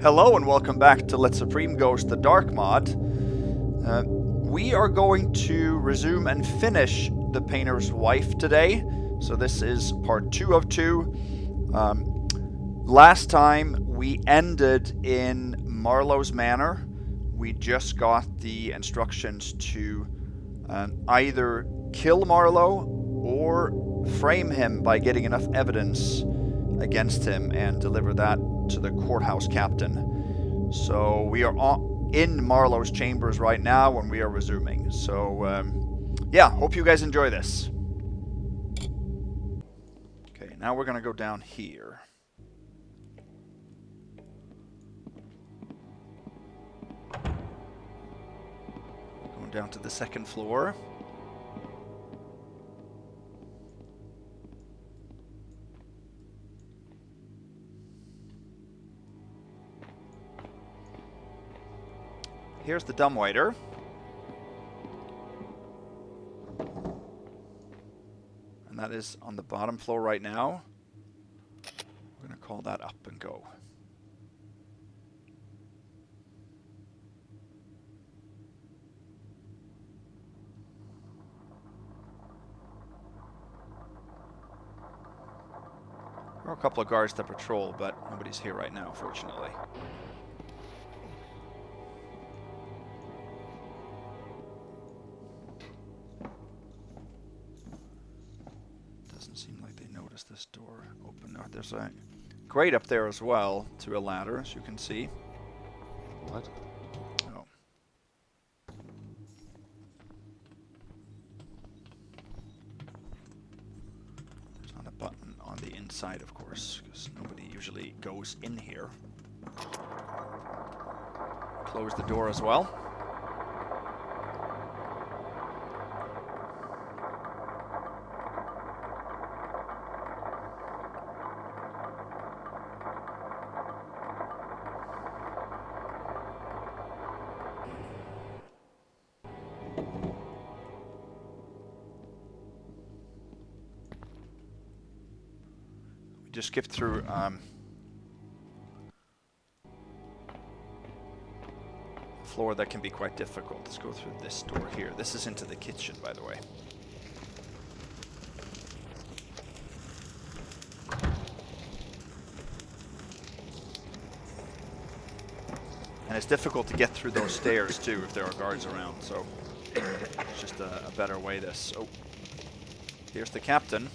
Hello and welcome back to Let Supreme Ghost the Dark Mod. We are going to resume and finish The Painter's Wife today. So this is part 2 of 2. Last time we ended in Marlow's Manor. We just got the instructions to either kill Marlow or frame him by getting enough evidence against him and deliver that to the courthouse captain. So we are in Marlow's chambers right now and we are resuming. So yeah, hope you guys enjoy this. Okay, now we're going to go down here. Going down to the second floor. Here's the dumbwaiter. And that is on the bottom floor right now. We're going to call that up and go. There are a couple of guards to patrol, but nobody's here right now, fortunately. Seem like they noticed this door open. There's a grate up there as well to a ladder, as you can see. What? Oh. There's not a button on the inside, of course, because nobody usually goes in here. Close the door as well. Just skip through floor that can be quite difficult. Let's go through this door here. This is into the kitchen, by the way. And it's difficult to get through those stairs too if there are guards around, so it's just a better way this. Oh, here's the captain.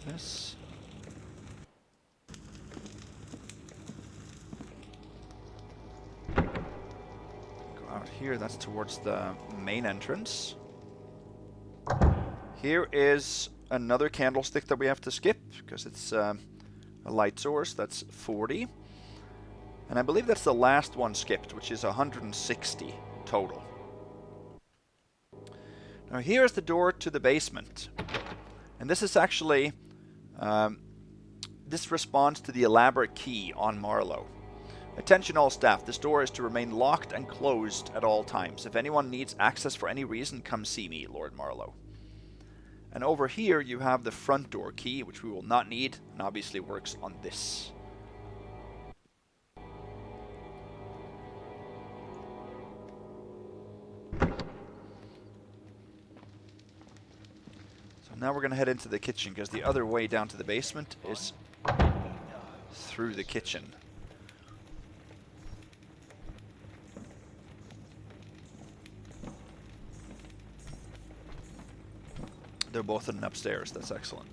This. Go out here, that's towards the main entrance. Here is another candlestick that we have to skip, because it's a light source, that's 40. And I believe that's the last one skipped, which is 160 total. Now here is the door to the basement. And this is actually, this responds to the elaborate key on Marlow. Attention all staff, this door is to remain locked and closed at all times. If anyone needs access for any reason, come see me, Lord Marlow. And over here you have the front door key, which we will not need, and obviously works on this. Now we're going to head into the kitchen, because the other way down to the basement is through the kitchen. They're both in upstairs, that's excellent.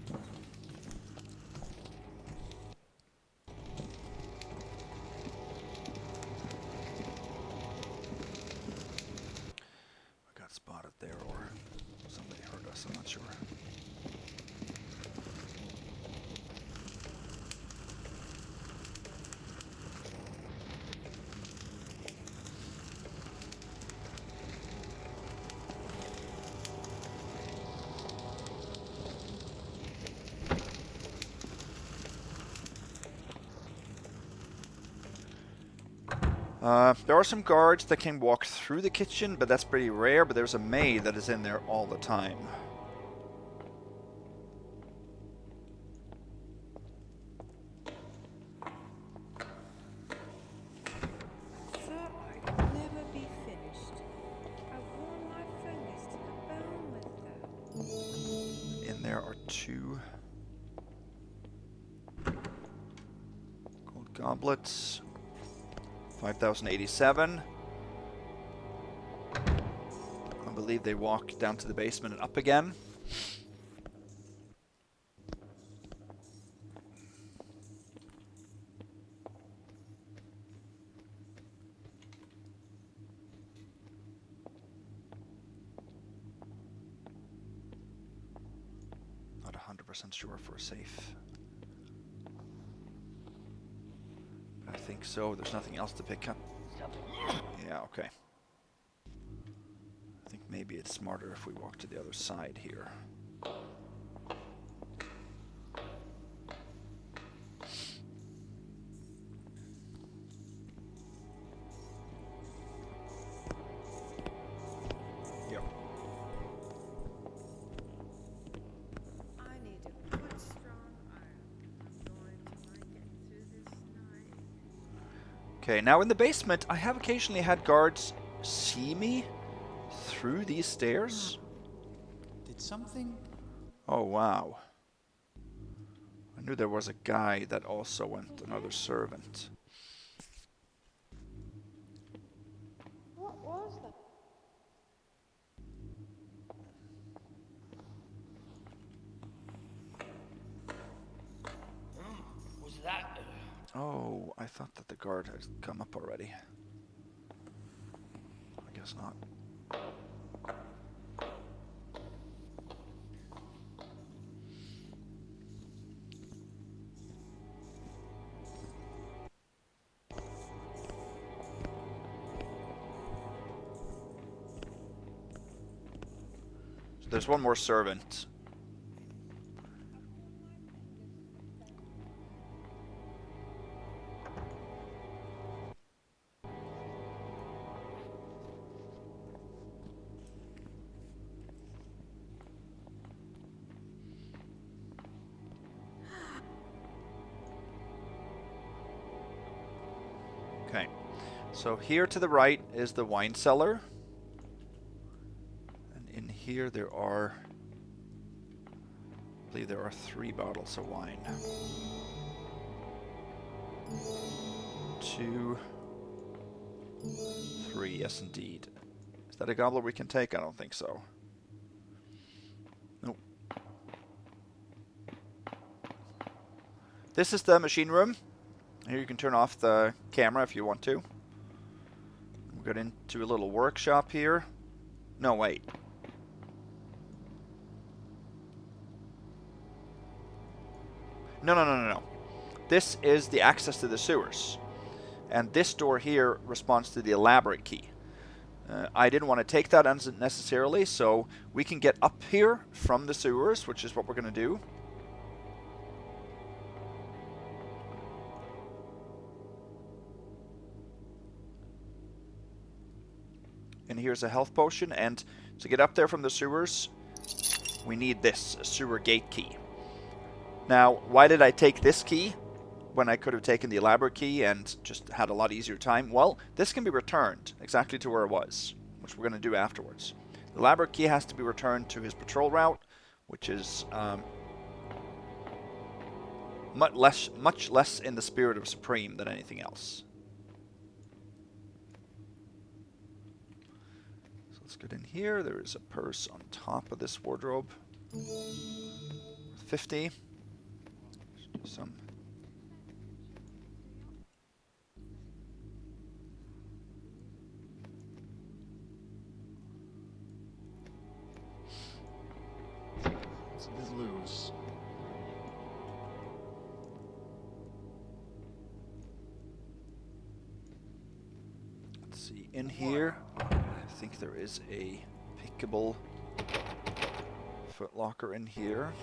I got spotted there, or somebody heard us, I'm not sure. There are some guards that can walk through the kitchen, but that's pretty rare. But there's a maid that is in there all the time. In there are 2 gold goblets. 5,087. I believe they walk down to the basement and up again. Not 100% sure for a safe. But I think so. There's nothing else to pick up. Yeah, okay. I think maybe it's smarter if we walk to the other side here. Yep. I need a good strong iron. I'm going to like it through this night. Okay, now in the basement, I have occasionally had guards see me through these stairs. Did something? Oh, wow. I knew there was a guy that also went, another servant. What was that? Was that? Oh, I thought that the guard had come up already. I guess not. So there's one more servant. Okay, so here to the right is the wine cellar. And in here there are, I believe there are 3 bottles of wine. 2, 3, yes indeed. Is that a goblet we can take? I don't think so. Nope. This is the machine room. Here you can turn off the camera if you want to. We'll get into a little workshop here. No, wait. No. This is the access to the sewers. And this door here responds to the elaborate key. I didn't want to take that unnecessarily, so we can get up here from the sewers, which is what we're going to do. And here's a health potion, and to get up there from the sewers, we need this, a sewer gate key. Now, why did I take this key when I could have taken the elaborate key and just had a lot easier time? Well, this can be returned exactly to where it was, which we're going to do afterwards. The elaborate key has to be returned to his patrol route, which is much less in the spirit of Supreme than anything else. So let's get in here. There is a purse on top of this wardrobe. 50. Let's do some. It's a bit loose. Let's see, in here, I think there is a pickable footlocker in here.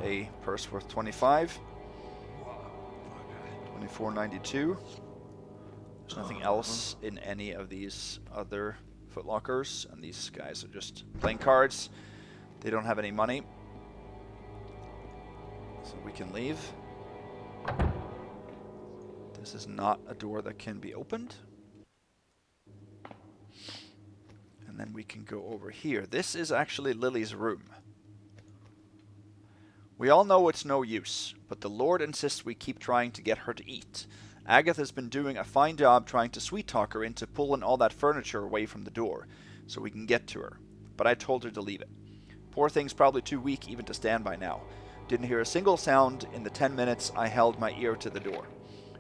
a purse worth 25. 24.92. There's nothing else in any of these other footlockers, and these guys are just playing cards. They don't have any money, so we can leave. This is not a door that can be opened. And then we can go over here. This is actually Lily's room. We all know it's no use, but the Lord insists we keep trying to get her to eat. Agatha's been doing a fine job trying to sweet-talk her into pulling all that furniture away from the door, so we can get to her. But I told her to leave it. Poor thing's probably too weak even to stand by now. Didn't hear a single sound in the 10 minutes I held my ear to the door.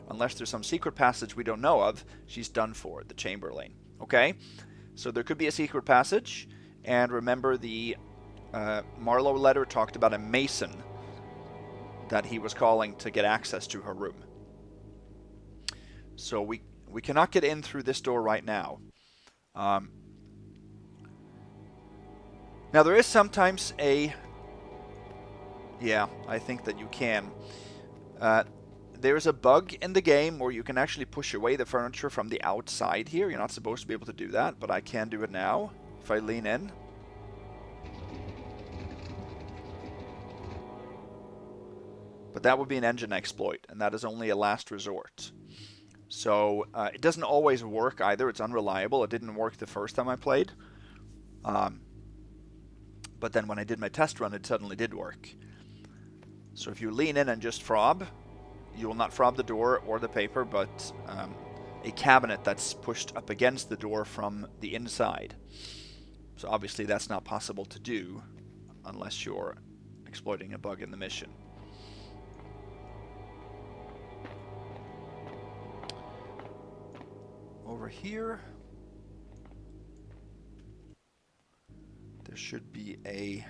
Unless there's some secret passage we don't know of, she's done for, the Chamberlain. Okay? So there could be a secret passage, and remember the Marlow letter talked about a mason that he was calling to get access to her room. So we cannot get in through this door right now. Now there is sometimes a... Yeah, I think that you can. There's a bug in the game where you can actually push away the furniture from the outside here. You're not supposed to be able to do that, but I can do it now if I lean in. But that would be an engine exploit, and that is only a last resort. So it doesn't always work either. It's unreliable. It didn't work the first time I played. But then when I did my test run, it suddenly did work. So if you lean in and just frob, you will not frob the door or the paper, but a cabinet that's pushed up against the door from the inside. So obviously that's not possible to do unless you're exploiting a bug in the mission. Over here, there should be a...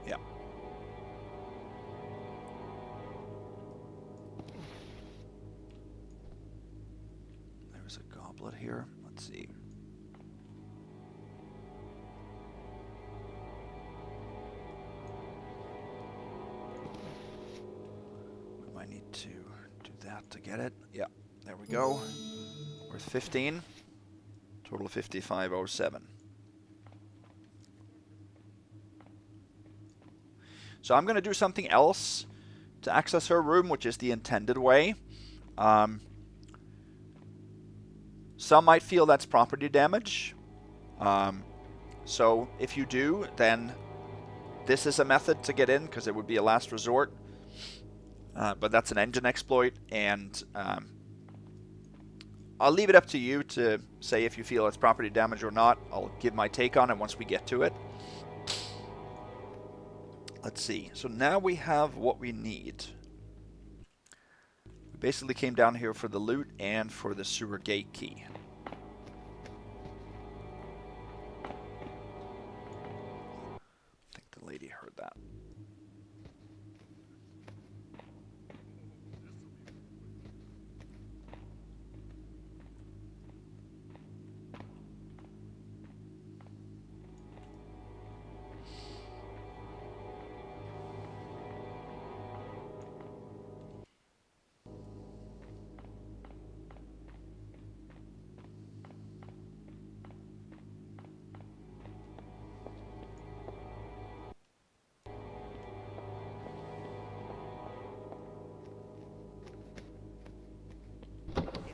Yeah. There's a goblet here. Let's see. We might need to do that to get it. Yeah, there we go. Worth 15. Total of 5507. So I'm going to do something else to access her room, which is the intended way. Some might feel that's property damage. So if you do, then this is a method to get in, because it would be a last resort. But that's an engine exploit, and I'll leave it up to you to say if you feel it's property damage or not. I'll give my take on it once we get to it. Let's see. So now we have what we need. We basically came down here for the loot and for the sewer gate key. I think the lady heard that.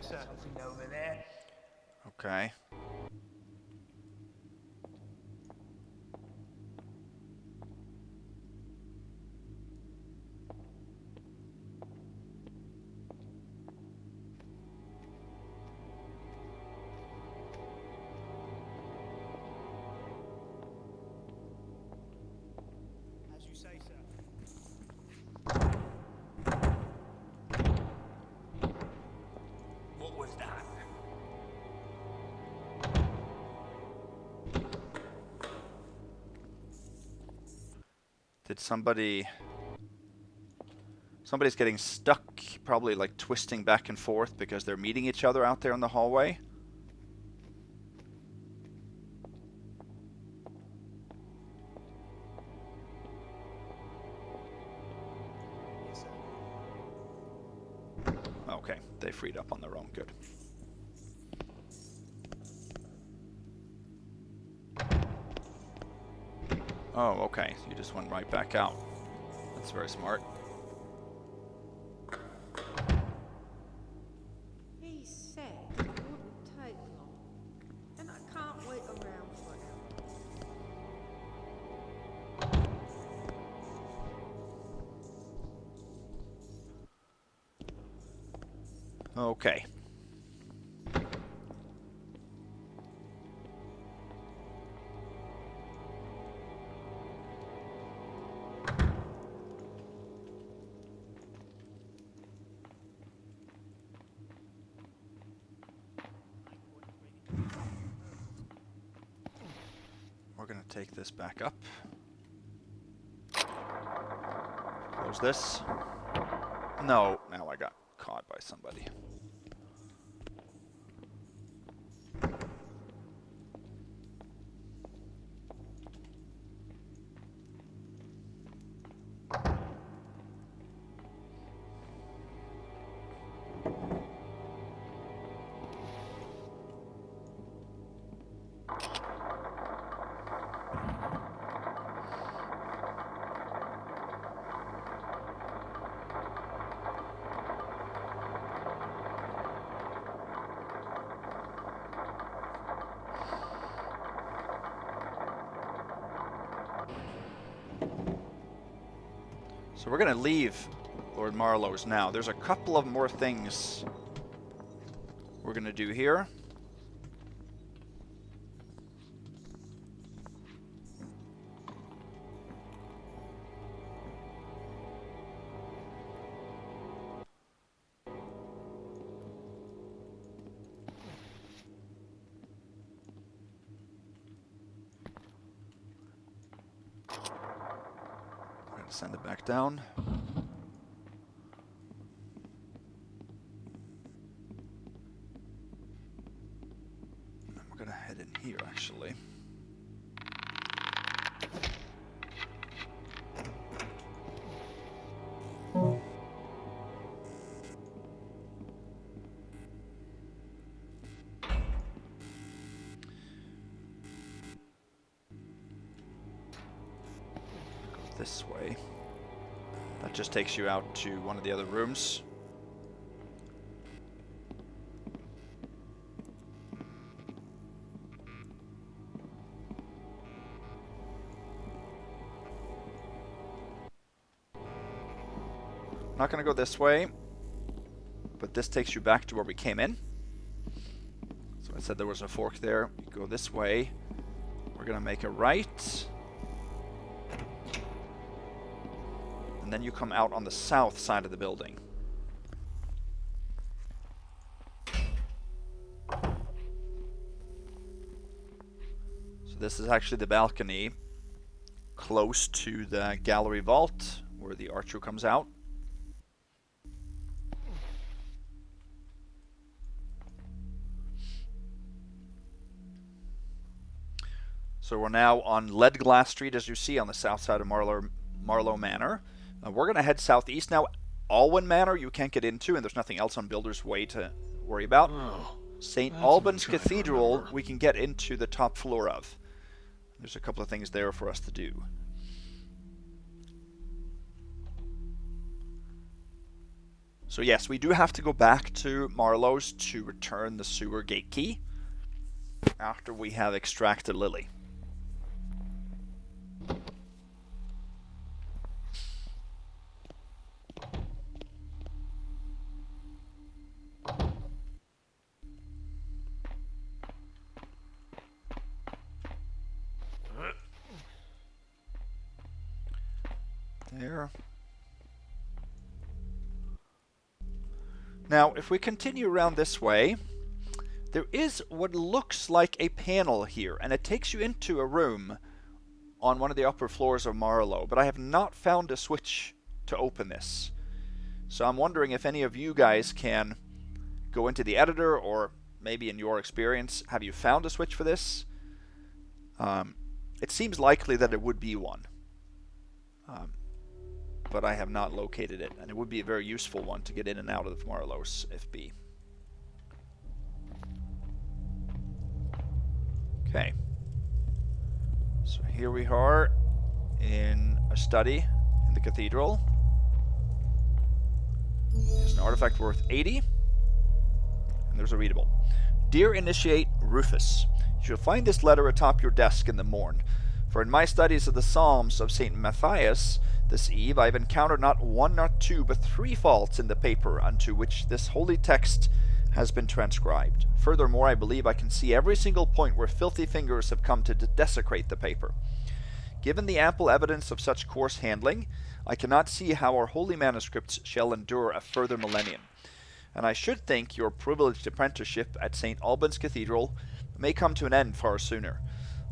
Something over there. Okay. As you say, sir. What was that? Did somebody... Somebody's getting stuck, probably like twisting back and forth because they're meeting each other out there in the hallway. Okay, they freed up on their own. Good. Oh, okay. So you just went right back out. That's very smart. He said it wouldn't take long, and I can't wait around forever. Okay. We're going to take this back up. Close this. No, now I got caught by somebody. So we're going to leave Lord Marlow's now. There's a couple of more things we're going to do here. We're going to send it back down. And we're going to head in here, actually. This way. That just takes you out to one of the other rooms. I'm not going to go this way, but this takes you back to where we came in. So I said there was a fork there. You go this way. We're going to make a right. And then you come out on the south side of the building. So this is actually the balcony close to the gallery vault where the archer comes out. So we're now on Lead Glass Street, as you see, on the south side of Marlow Manor. We're going to head southeast now. Alban Manor you can't get into, and there's nothing else on Builder's Way to worry about. Oh, St. that's Alban's what I'm trying to Cathedral remember. we can get into the top floor of. There's a couple of things there for us to do. So yes, we do have to go back to Marlow's to return the sewer gate key after we have extracted Lily. There. Now, if we continue around this way, there is what looks like a panel here, and it takes you into a room on one of the upper floors of Marlow, but I have not found a switch to open this. So I'm wondering if any of you guys can go into the editor, or maybe in your experience, have you found a switch for this? It seems likely that it would be one. but I have not located it, and it would be a very useful one to get in and out of Marlow's FB. Okay. So here we are in a study in the cathedral. There's an artifact worth 80, and there's a readable. Dear Initiate Rufus, you shall find this letter atop your desk in the morn. For in my studies of the Psalms of St. Matthias this eve, I have encountered not one, not two, but 3 faults in the paper unto which this holy text has been transcribed. Furthermore, I believe I can see every single point where filthy fingers have come to desecrate the paper. Given the ample evidence of such coarse handling, I cannot see how our holy manuscripts shall endure a further millennium. And I should think your privileged apprenticeship at St. Alban's Cathedral may come to an end far sooner.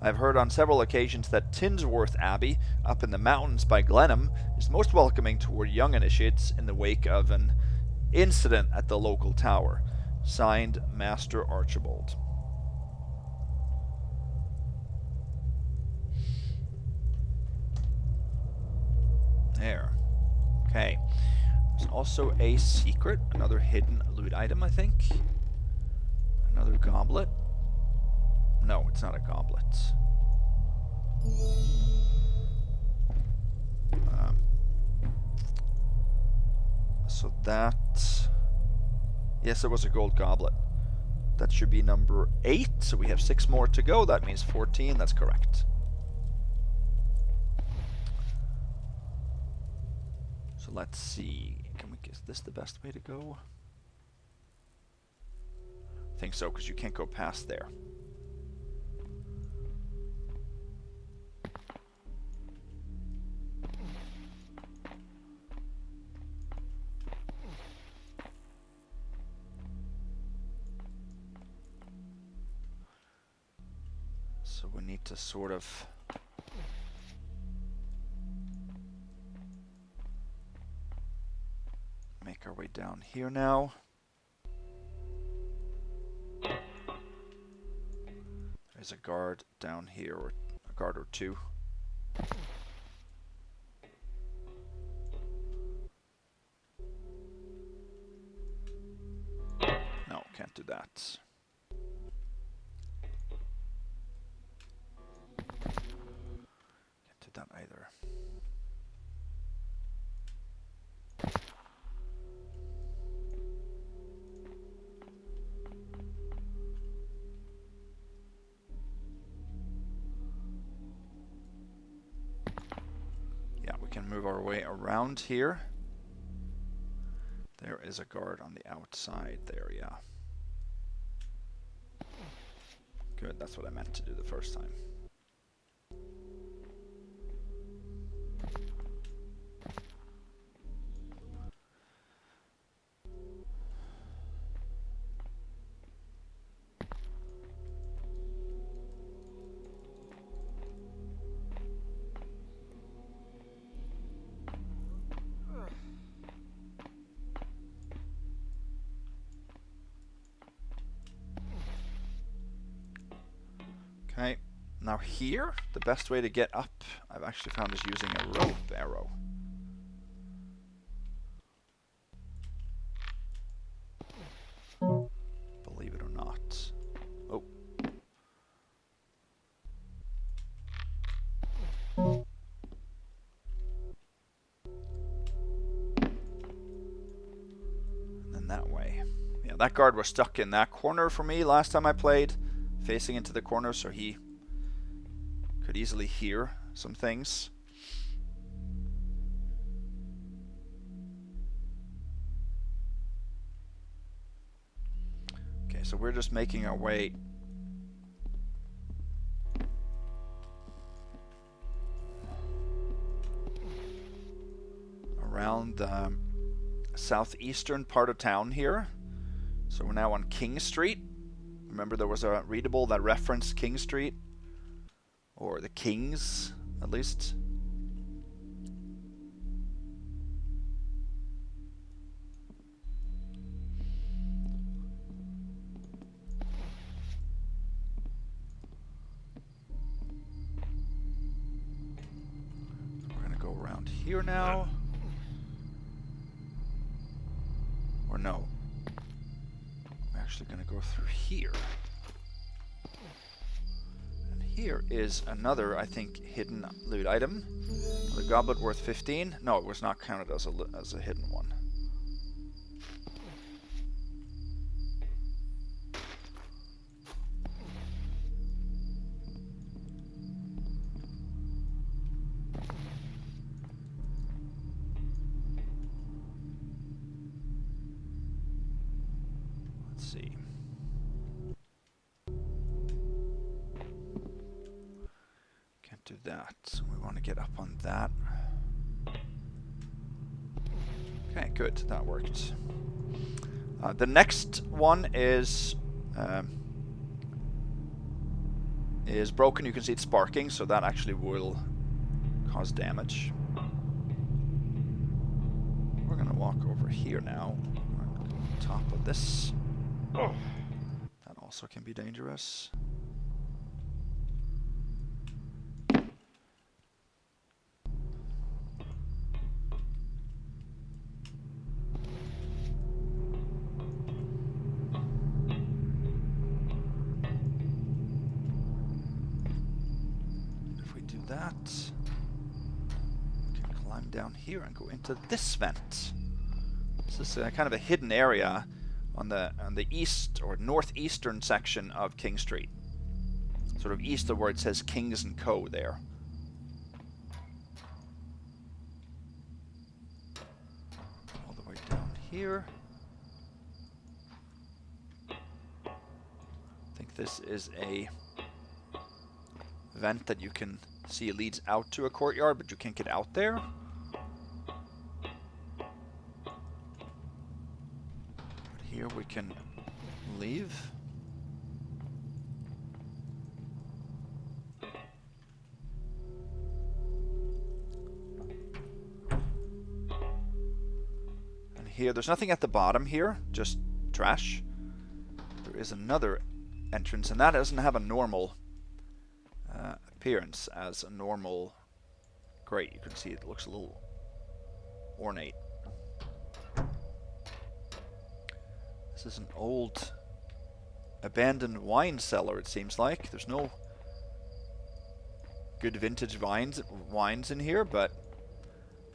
I have heard on several occasions that Tinsworth Abbey, up in the mountains by Glenham, is most welcoming toward young initiates in the wake of an incident at the local tower. Signed, Master Archibald. There. Okay. There's also a secret, another hidden loot item, I think. Another goblet. No, it's not a goblet. So that... Yes, it was a gold goblet. That should be number 8, so we have 6 more to go. That means 14, that's correct. So let's see. Is this the best way to go? I think so, because you can't go past there. So we need to sort of... make our way down here now. There's a guard down here, or a guard or 2. No, can't do that. Can't do that either. Move our way around here. There is a guard on the outside there, yeah. Good, that's what I meant to do the first time. Okay, now here, the best way to get up, I've actually found, is using a rope arrow. Believe it or not. Oh. And then that way. Yeah, that guard was stuck in that corner for me last time I played. Facing into the corner, so he could easily hear some things. Okay, so we're just making our way around the southeastern part of town here. So we're now on King Street. Remember, there was a readable that referenced King Street, or the Kings, at least. So we're gonna go around here now. no. We're actually going to go through here. And here is another, I think, hidden loot item. The goblet worth 15. No, it was not counted as a hidden one. Let's see. Can't do that. So we want to get up on that. Okay, good. That worked. The next one is broken. You can see it's sparking, so that actually will cause damage. We're gonna walk over here now. On top of this. Oh. That also can be dangerous. That we can climb down here and go into this vent. This is kind of a hidden area on the east or northeastern section of King Street, sort of east of where it says Kings and Co. there. All the way down here. I think this is a vent that you can see leads out to a courtyard, but you can't get out there. But here we can leave. And here, there's nothing at the bottom here, just trash. There is another entrance, and that doesn't have a normal appearance as a normal grate. You can see it looks a little ornate. This is an old abandoned wine cellar, it seems like. There's no good vintage wines in here, but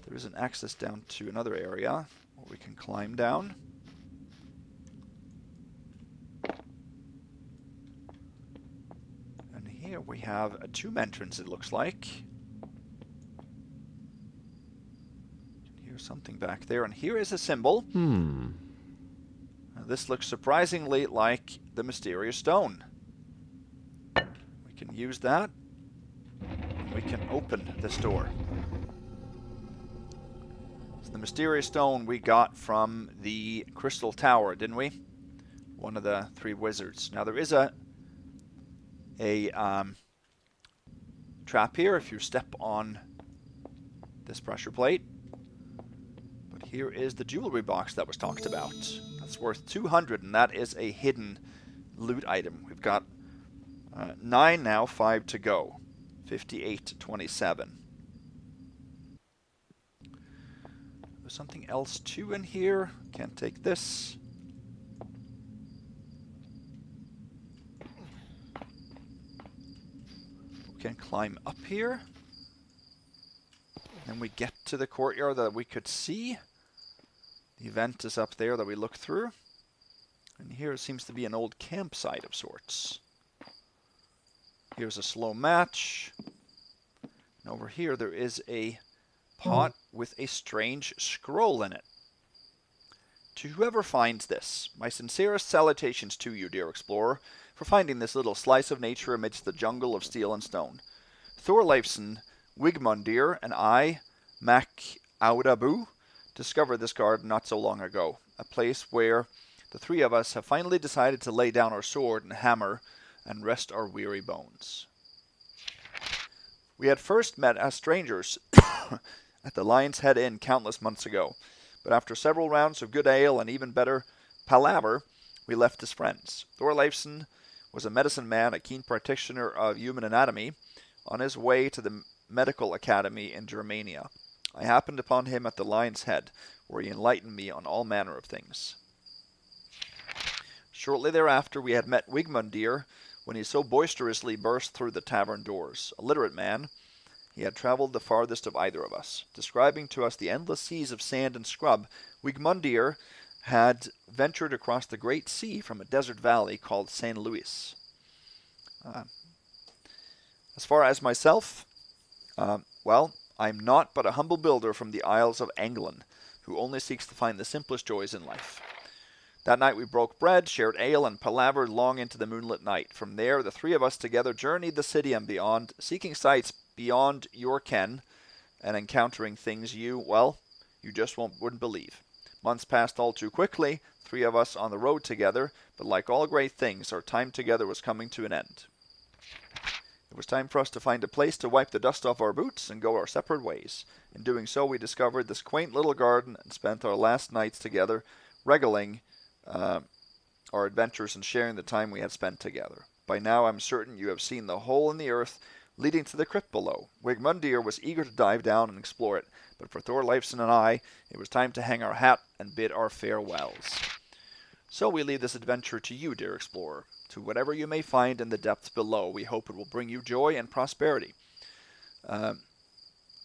there is an access down to another area where we can climb down. Here we have a tomb entrance, it looks like. You can hear something back there, and here is a symbol. This looks surprisingly like the mysterious stone. We can use that, and we can open this door. It's the mysterious stone we got from the Crystal Tower, didn't we? One of the three wizards. Now there is a trap here if you step on this pressure plate. But here is the jewelry box that was talked about. That's worth 200, and that is a hidden loot item. We've got 9 now, 5 to go. 58 to 27. There's something else too in here. Can't take this. Can climb up here. Then we get to the courtyard that we could see. The vent is up there that we look through. And here seems to be an old campsite of sorts. Here's a slow match. And over here there is a pot with a strange scroll in it. To whoever finds this, my sincerest salutations to you, dear explorer, for finding this little slice of nature amidst the jungle of steel and stone. Thorleifson, Wigmundir, and I, Mac Audabu, discovered this garden not so long ago, a place where the three of us have finally decided to lay down our sword and hammer and rest our weary bones. We had first met as strangers at the Lion's Head Inn countless months ago, but after several rounds of good ale and even better palaver, we left as friends. Thorleifson was a medicine man, a keen practitioner of human anatomy, on his way to the medical academy in Germania. I happened upon him at the Lion's Head, where he enlightened me on all manner of things. Shortly thereafter we had met Wigmundir when he so boisterously burst through the tavern doors. A literate man, he had travelled the farthest of either of us. Describing to us the endless seas of sand and scrub, Wigmundir had ventured across the great sea from a desert valley called St. Louis. As far as myself, well, I'm naught but a humble builder from the Isles of England, who only seeks to find the simplest joys in life. That night we broke bread, shared ale, and palavered long into the moonlit night. From there, the three of us together journeyed the city and beyond, seeking sights beyond your ken, and encountering things you just wouldn't believe. Months passed all too quickly, three of us on the road together, but like all great things, our time together was coming to an end. It was time for us to find a place to wipe the dust off our boots and go our separate ways. In doing so, we discovered this quaint little garden and spent our last nights together, regaling our adventures and sharing the time we had spent together. By now, I'm certain you have seen the hole in the earth leading to the crypt below. Wigmundir was eager to dive down and explore it, but for Thorleifson and I, it was time to hang our hat and bid our farewells. So we leave this adventure to you, dear explorer. To whatever you may find in the depths below, we hope it will bring you joy and prosperity.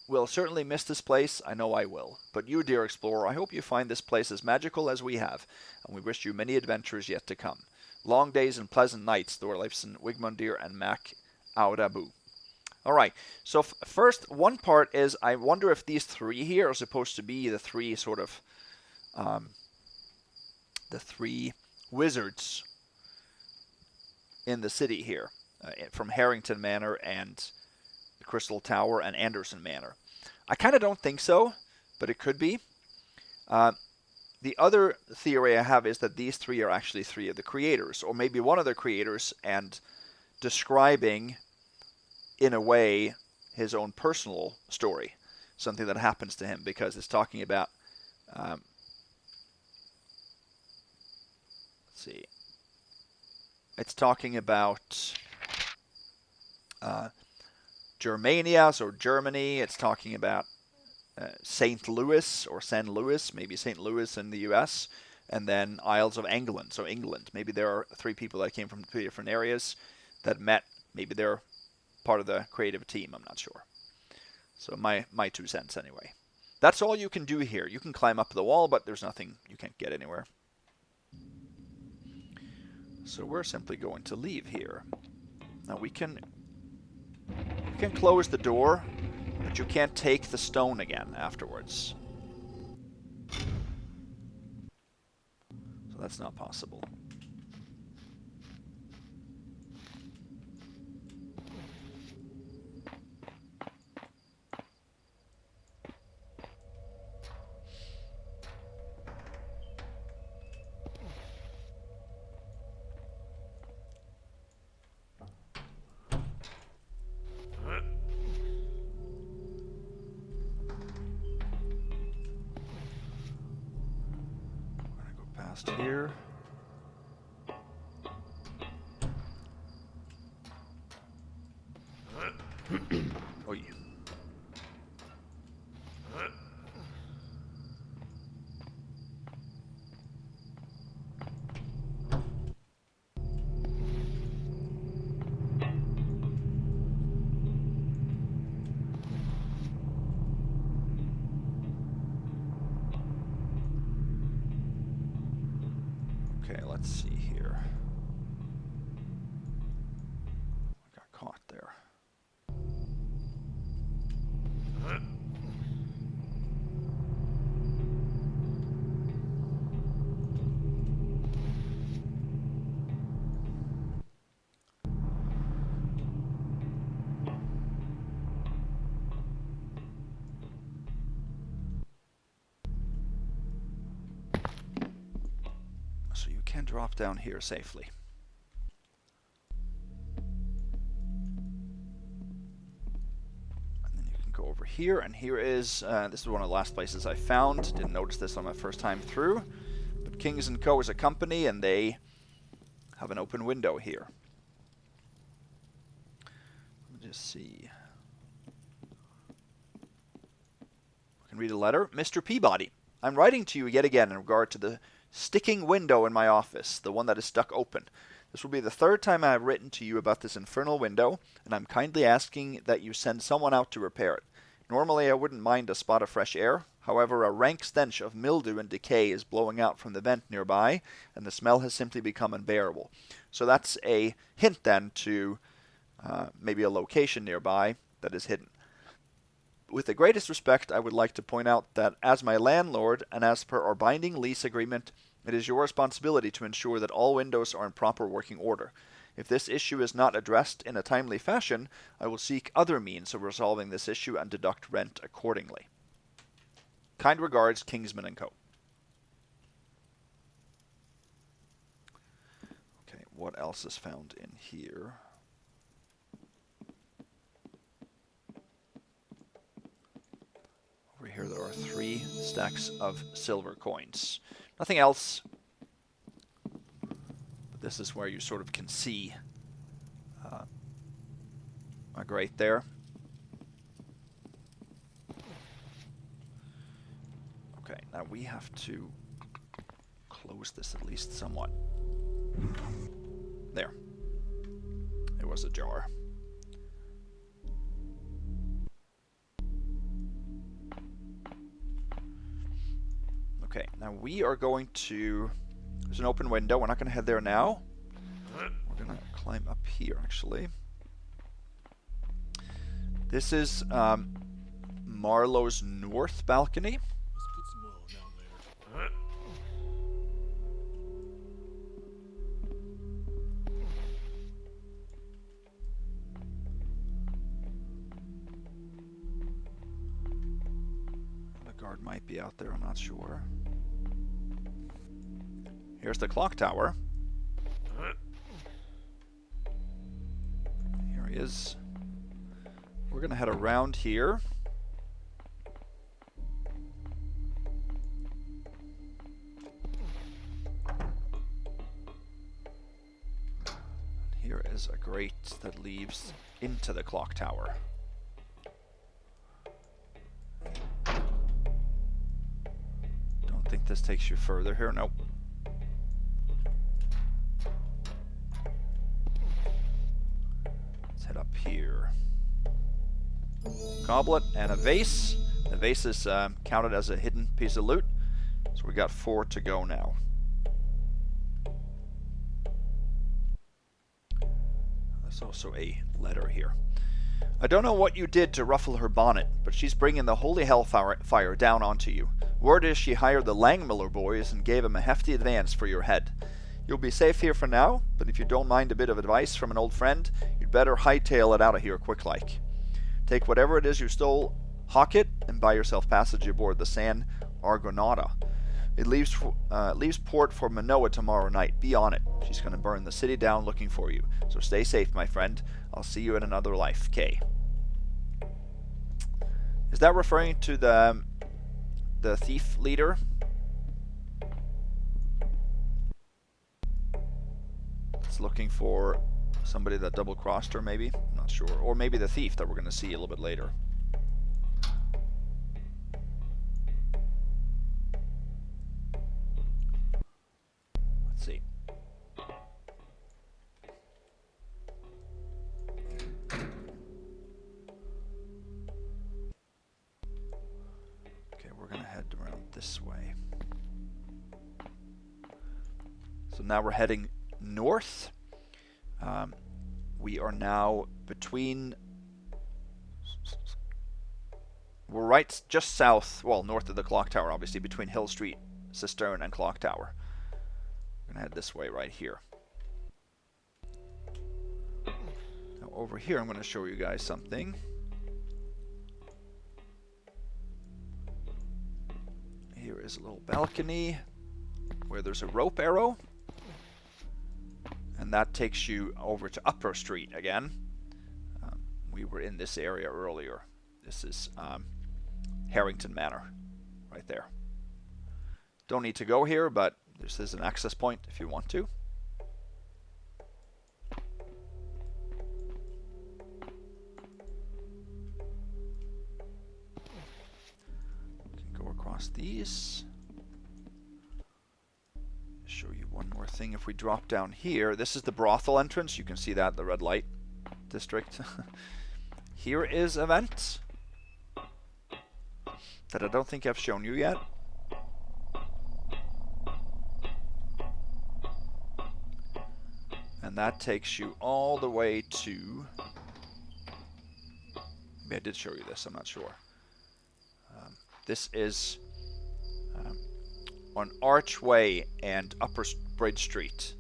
We'll certainly miss this place, I know I will. But you, dear explorer, I hope you find this place as magical as we have, and we wish you many adventures yet to come. Long days and pleasant nights, Thorleifson, Wigmundir, and Mac Audabu. Alright, so first, one part is, I wonder if these three here are supposed to be the three sort of, the three wizards in the city here, from Harrington Manor and the Crystal Tower and Anderson Manor. I kind of don't think so, but it could be. The other theory I have is that these three are actually three of the creators, or maybe one of the creators, and describing, in a way, his own personal story, something that happens to him, because it's talking about, let's see, it's talking about Germania, or Germany. It's talking about St. Louis, or San Luis, maybe St. Louis in the U.S., and then Isles of England, so England. Maybe there are three people that came from three different areas that met. Maybe they're part of the creative team, I'm not sure. So my 2 cents anyway. That's all you can do here. You can climb up the wall, but there's nothing, you can't get anywhere. So we're simply going to leave here. Now you can close the door, but you can't take the stone again afterwards. So that's not possible. Here. Oh, yeah. Okay, let's see here. I got caught there. So you can drop down here safely. And then you can go over here, and here is, this is one of the last places I found. Didn't notice this on my first time through. But Kings & Co. is a company, and they have an open window here. Let me just see. I can read a letter. Mr. Peabody, I'm writing to you yet again in regard to the sticking window in my office, the one that is stuck open. This will be the third time I have written to you about this infernal window, and I'm kindly asking that you send someone out to repair it. Normally I wouldn't mind a spot of fresh air, however a rank stench of mildew and decay is blowing out from the vent nearby, and the smell has simply become unbearable. So that's a hint then to maybe a location nearby that is hidden. With the greatest respect, I would like to point out that as my landlord, and as per our binding lease agreement, it is your responsibility to ensure that all windows are in proper working order. If this issue is not addressed in a timely fashion, I will seek other means of resolving this issue and deduct rent accordingly. Kind regards, Kingsman & Co. Okay, what else is found in here? Over here there are 3 stacks of silver coins. Nothing else. But this is where you sort of can see a grate there. Okay, now we have to close this at least somewhat. There. It was ajar. Okay, now we are going to... There's an open window. We're not going to head there now. We're going to climb up here, actually. This is Marlow's north balcony. Let's put some oil down there. The guard might be out there, I'm not sure. Here's the clock tower. Here he is. We're going to head around here. Here is a grate that leads into the clock tower. Don't think this takes you further here. Nope. Let's head up here. Goblet and a vase. The vase is counted as a hidden piece of loot. So we got 4 to go now. There's also a letter here. I don't know what you did to ruffle her bonnet, but she's bringing the holy hellfire down onto you. Word is she hired the Langmiller boys and gave them a hefty advance for your head. You'll be safe here for now, but if you don't mind a bit of advice from an old friend, you'd better hightail it out of here quick-like. Take whatever it is you stole, hawk it, and buy yourself passage aboard the San Argonauta. It leaves port for Manoa tomorrow night. Be on it. She's going to burn the city down looking for you. So stay safe, my friend. I'll see you in another life. K. Is that referring to the thief leader? It's looking for somebody that double-crossed her, maybe? I'm not sure. Or maybe the thief that we're going to see a little bit later. Let's see. Okay, we're going to head around this way. So now we're heading north. We are now between... We're right just south, well, north of the clock tower, obviously, between Hill Street, Cistern, and Clock Tower. We're going to head this way right here. Now over here, I'm going to show you guys something. Here is a little balcony where there's a rope arrow. And that takes you over to Upper Street again. We were in this area earlier. This is Harrington Manor, right there. Don't need to go here, but this is an access point if you want to. You can go across these. thing if we drop down here. This is the brothel entrance. You can see that, the red light district. Here is a vent that I don't think I've shown you yet. And that takes you all the way to... Maybe I did show you this, I'm not sure. This is on Archway and Upper Bridge Street.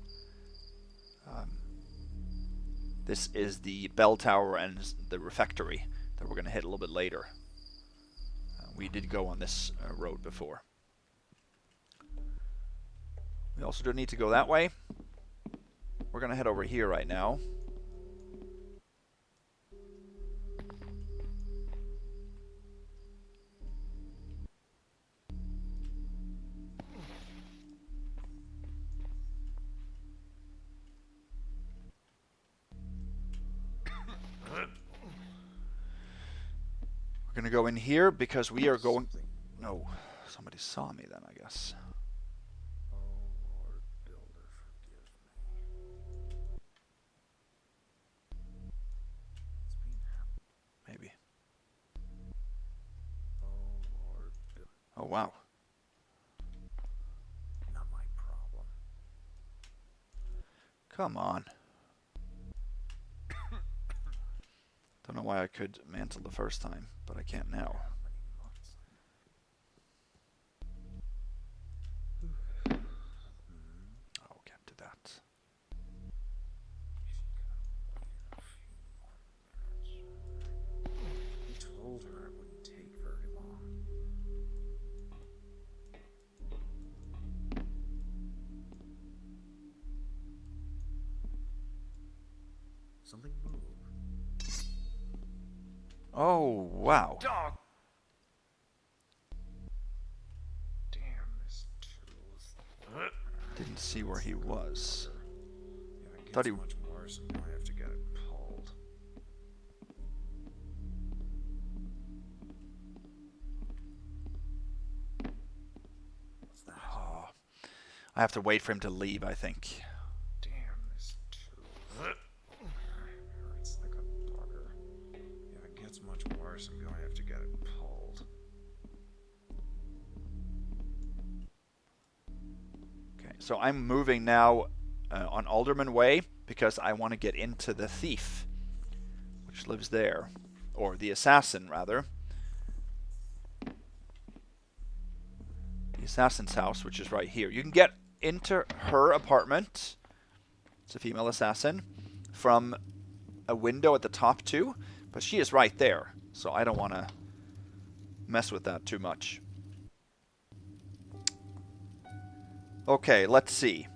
This is the bell tower and the refectory that we're going to hit a little bit later. We did go on this road before. We also don't need to go that way. We're going to head over here right now. We're going to go in here because we are going... No, somebody saw me then, I guess. Oh, Lord, Builder, forgive me. It's been happening. Maybe. Oh, Lord, Builder. Oh, wow. Not my problem. Come on. Don't know why I could mantle the first time, but I can't now. How many months? Oh, can't do that. She could have waited a few more minutes. I told her it wouldn't take very long. Something moved. Oh, wow. Dog! Damn this tooth. Didn't see where he was. If it Thought gets he- much worse, I'm gonna have to get it pulled. What's that? Oh, I have to wait for him to leave, I think. Damn this tooth. Hurts like a bugger. If it gets much worse, I'm gonna have to get it pulled. Okay, so I'm moving now on Alderman Way because I want to get into the thief, which lives there. Or the assassin, rather. The assassin's house, which is right here. You can get into her apartment, it's a female assassin, from a window at the top too, but she is right there, so I don't want to mess with that too much. Okay, let's see.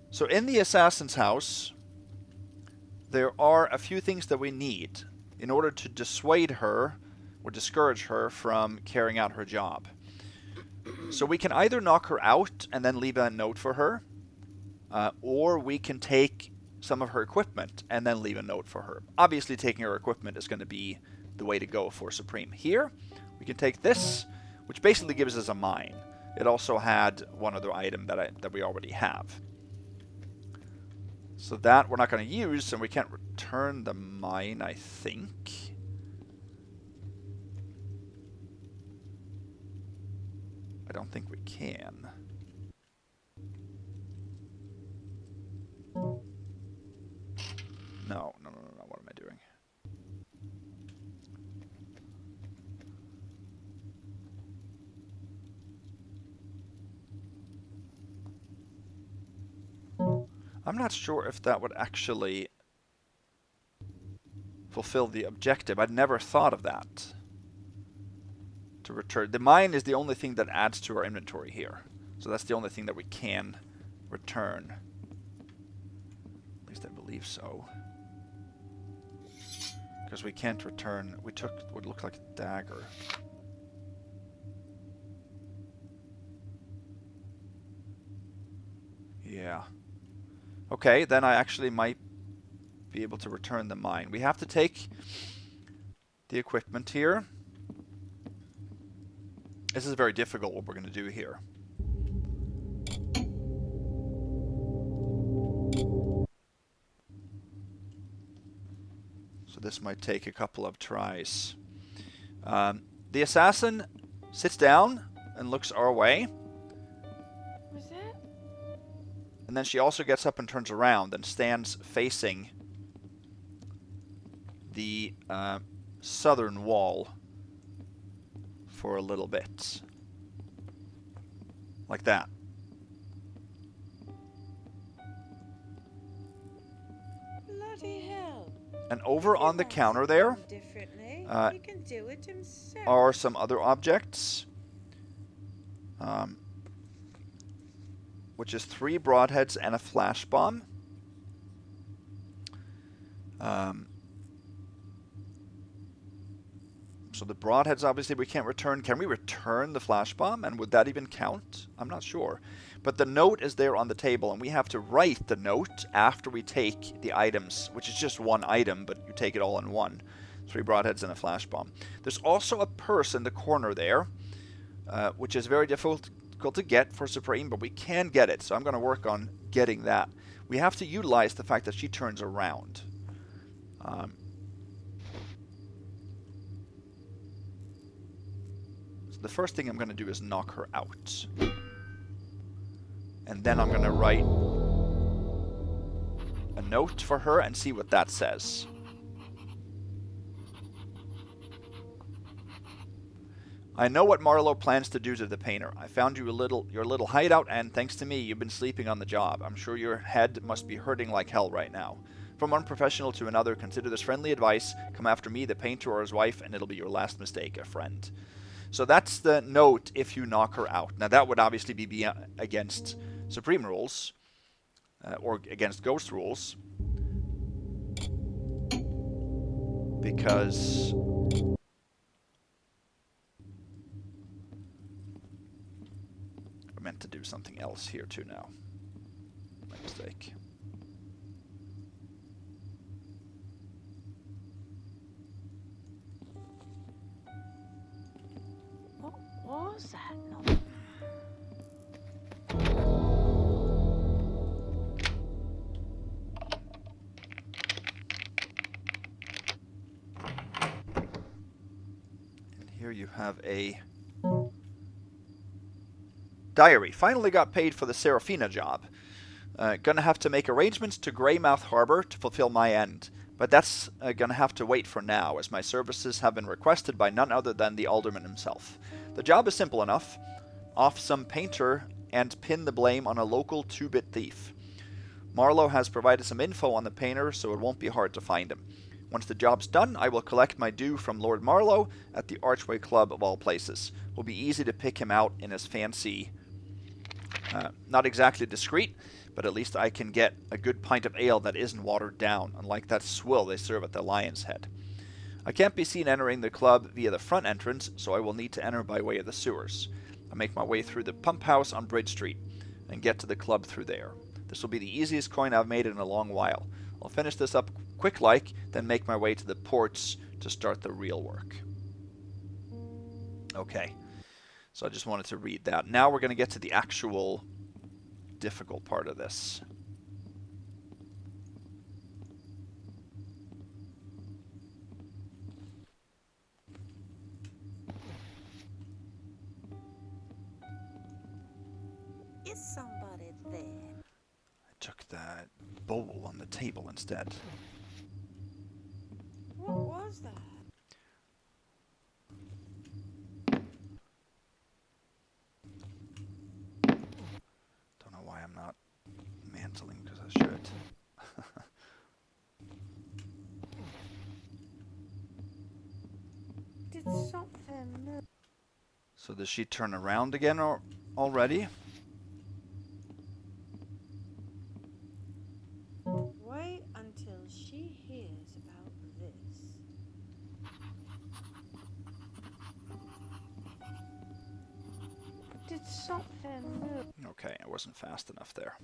So in the assassin's house, there are a few things that we need in order to dissuade her or discourage her from carrying out her job. So we can either knock her out and then leave a note for her, or we can take some of her equipment and then leave a note for her. Obviously, taking her equipment is going to be the way to go for Supreme. Here, we can take this, which basically gives us a mine. It also had one other item that we already have. So that we're not going to use, and we can't return the mine, I think. I don't think we can. No. What am I doing? I'm not sure if that would actually fulfill the objective. I'd never thought of that. To return. The mine is the only thing that adds to our inventory here. So that's the only thing that we can return. At least I believe so. Because we can't return. We took what looked like a dagger. Yeah. Okay, then I actually might be able to return the mine. We have to take the equipment here. This is very difficult what we're going to do here. So this might take a couple of tries. The assassin sits down and looks our way. Was that? And then she also gets up and turns around and stands facing the southern wall for a little bit. Like that. Bloody hell. And over on the counter there He can do it himself. are some other objects. Which is 3 broadheads and a flash bomb. So the broadheads, obviously, we can't return. Can we return the flash bomb? And would that even count? I'm not sure. But the note is there on the table, and we have to write the note after we take the items, which is just one item, but you take it all in one. 3 broadheads and a flash bomb. There's also a purse in the corner there, which is very difficult to get for Supreme, but we can get it, so I'm going to work on getting that. We have to utilize the fact that she turns around. So the first thing I'm going to do is knock her out. And then I'm going to write a note for her and see what that says. I know what Marlow plans to do to the painter. I found your little hideout, and thanks to me, you've been sleeping on the job. I'm sure your head must be hurting like hell right now. From one professional to another, consider this friendly advice. Come after me, the painter, or his wife, and it'll be your last mistake, a friend. So that's the note if you knock her out. Now that would obviously be against Supreme rules, or against Ghost rules, because I meant to do something else here too now. My mistake. What was that noise? And here you have a diary. Finally got paid for the Serafina job. Gonna have to make arrangements to Greymouth Harbor to fulfill my end. But that's gonna have to wait for now, as my services have been requested by none other than the alderman himself. The job is simple enough. Off some painter and pin the blame on a local 2-bit thief. Marlow has provided some info on the painter, so it won't be hard to find him. Once the job's done, I will collect my due from Lord Marlow at the Archway Club of all places. It will be easy to pick him out in his fancy, not exactly discreet, but at least I can get a good pint of ale that isn't watered down, unlike that swill they serve at the Lion's Head. I can't be seen entering the club via the front entrance, so I will need to enter by way of the sewers. I make my way through the pump house on Bridge Street and get to the club through there. This will be the easiest coin I've made in a long while. I'll finish this up quick-like, then make my way to the ports to start the real work. Okay, so I just wanted to read that. Now we're going to get to the actual difficult part of this. Is somebody there? I took that bowl on the table instead. What was that? Don't know why I'm not mantling, because I should. Did something move? So does she turn around again already? Wait until she hears about this. Did something move? Okay, I wasn't fast enough there.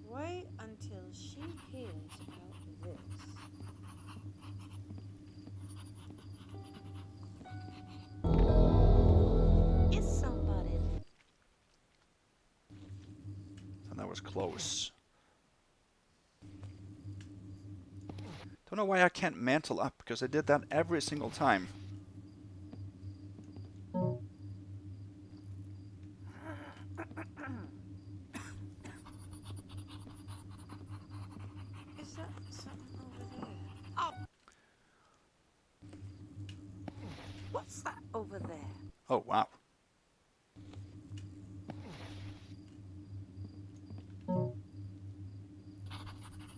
Wait until she hears about this. was close. Don't know why I can't mantle up, because I did that every single time. Is that something over there? Oh! What's that over there? Oh, wow.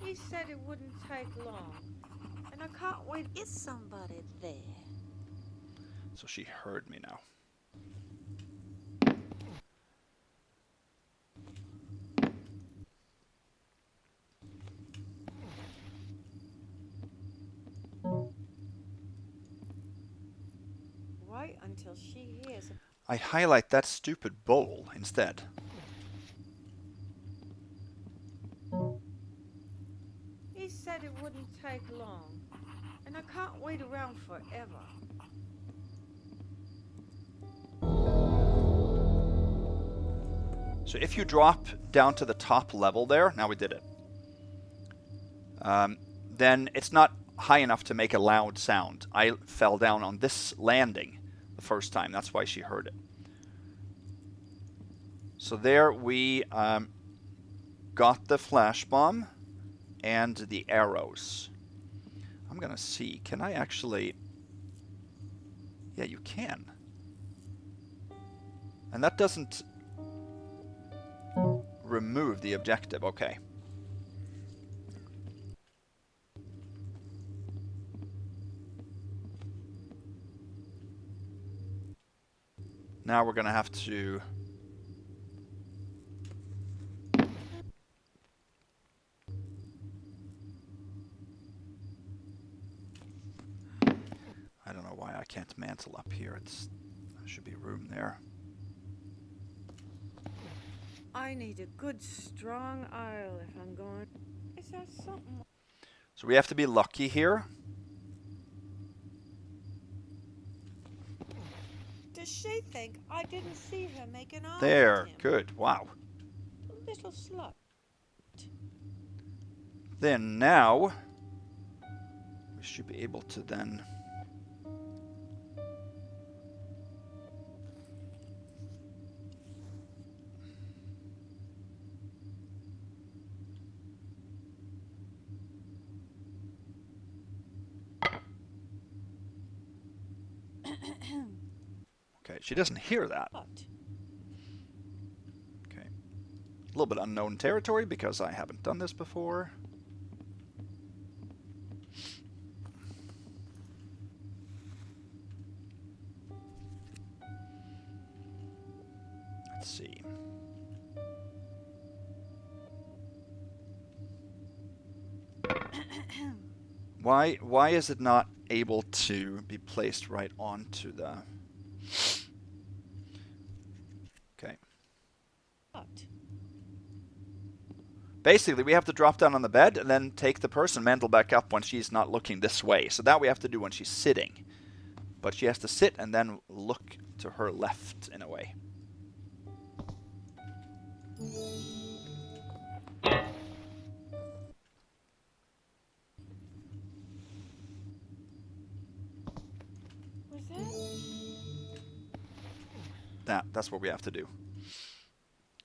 He said it wouldn't take long. And I can't wait. Is somebody there? So she heard me now. Wait until she hears. I highlight that stupid bowl instead. He said it wouldn't take long. And I can't wait around forever. So if you drop down to the top level there, now we did it, then it's not high enough to make a loud sound. I fell down on this landing the first time, that's why she heard it. So there we got the flash bomb and the arrows. I'm gonna see, can I actually... Yeah, you can. And that doesn't remove the objective, okay. Now we're gonna have to... I don't know why I can't mantle up here. There should be room there. I need a good strong aisle if I'm going. Is that something? So we have to be lucky here. Does she think I didn't see her make an arm There, at him? good, wow. Little slut. Then now, we should be able to then... Okay, she doesn't hear that. What? Okay. A little bit unknown territory because I haven't done this before. Let's see. Why is it not able to be placed right onto the... Okay. What? Basically, we have to drop down on the bed and then take the person mantle back up when she's not looking this way. So that we have to do when she's sitting. But she has to sit and then look to her left in a way. Was that? That's what we have to do.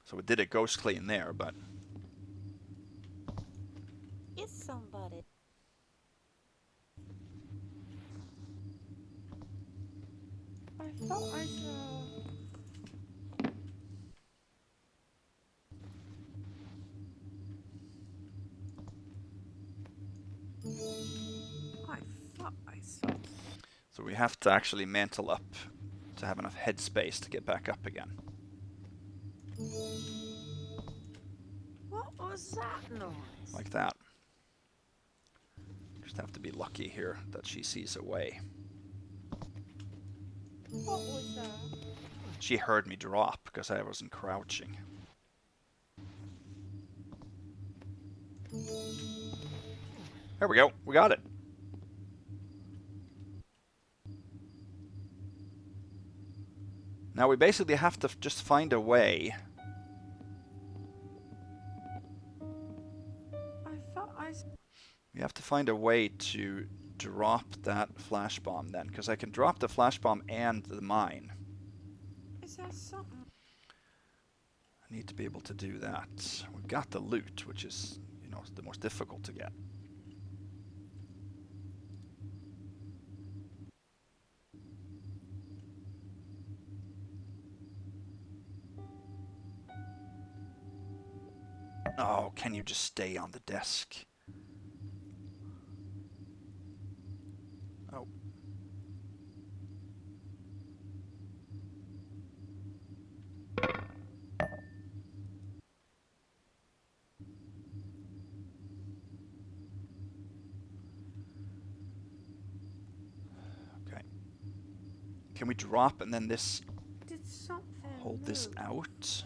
So we did it ghost clean there, but... Is somebody? I thought I saw. I thought I saw. So we have to actually mantle up to have enough headspace to get back up again. What was that noise? Like that. Just have to be lucky here that she sees a way. What was that? She heard me drop because I wasn't crouching. There we go. We got it. Now we basically have to just find a way We have to find a way to drop that flash bomb then, because I can drop the flash bomb and the mine. Is there something? I need to be able to do that. We've got the loot, which is, you know, the most difficult to get. Oh, can you just stay on the desk? Oh. Okay. Can we drop and then this Did something hold this move? out?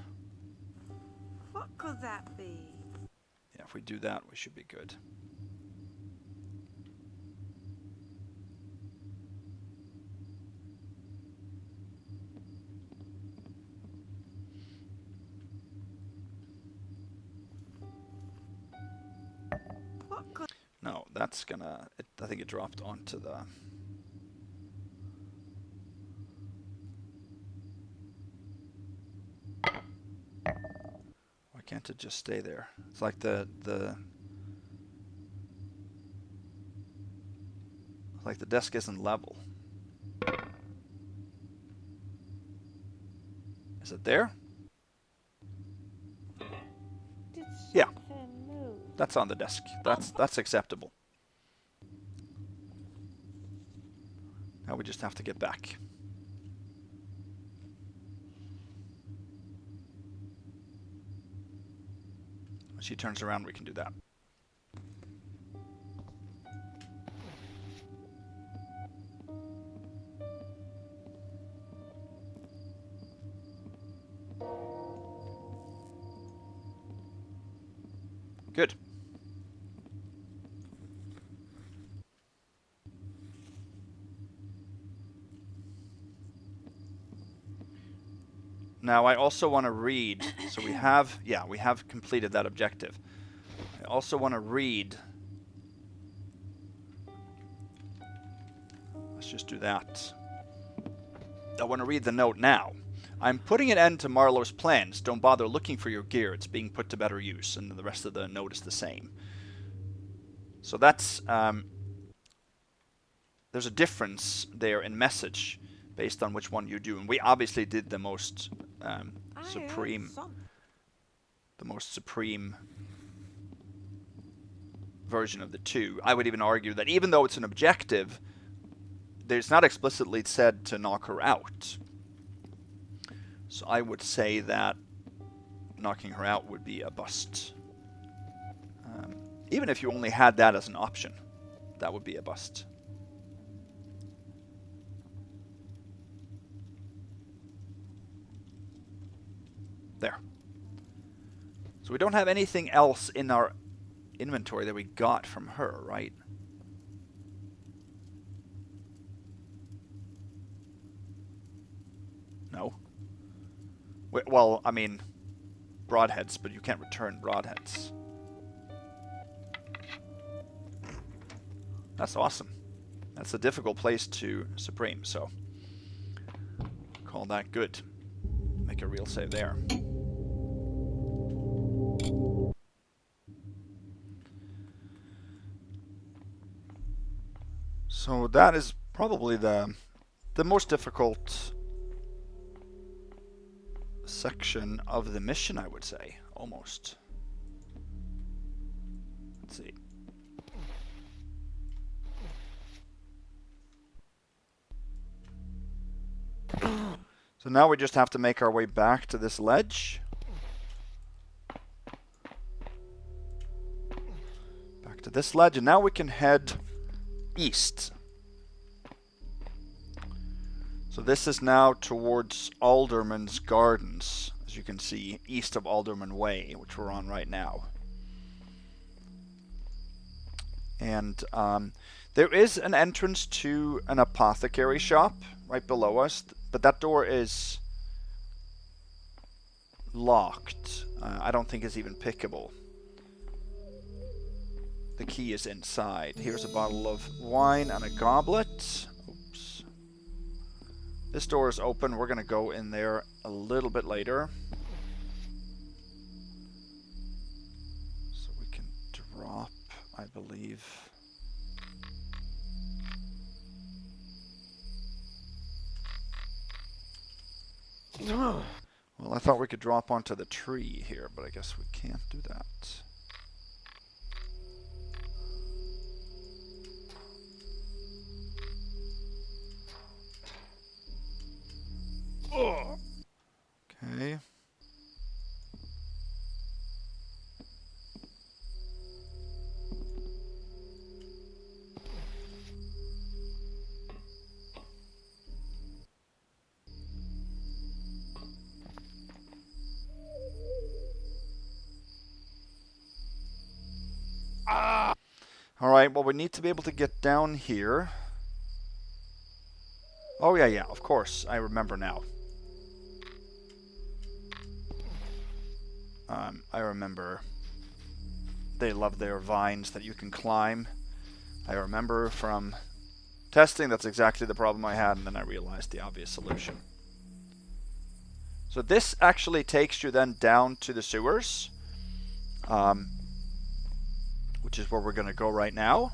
What could that be? Yeah, if we do that, we should be good. What could? No, that's gonna... I think it dropped onto the... Why can't it just stay there? It's like the like the desk isn't level. Is it there? Did Yeah. something move? That's on the desk. That's acceptable. Now we just have to get back. When she turns around, we can do that. Good. Now I also want to read, so we have completed that objective. I also want to read. Let's just do that. I want to read the note now. I'm putting an end to Marlow's plans. Don't bother looking for your gear. It's being put to better use. And the rest of the note is the same. So that's... there's a difference there in message based on which one you do. And we obviously did the most supreme... the most supreme version of the two. I would even argue that even though it's an objective, it's not explicitly said to knock her out. So I would say that knocking her out would be a bust. Even if you only had that as an option, that would be a bust. There. So we don't have anything else in our inventory that we got from her, right? No. Well, I mean, broadheads, but you can't return broadheads. That's awesome. That's a difficult place to supreme, so call that good. Make a real save there. So that is probably the most difficult section of the mission, I would say, almost. Let's see. So now we just have to make our way back to this ledge. Back to this ledge, and now we can head east. So this is now towards Alderman's Gardens, as you can see, east of Alderman Way, which we're on right now. And there is an entrance to an apothecary shop right below us, but that door is locked. I don't think it's even pickable. the key is inside. Here's a bottle of wine and a goblet. Oops. This door is open. We're going to go in there a little bit later. So we can drop, I believe. Well, I thought we could drop onto the tree here, but I guess we can't do that. Okay. Alright, well we need to be able to get down here. Oh yeah, of course. I remember now. I remember they love their vines that you can climb. I remember from testing that's exactly the problem I had, and then I realized the obvious solution. So this actually takes you then down to the sewers, which is where we're going to go right now.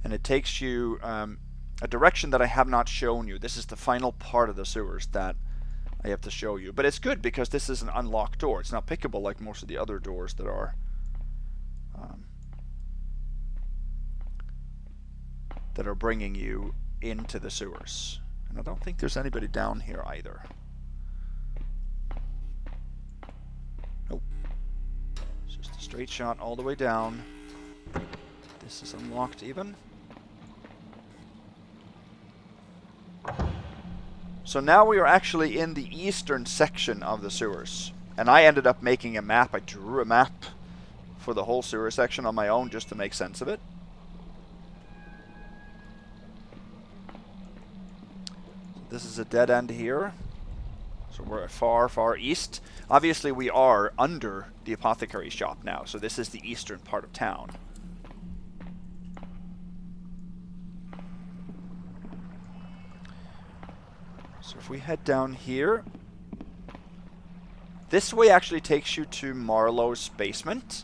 And it takes you a direction that I have not shown you. This is the final part of the sewers that I have to show you. But it's good because this is an unlocked door. It's not pickable like most of the other doors that are bringing you into the sewers. And I don't think there's anybody down here either. Nope. It's just a straight shot all the way down. This is unlocked even. So now we are actually in the eastern section of the sewers. And I ended up making a map. I drew a map for the whole sewer section on my own just to make sense of it. This is a dead end here. So we're far, far east. Obviously we are under the apothecary shop now. So this is the eastern part of town. So if we head down here, this way actually takes you to Marlow's basement.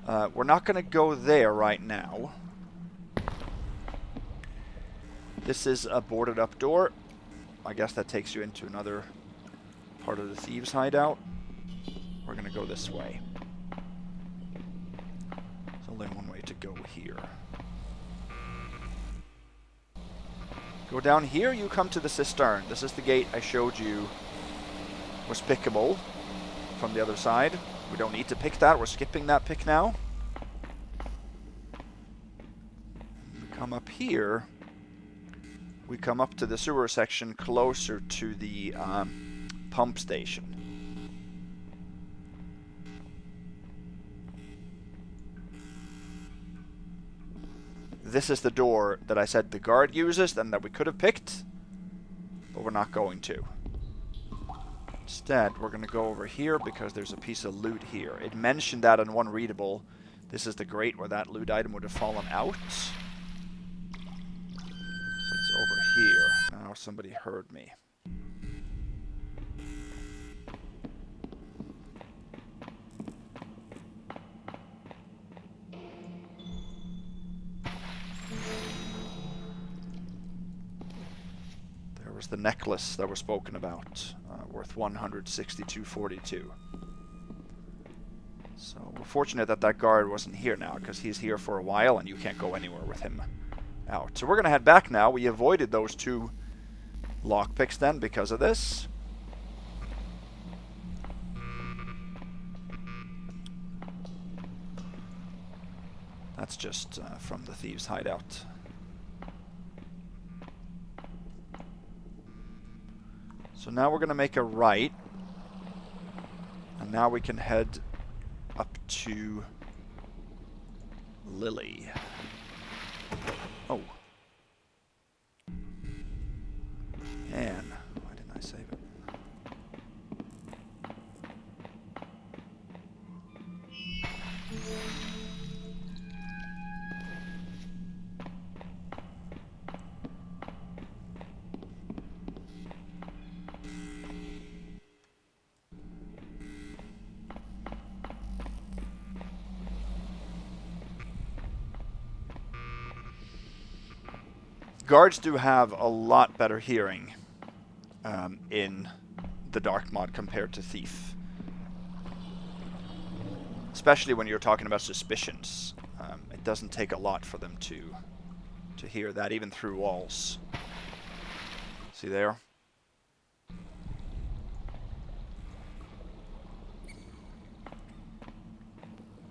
We're not going to go there right now. This is a boarded up door. I guess that takes you into another part of the thieves' hideout. We're going to go this way. There's only one way to go here. Go down here, you come to the cistern. This is the gate I showed you was pickable from the other side. We don't need to pick that. We're skipping that pick now. We come up here. We come up to the sewer section closer to the pump station. This is the door that I said the guard uses and that we could have picked, but we're not going to. Instead, we're going to go over here because there's a piece of loot here. It mentioned that in one readable. This is the grate where that loot item would have fallen out. So it's over here. Now somebody heard me. There was the necklace that was spoken about, worth 162.42. So we're fortunate that that guard wasn't here now, because he's here for a while and you can't go anywhere with him out. So we're going to head back now. We avoided those two lockpicks then because of this. That's just from the thieves' hideout. So now we're going to make a right. And now we can head up to Lily. Oh. Man, why didn't I save it? Guards do have a lot better hearing in the Dark Mod compared to Thief. Especially when you're talking about suspicions. It doesn't take a lot for them to hear that, even through walls. See there?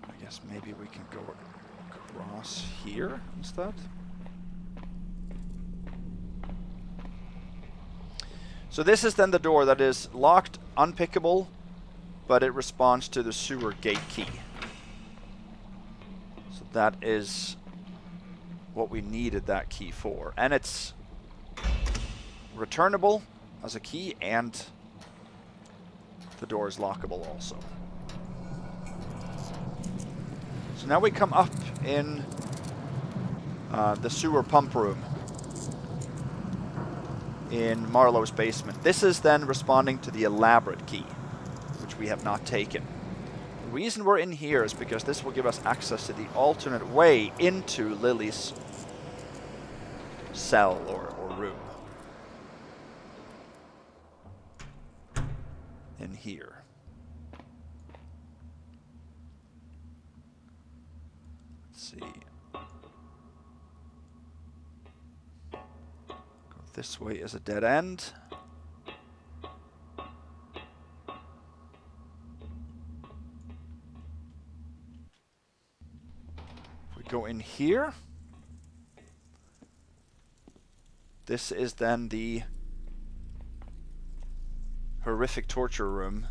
I guess maybe we can go across here instead. So this is then the door that is locked, unpickable, but it responds to the sewer gate key. So that is what we needed that key for. And it's returnable as a key, and the door is lockable also. So now we come up in the sewer pump room in Marlow's basement. This is then responding to the elaborate key, which we have not taken. The reason we're in here is because this will give us access to the alternate way into Lily's cell or room. In here. Let's see. This way is a dead end. If we go in here, this is then the horrific torture room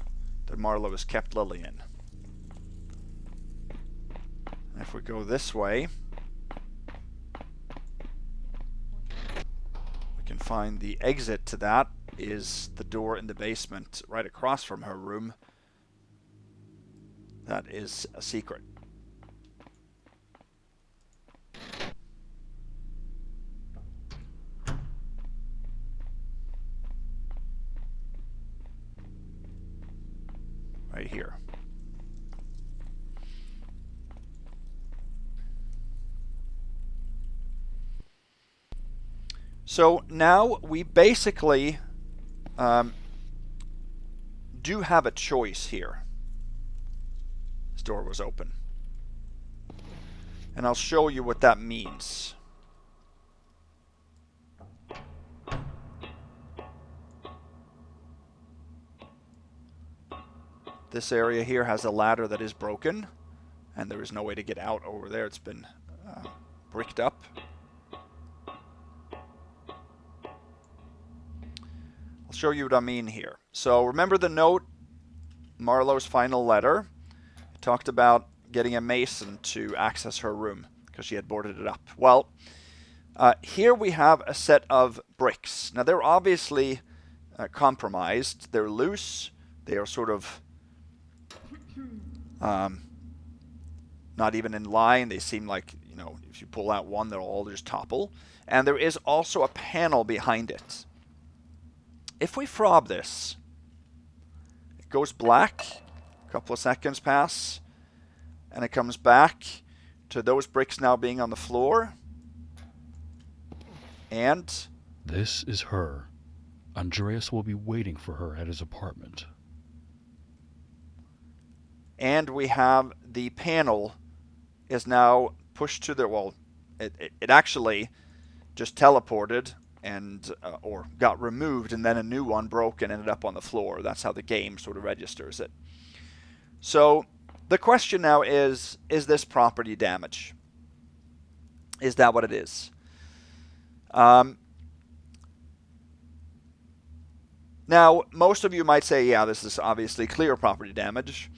that Marlow has kept Lily in. And if we go this way, can find the exit to that is the door in the basement right across from her room. That is a secret. Right here. So now we basically do have a choice here. This door was open. And I'll show you what that means. This area here has a ladder that is broken, and there is no way to get out over there. It's been bricked up. I'll show you what I mean here. So remember the note, Marlow's final letter. It talked about getting a mason to access her room because she had boarded it up. Well, here we have a set of bricks. Now they're obviously compromised. They're loose. They are sort of not even in line. They seem like, you know, if you pull out one, they'll all just topple. And there is also a panel behind it. If we fob this, it goes black, a couple of seconds pass, and it comes back to those bricks now being on the floor. And this is her. Andreas will be waiting for her at his apartment. And we have the panel is now pushed to the, well, it actually just teleported and or got removed, and then a new one broke and ended up on the floor. That's how the game sort of now it. So the question now is this property damage? Is that what it is? Now, most of you might say, yeah, this is obviously clear property damage.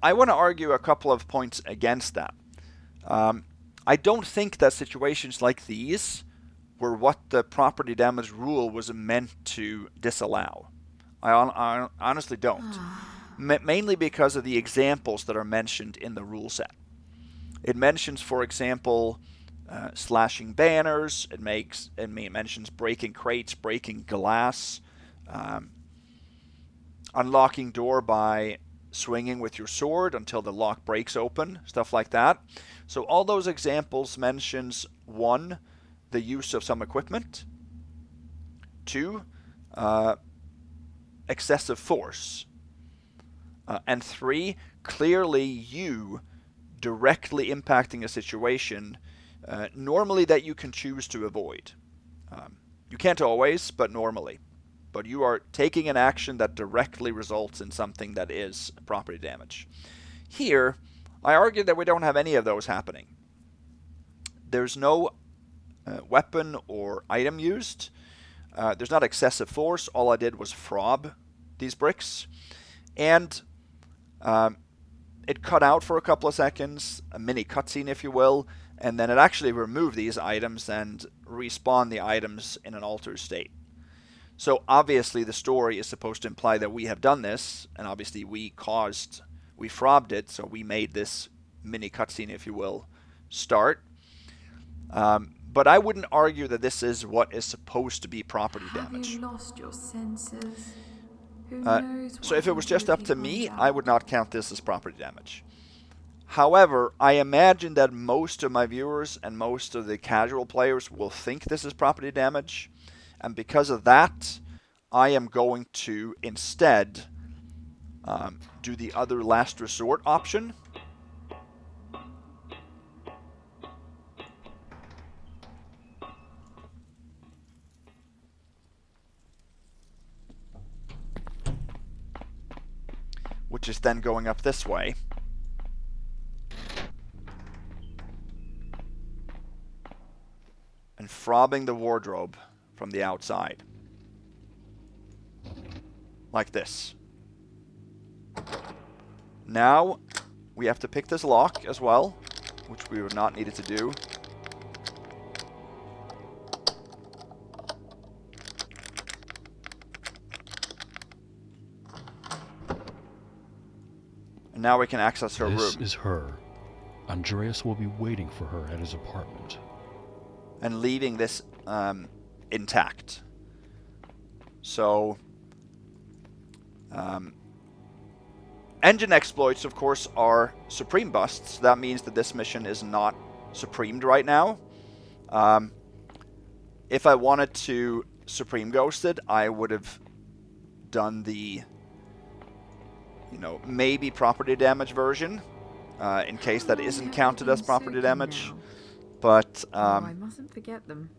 I want to argue a couple of points against that. I don't think that situations like these were what the property damage rule was meant to disallow. I honestly don't. Mainly because of the examples that are mentioned in the rule set. It mentions, for example, slashing banners. It mentions breaking crates, breaking glass, unlocking door by swinging with your sword until the lock breaks open, stuff like that. So all those examples mentions one, the use of some equipment. 2, excessive force. And 3, clearly you directly impacting a situation normally that you can choose to avoid. You can't always, but normally. But you are taking an action that directly results in something that is property damage. Here, I argue that we don't have any of those happening. There's no weapon or item used. There's not excessive force. All I did was frob these bricks. And it cut out for a couple of seconds, a mini cutscene if you will, and then it actually removed these items and respawned the items in an altered state. So obviously the story is supposed to imply that we have done this, and obviously we frobbed it, so we made this mini cutscene if you will start. But I wouldn't argue that this is what is supposed to be property damage. Have you lost your senses? Who knows So what if it was you'll just up to find me, out? I would not count this as property damage. However, I imagine that most of my viewers and most of the casual players will think this is property damage. And because of that, I am going to instead do the other last resort option. Which is then going up this way. And frobbing the wardrobe from the outside. Like this. Now, we have to pick this lock as well, which we would not need it to do. And now we can access her room. This is her. Andreas will be waiting for her at his apartment. And leaving this intact. So, engine exploits, of course, are supreme busts. That means that this mission is not supremed right now. If I wanted to supreme ghost it, I would have done the, maybe property damage version, in case that isn't counted as property damage. But I mustn't forget them.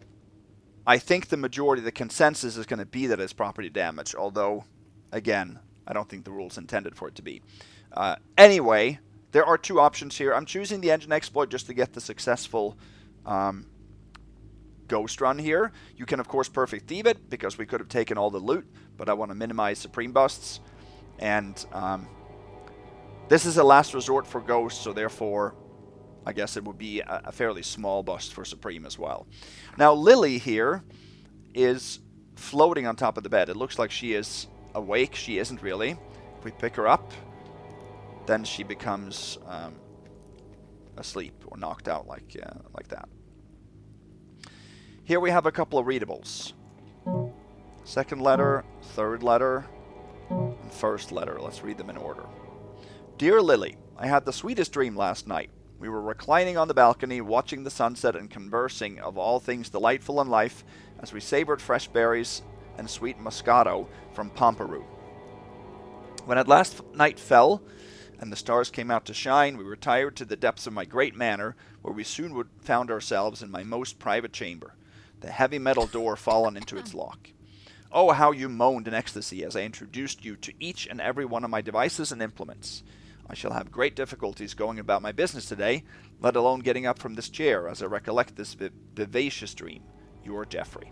I think the majority, the consensus is going to be that it's property damage, although, again, I don't think the rule's intended for it to be. Anyway, there are 2 options here. I'm choosing the engine exploit just to get the successful ghost run here. You can, of course, perfect thieve it, because we could have taken all the loot, but I want to minimize supreme busts. And this is a last resort for ghosts, so therefore I guess it would be a fairly small bust for supreme as well. Now Lily here is floating on top of the bed. It looks like she is awake. She isn't really. If we pick her up, then she becomes asleep or knocked out like that. Here we have a couple of readables. Second letter, third letter, and first letter. Let's read them in order. Dear Lily, I had the sweetest dream last night. We were reclining on the balcony, watching the sunset and conversing of all things delightful in life as we savored fresh berries and sweet moscato from Pomperoux. When at last night fell, and the stars came out to shine, we retired to the depths of my great manor, where we soon found ourselves in my most private chamber, the heavy metal door fallen into its lock. Oh, how you moaned in ecstasy as I introduced you to each and every one of my devices and implements. I shall have great difficulties going about my business today, let alone getting up from this chair as I recollect this vivacious dream. Your Geoffrey.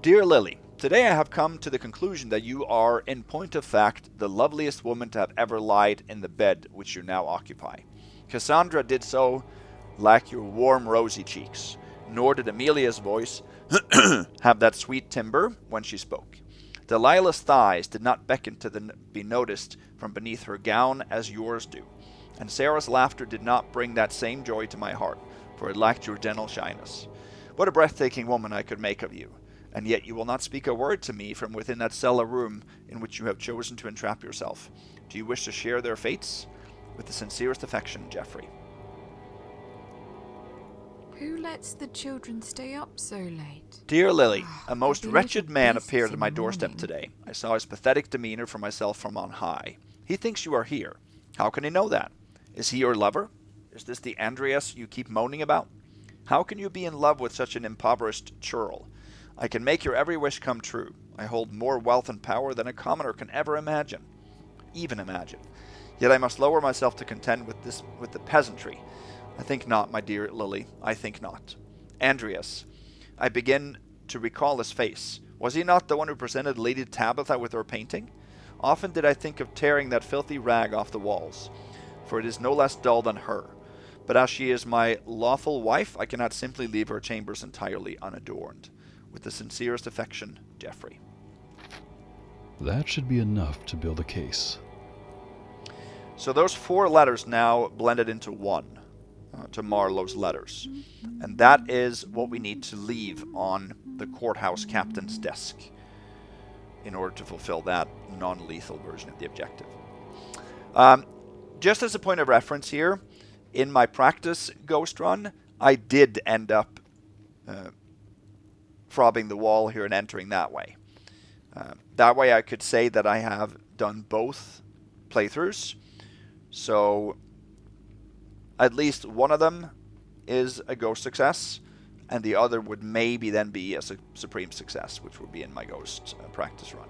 Dear Lily, today I have come to the conclusion that you are, in point of fact, the loveliest woman to have ever lied in the bed which you now occupy. Cassandra did so lack your warm rosy cheeks, nor did Amelia's voice have that sweet timbre when she spoke. Delilah's thighs did not beckon to be noticed from beneath her gown as yours do, and Sarah's laughter did not bring that same joy to my heart, for it lacked your gentle shyness. What a breathtaking woman I could make of you, and yet you will not speak a word to me from within that cellar room in which you have chosen to entrap yourself. Do you wish to share their fates? With the sincerest affection, Geoffrey. Who lets the children stay up so late? Dear Lily, a They'll most be wretched little man beasts appeared in at my the doorstep morning. today. I saw his pathetic demeanor for myself from on high. He thinks you are here. How can he know that? Is he your lover? Is this the Andreas you keep moaning about? How can you be in love with such an impoverished churl? I can make your every wish come true. I hold more wealth and power than a commoner can ever imagine. Even imagine. Yet I must lower myself to contend with the peasantry. I think not, my dear Lily. I think not. Andreas. I begin to recall his face. Was he not the one who presented Lady Tabitha with her painting? Often did I think of tearing that filthy rag off the walls, for it is no less dull than her. But as she is my lawful wife, I cannot simply leave her chambers entirely unadorned. With the sincerest affection, Geoffrey. That should be enough to build a case. So those 4 letters now blended into one, to Marlow's letters. And that is what we need to leave on the courthouse captain's desk in order to fulfill that non-lethal version of the objective. Just as a point of reference here, in my practice ghost run, I did end up frobbing the wall here and entering that way. That way I could say that I have done both playthroughs. So at least one of them is a ghost success, and the other would maybe then be a supreme success, which would be in my ghost practice run.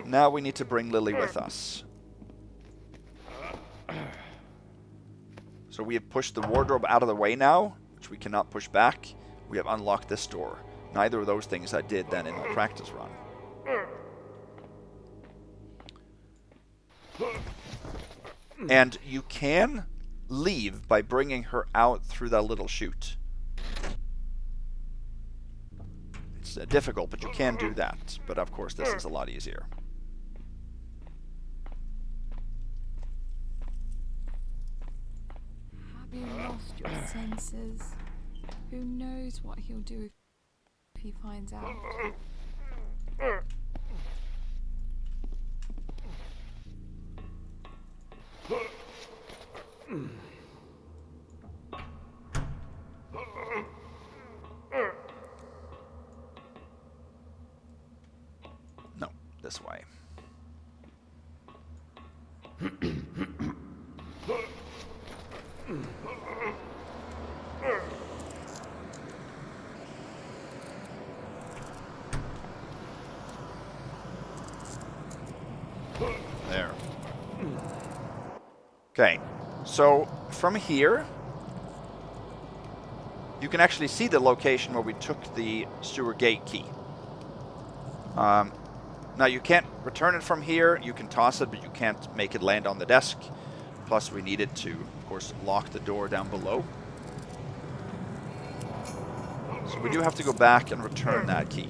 Now we need to bring Lily with us. So we have pushed the wardrobe out of the way now, which we cannot push back. We have unlocked this door. Neither of those things I did then in my practice run. And you can leave by bringing her out through that little chute. It's difficult, but you can do that. But of course, this is a lot easier. Have you lost your senses? Who knows what he'll do if he finds out? No, this way. There. Okay, so from here, you can actually see the location where we took the sewer gate key. Now you can't return it from here, you can toss it, but you can't make it land on the desk. Plus we needed to, of course, lock the door down below. So we do have to go back and return that key.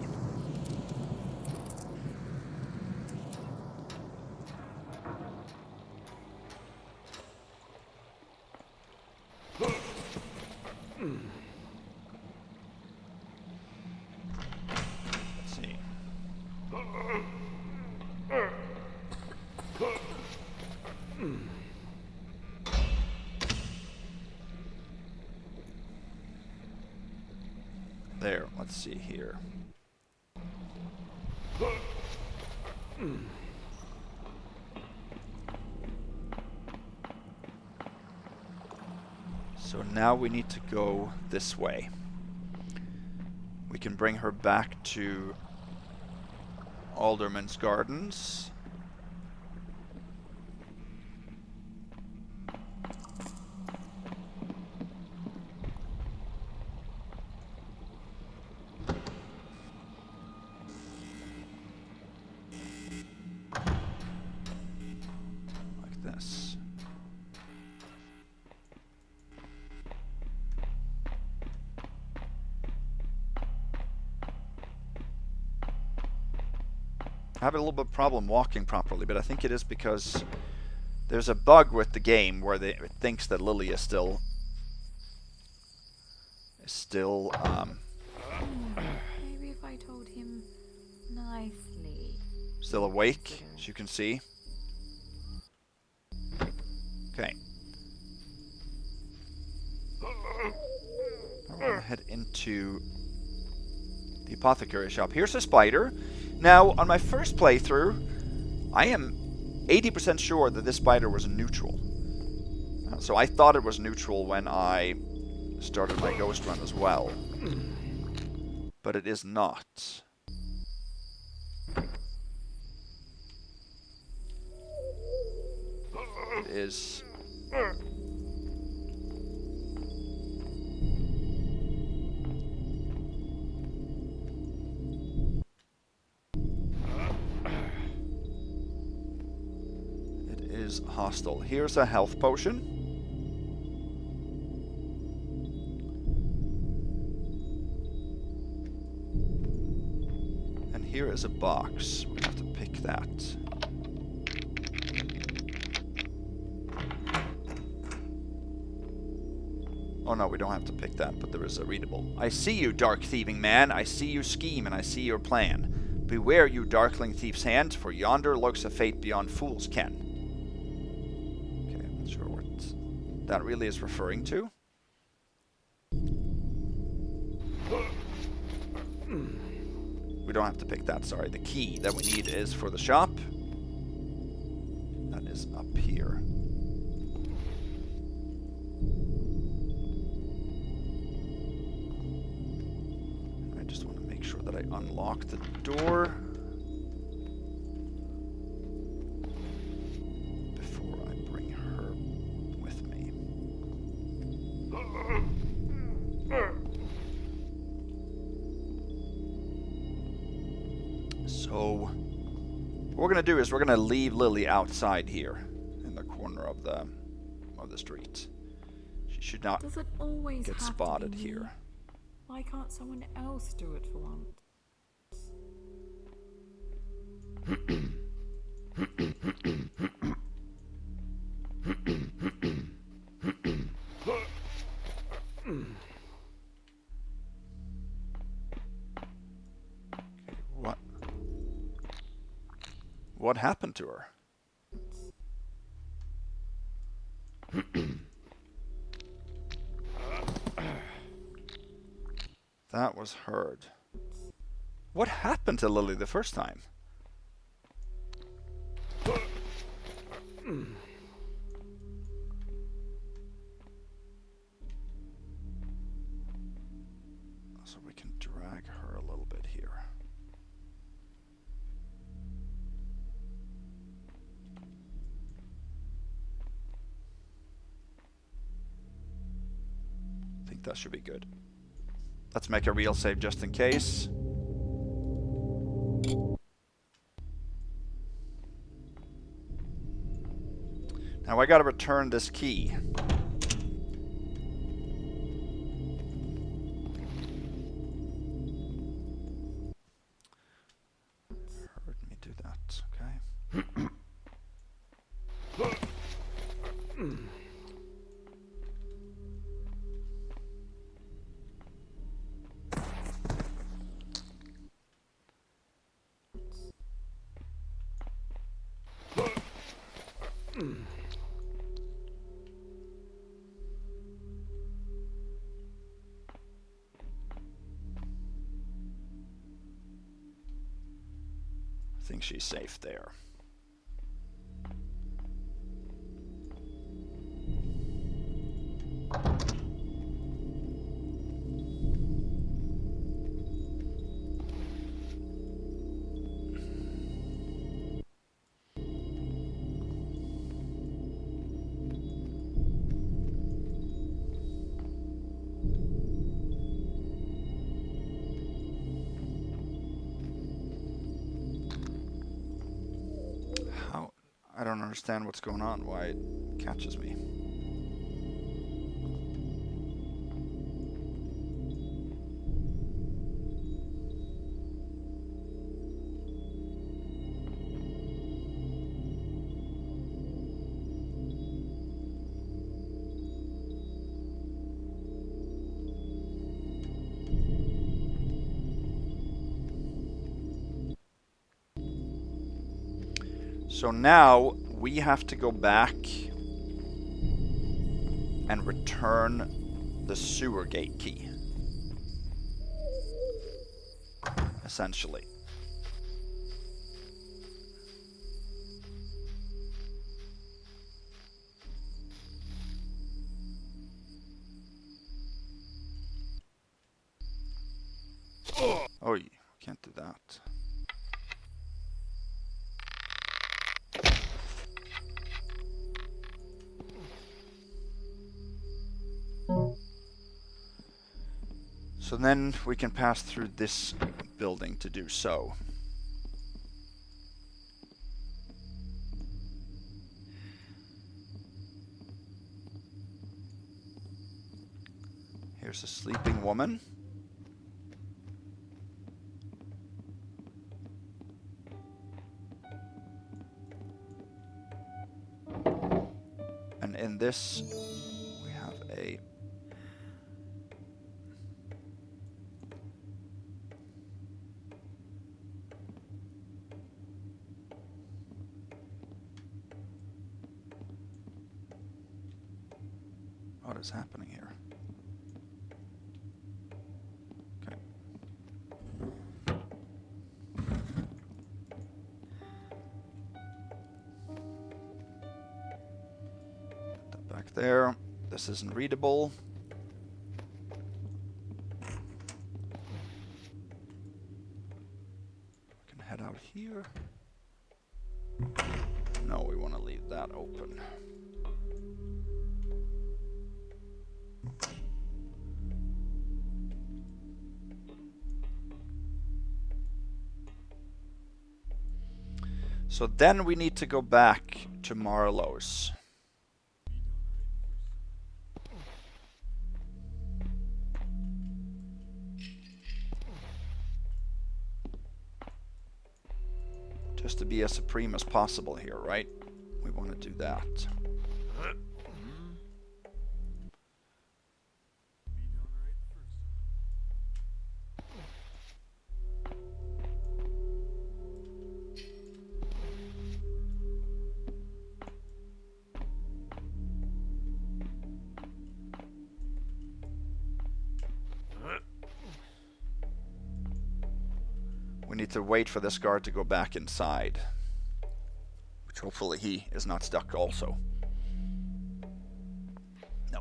Let's see. There, let's see here. So now we need to go this way. We can bring her back to Alderman's Gardens. Like this. I have a little bit of problem walking properly, but I think it is because there's a bug with the game where it thinks that Lily is still Maybe if I told him nicely. still awake, as you can see. Okay. gonna head into the apothecary shop. Here's a spider. Now, on my first playthrough, I am 80% sure that this spider was neutral. So I thought it was neutral when I started my ghost run as well. But it is not. It is... It is hostile. Here's a health potion. And here is a box. We have to pick that. Oh no, we don't have to pick that, but there is a readable. I see you, dark thieving man. I see you scheme, and I see your plan. Beware, you darkling thief's hand, for yonder lurks a fate beyond fool's ken. Okay, I'm not sure what that really is referring to. We don't have to pick that, sorry. The key that we need is for the shop. That is up here. I just want to make sure that I unlock the door before I bring her with me. So, what we're gonna do is we're gonna leave Lily outside here in the corner of the street. She should not Does it always get have to spotted be me? here. Why can't someone else do it for once? What happened to her? That was heard. What happened to Lily the first time? So we can drag her a little bit here. I think that should be good. Let's make a real save just in case. Now I gotta return this key. Heard me do that, okay. I think she's safe there. I don't understand what's going on, why it catches me. So now we have to go back and return the sewer gate key. essentially. Oh, you can't do that. So then we can pass through this building to do so. Here's a sleeping woman. And in this, we have a... What is happening here? Okay. Put that back there. This isn't readable. We can head out here. No, we want to leave that open. So then we need to go back to Marlow's. Just to be as supreme as possible here, right? We want to do that. We need to wait for this guard to go back inside. Which hopefully he is not stuck also. No.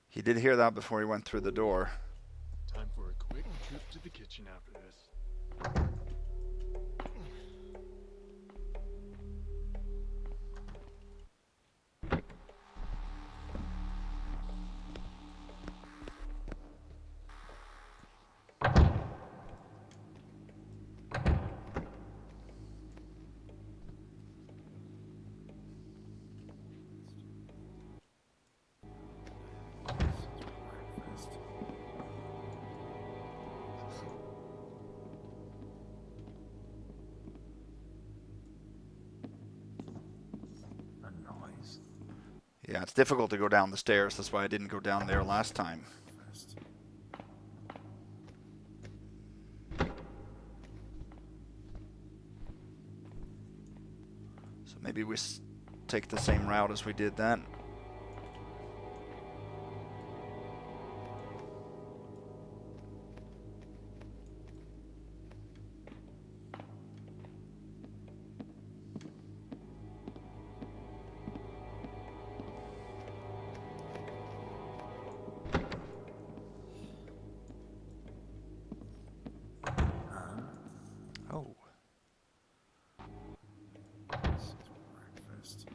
He did hear that before he went through the door. Time for a quick trip to the kitchen after this. Yeah, it's difficult to go down the stairs. That's why I didn't go down there last time. So maybe we take the same route as we did then. Oh. Breakfast.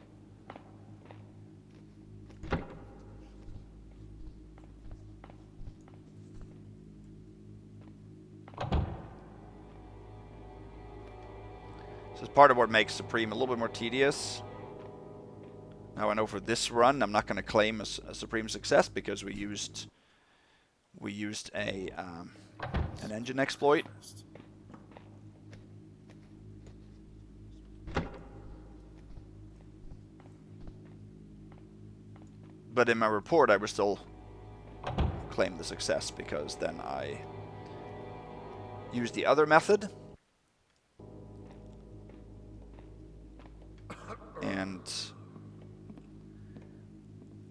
This is part of what makes Supreme a little bit more tedious. Now I know for this run I'm not going to claim a Supreme success because we used a an engine exploit. But in my report I would still claim the success because then I used the other method. And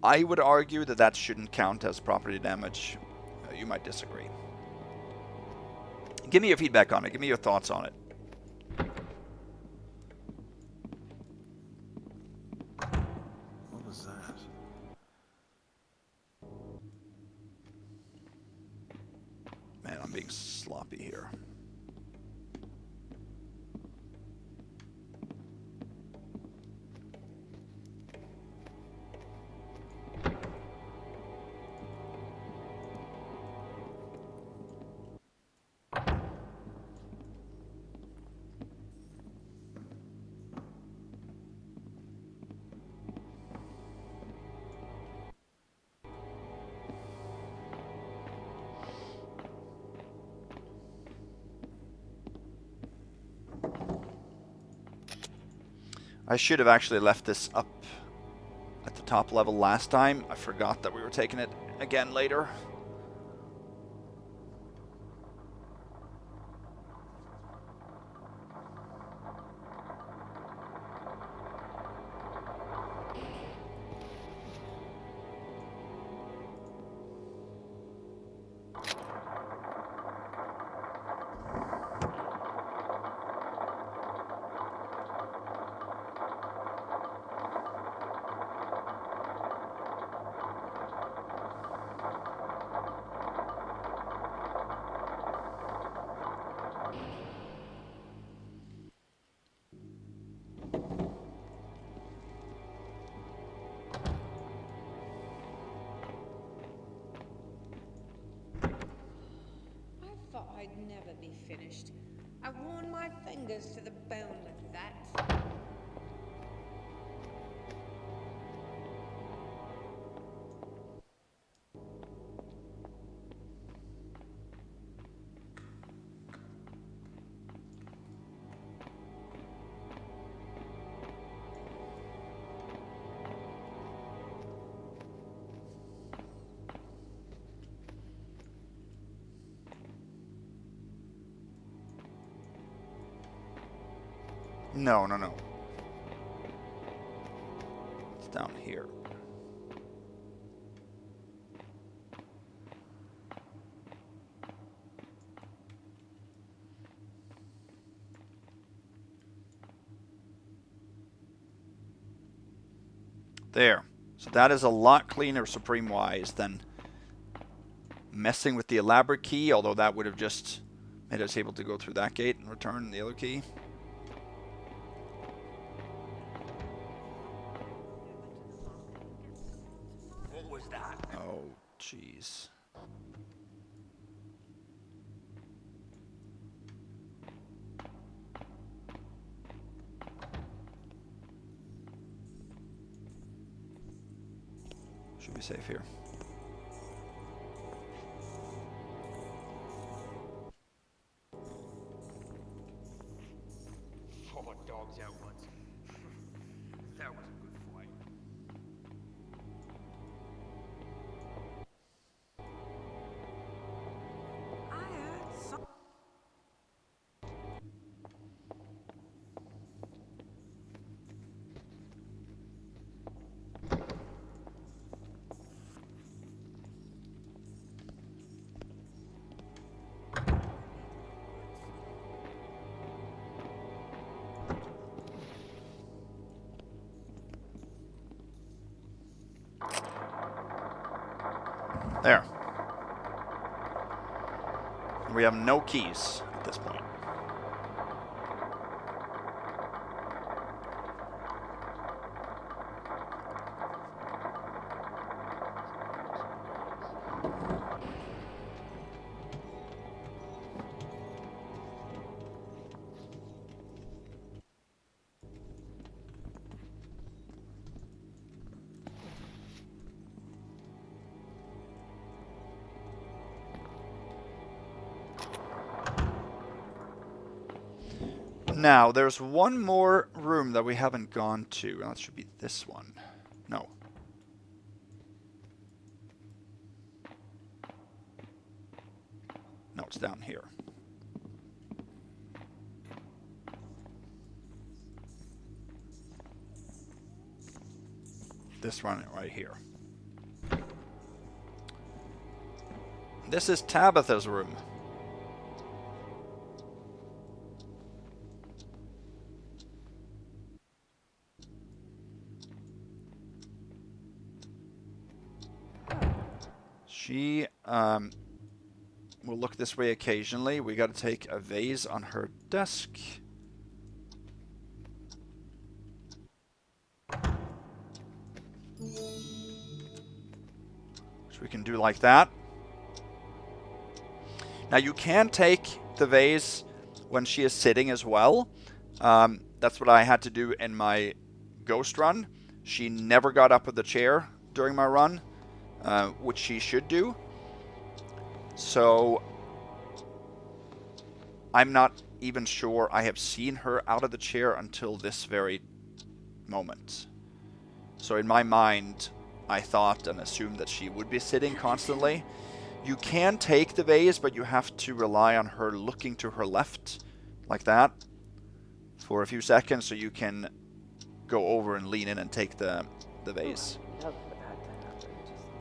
I would argue that that shouldn't count as property damage. You might disagree. Give me your feedback on it. Give me your thoughts on it. What was that? Man, I'm being sloppy here. I should have actually left this up at the top level last time. I forgot that we were taking it again later. I thought I'd never be finished. I worn my fingers to the bone with that. No, no, no. It's down here. There. So that is a lot cleaner Supreme-wise than messing with the elaborate key, although that would have just made us able to go through that gate and return the other key. What was that? Oh, jeez. Should be safe here. Oh, dogs out once. That was a good fight. I heard some. There. We have no keys at this point. Now, there's one more room that we haven't gone to, and that should be this one. No. No, it's down here. this one right here. This is Tabitha's room. She will look this way occasionally. We got to take a vase on her desk. Which we can do like that. Now you can take the vase when she is sitting as well. That's what I had to do in my ghost run. She never got up with the chair during my run, which she should do. So I'm not even sure I have seen her out of the chair until this very moment. So in my mind, I thought and assumed that she would be sitting constantly. You can take the vase, but you have to rely on her looking to her left, like that, for a few seconds, so you can go over and lean in and take the vase. Love for that to happen.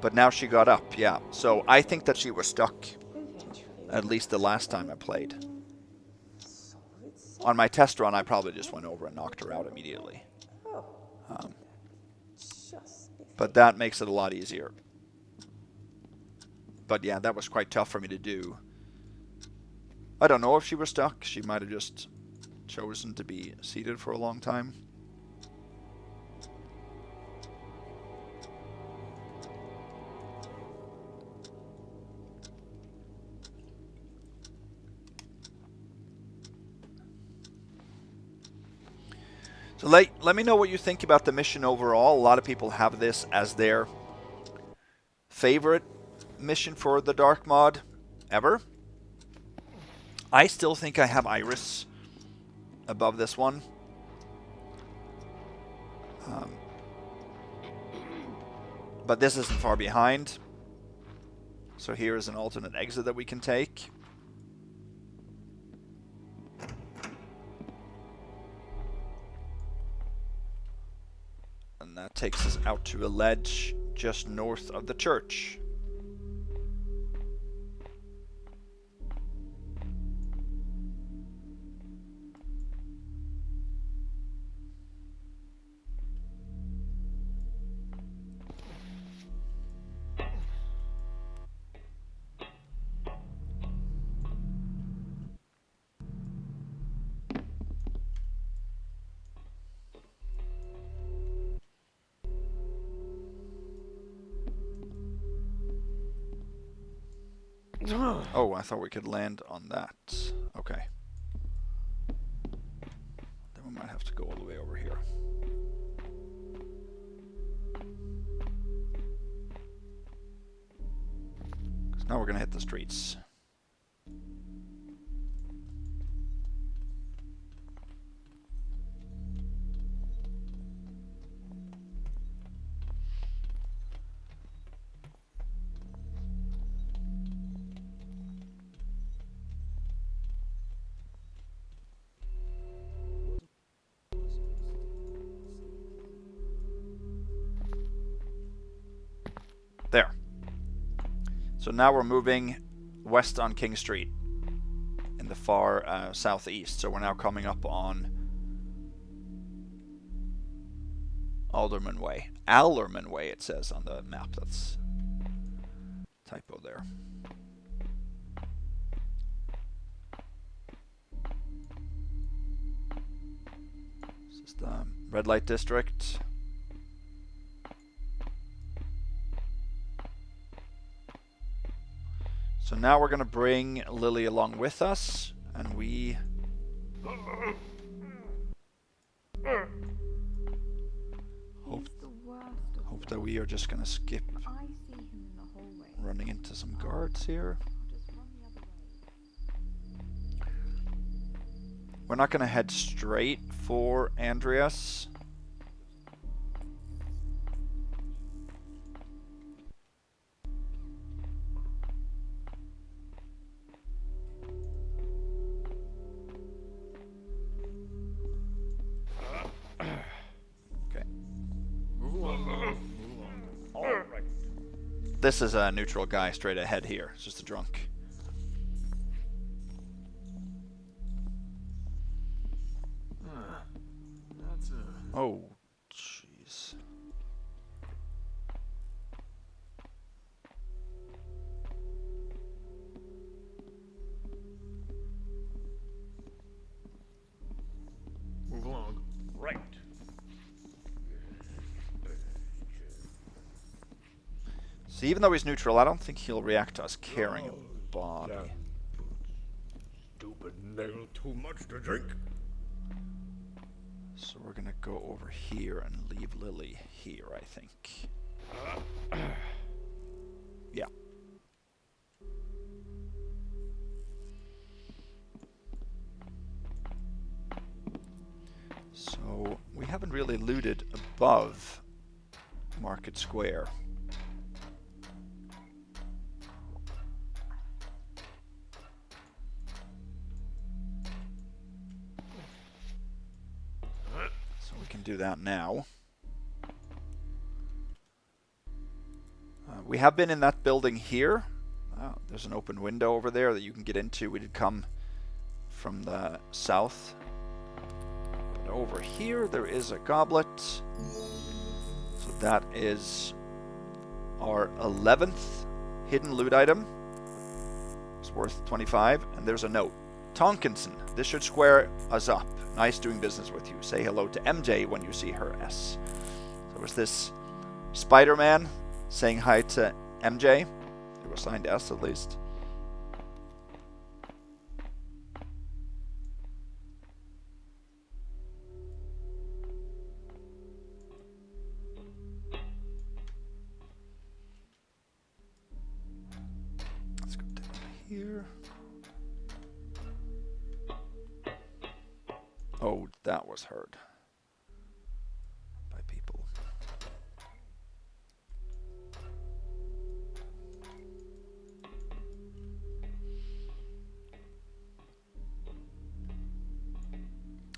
But now she got up, yeah. So I think that she was stuck, Eventually. at least the last time I played. So it's On my test run, I probably just went over and knocked her out immediately. oh, just But that makes it a lot easier. But yeah, that was quite tough for me to do. I don't know if she was stuck. She might have just chosen to be seated for a long time. So let me know what you think about the mission overall. A lot of people have this as their favorite mission for the Dark mod ever. I still think I have Iris above this one. But this isn't far behind. So here is an alternate exit that we can take. And that takes us out to a ledge just north of the church. Oh, I thought we could land on that. Okay. Then we might have to go all the way over here. Because now we're going to hit the streets. There. So now we're moving west on King Street in the far southeast. So we're now coming up on Alderman Way. Alderman Way, it says on the map. That's typo there. This is the red light district. So now we're going to bring Lily along with us, and we hope that we are just going to skip I see him in the hallway. running into some guards here. I'll just run the other way. We're not going to head straight for Andreas. Move along, This is a neutral guy straight ahead here. It's just a drunk. That's a... Oh, jeez. Move along. Right. See, even though he's neutral, I don't think he'll react to us carrying a body. Stupid nail, too much to drink. So we're gonna go over here and leave Lily here, I think. Yeah. So we haven't really looted above Market Square. So we can do that now. We have been in that building here. There's an open window over there that you can get into. We did come from the south. But over here there is a goblet. So that is our 11th hidden loot item. It's worth 25. And there's a note. Tonkinson, this should square us up. Nice doing business with you. Say hello to MJ when you see her, S. So was this Spider-Man saying hi to MJ? It was signed S at least. Let's go down here. Oh, that was heard by people.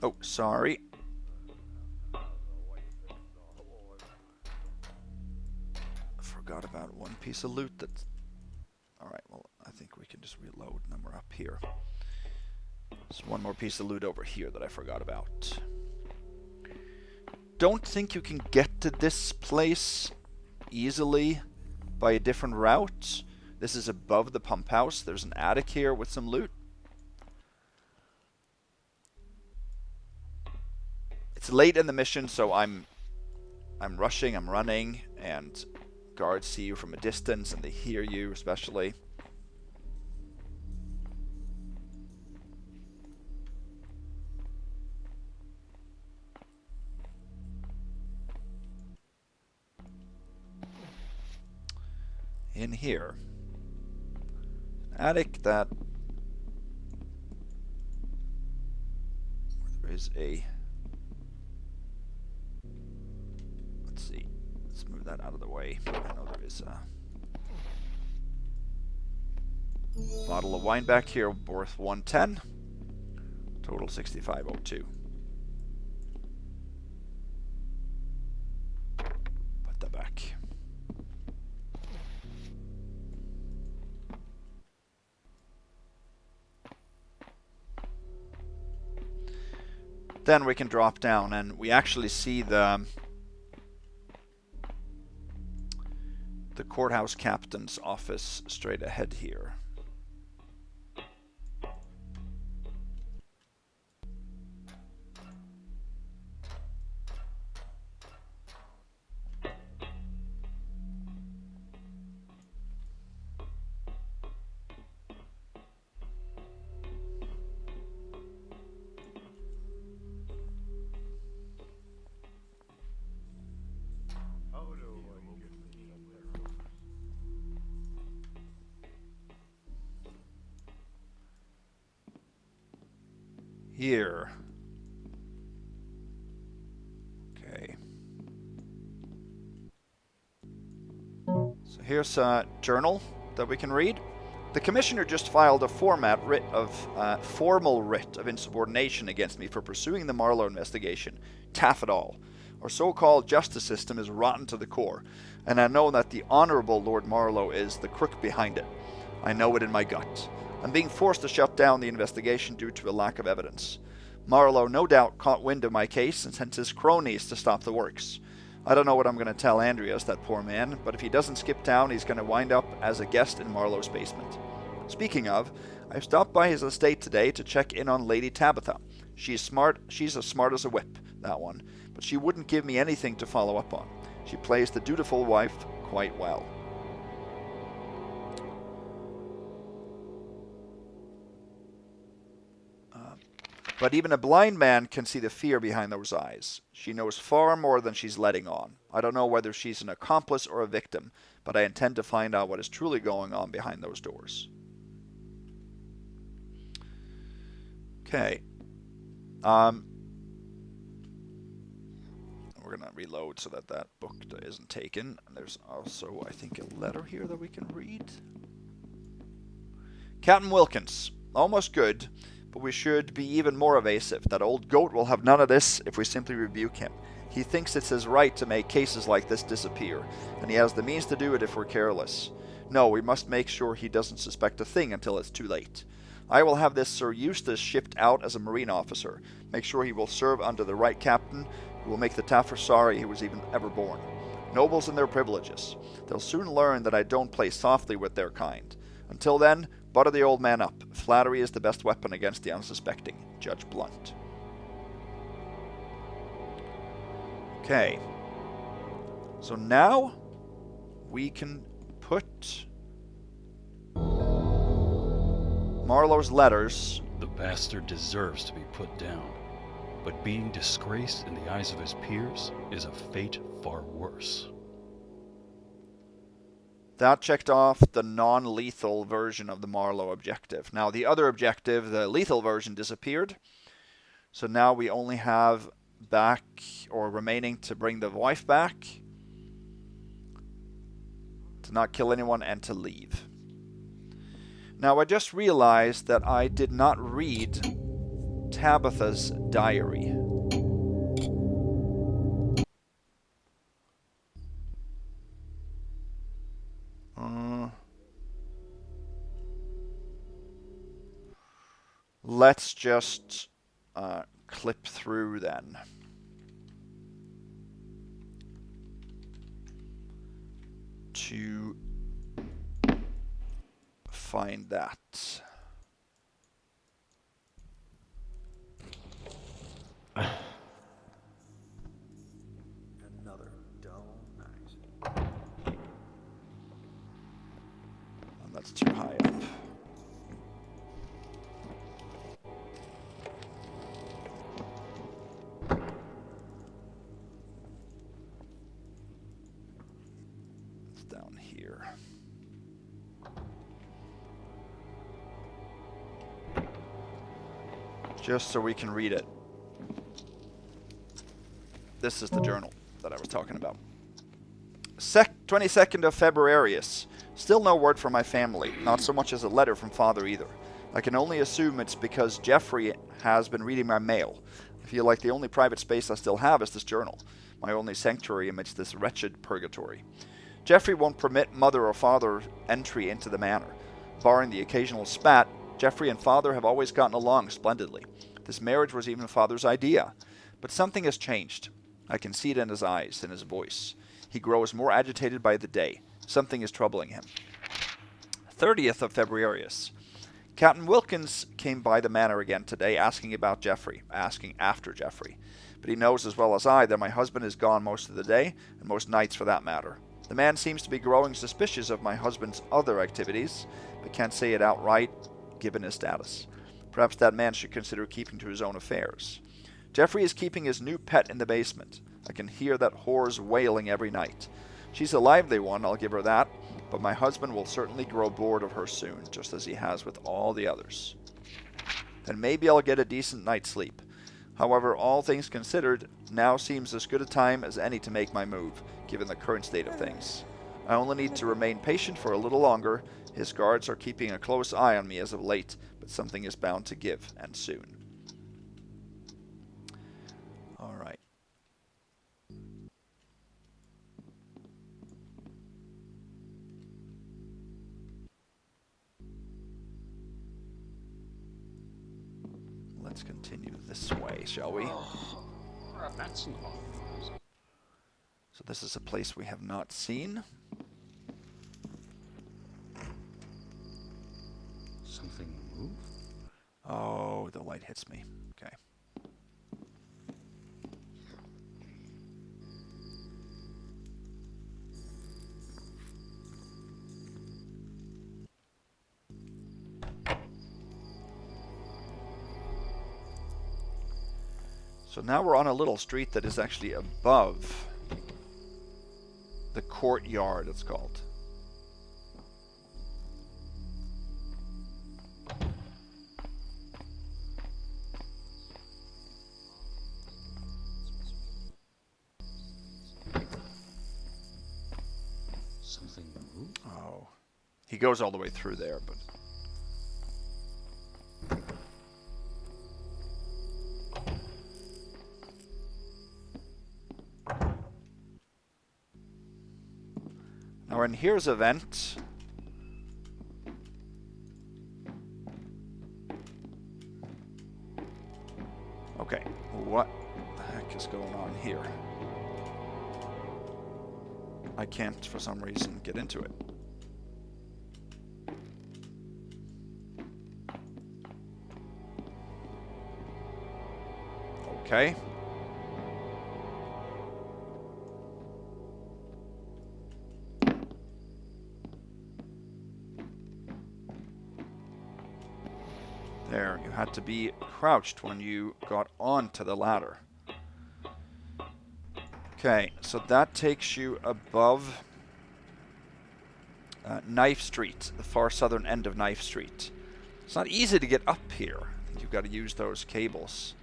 Oh, sorry. Forgot about one piece of loot that's... Alright, well, I think we can just reload and then we're up here. There's one more piece of loot over here that I forgot about. Don't think you can get to this place easily by a different route. This is above the pump house. There's an attic here with some loot. It's late in the mission, so I'm rushing, I'm running, and guards see you from a distance and they hear you especially. In here, an attic that there is a, let's see, let's move that out of the way. I know there is a bottle of wine back here worth 110, total 6502. Put that back. Then we can drop down and we actually see the courthouse captain's office straight ahead here. Here. Okay. So here's a journal that we can read. The commissioner just filed a formal writ of insubordination against me for pursuing the Marlow investigation. Taff it all. Our so-called justice system is rotten to the core, and I know that the Honourable Lord Marlow is the crook behind it. I know it in my gut. I'm being forced to shut down the investigation due to a lack of evidence. Marlow no doubt caught wind of my case and sent his cronies to stop the works. I don't know what I'm going to tell Andreas, that poor man, but if he doesn't skip town, he's going to wind up as a guest in Marlow's basement. Speaking of, I've stopped by his estate today to check in on Lady Tabitha. She's smart. She's as smart as a whip, that one, but she wouldn't give me anything to follow up on. She plays the dutiful wife quite well. But even a blind man can see the fear behind those eyes. She knows far more than she's letting on. I don't know whether she's an accomplice or a victim, but I intend to find out what is truly going on behind those doors. Okay. We're going to reload so that that book isn't taken. And there's also, I think, a letter here that we can read. Captain Wilkins. Almost good. But we should be even more evasive. That old goat will have none of this if we simply rebuke him. He thinks it's his right to make cases like this disappear, and he has the means to do it if we're careless. No, we must make sure he doesn't suspect a thing until it's too late. I will have this Sir Eustace shipped out as a marine officer. Make sure he will serve under the right captain, who will make the Taffer sorry he was even ever born. Nobles and their privileges. They'll soon learn that I don't play softly with their kind. Until then, butter the old man up. Flattery is the best weapon against the unsuspecting. Judge Blunt. Okay. So now we can put Marlow's letters. The bastard deserves to be put down, but being disgraced in the eyes of his peers is a fate far worse. That checked off the non-lethal version of the Marlow objective. Now the other objective, the lethal version, disappeared. So now we only have back, or remaining, to bring the wife back, to not kill anyone, and to leave. Now I just realized that I did not read Tabitha's diary. Let's just clip through then. To find that. Another dull night. And that's too high up. Down here. Just so we can read it. This is the journal that I was talking about. 22nd of Februarius. Still no word from my family. Not so much as a letter from father either. I can only assume it's because Geoffrey has been reading my mail. I feel like the only private space I still have is this journal. My only sanctuary amidst this wretched purgatory. Geoffrey won't permit mother or father entry into the manor. Barring the occasional spat, Geoffrey and father have always gotten along splendidly. This marriage was even father's idea. But something has changed. I can see it in his eyes, in his voice. He grows more agitated by the day. Something is troubling him. 30th of Februarius. Captain Wilkins came by the manor again today, asking after Geoffrey. But he knows as well as I that my husband is gone most of the day, and most nights for that matter. The man seems to be growing suspicious of my husband's other activities, but can't say it outright, given his status. Perhaps that man should consider keeping to his own affairs. Geoffrey is keeping his new pet in the basement. I can hear that whore's wailing every night. She's a lively one, I'll give her that, but my husband will certainly grow bored of her soon, just as he has with all the others. Then maybe I'll get a decent night's sleep. However, all things considered, now seems as good a time as any to make my move, given the current state of things. I only need to remain patient for a little longer. His guards are keeping a close eye on me as of late, but something is bound to give, and soon. Alright. let's continue this way, shall we? That's not nice. So this is a place we have not seen. Something moved? Oh, the light hits me. Okay. So now we're on a little street that is actually above the courtyard, it's called. Something moved? Oh. He goes all the way through there, but... Now we're in here's a vent. Okay, what the heck is going on here? I can't, for some reason, get into it. Okay. There, you had to be crouched when you got onto the ladder. Okay, so that takes you above Knife Street, the far southern end of Knife Street. It's not easy to get up here. I think you've got to use those cables.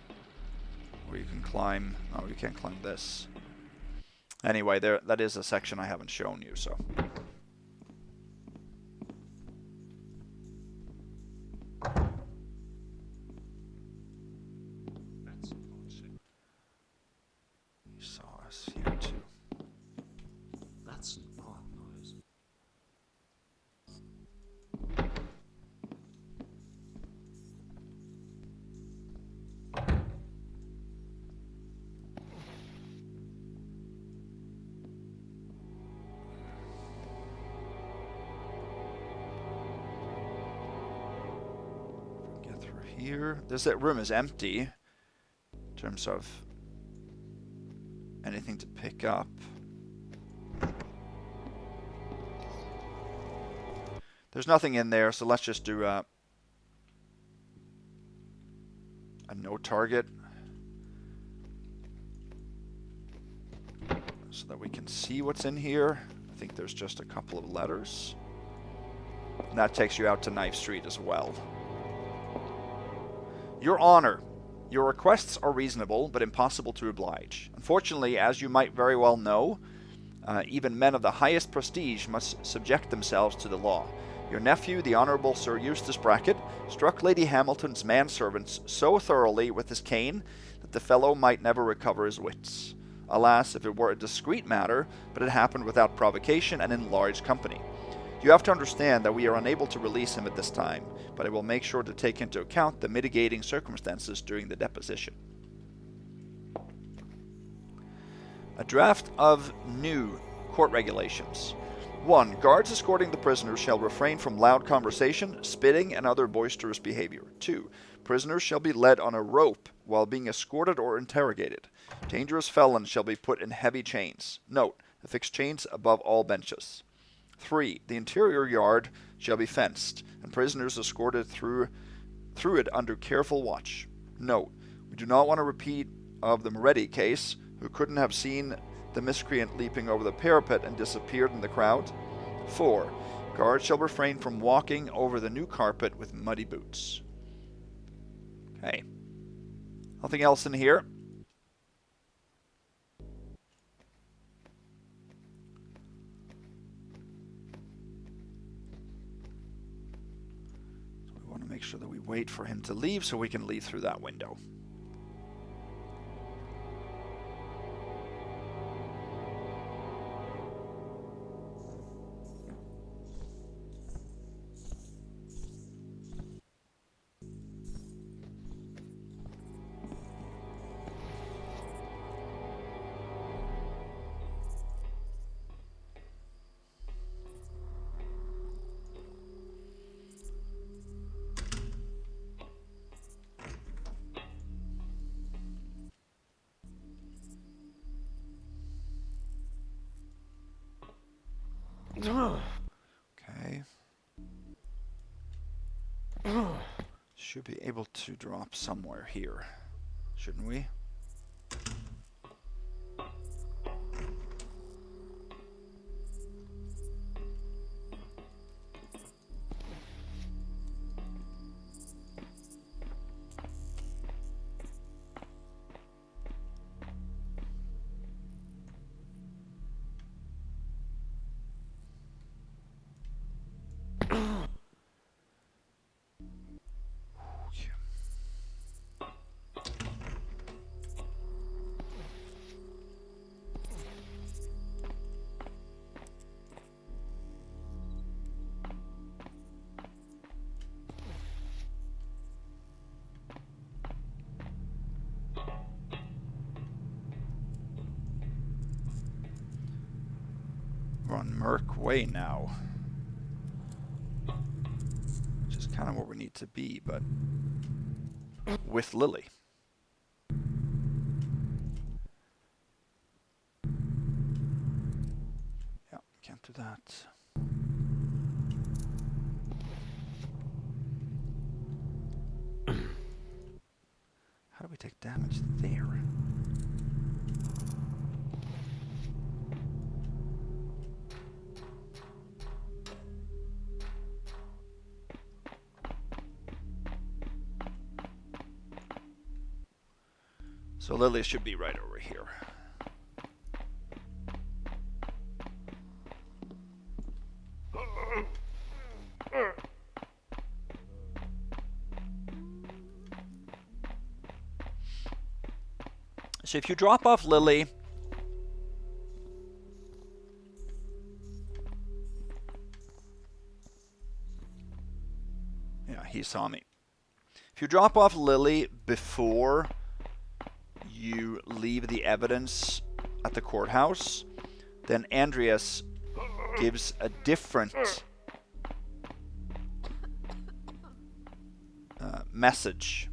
Or you can climb... Oh, you can't climb this. Anyway, that is a section I haven't shown you, so... You saw us here too. That's an odd noise. Get through here. That room is empty in terms of anything to pick up. There's nothing in there, so let's just do a no target so that we can see what's in here. I think there's just a couple of letters. And that takes you out to Knife Street as well. Your Honor, your requests are reasonable, but impossible to oblige. Unfortunately, as you might very well know, even men of the highest prestige must subject themselves to the law. Your nephew, the Honourable Sir Eustace Brackett, struck Lady Hamilton's manservants so thoroughly with his cane that the fellow might never recover his wits. Alas, if it were a discreet matter, but it happened without provocation and in large company. You have to understand that we are unable to release him at this time, but I will make sure to take into account the mitigating circumstances during the deposition. A draft of new court regulations. 1. Guards escorting the prisoners shall refrain from loud conversation, spitting, and other boisterous behavior. 2. Prisoners shall be led on a rope while being escorted or interrogated. Dangerous felons shall be put in heavy chains. Note, affix chains above all benches. 3. The interior yard shall be fenced, and prisoners escorted through it under careful watch. Note, we do not want a repeat of the Moretti case, who couldn't have seen the miscreant leaping over the parapet and disappeared in the crowd. 4. Guards shall refrain from walking over the new carpet with muddy boots. Okay. Nothing else in here. So we want to make sure that we wait for him to leave so we can leave through that window. Okay. Should be able to drop somewhere here, shouldn't we? We're on Mirkway now, which is kind of where we need to be, but with Lily. Yeah, can't do that. How do we take damage there? So Lily should be right over here. So if you drop off Lily, yeah, he saw me. If you drop off Lily before you leave the evidence at the courthouse, then Andreas gives a different message.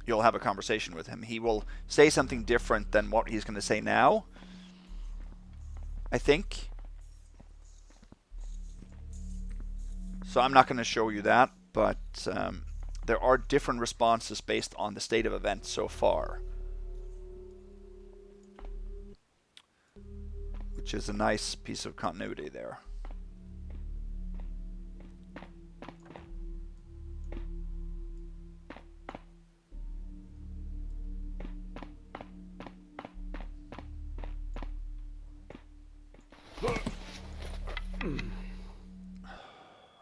You'll have a conversation with him. He will say something different than what he's going to say now, I think. So I'm not going to show you that, but there are different responses based on the state of events so far, which is a nice piece of continuity there.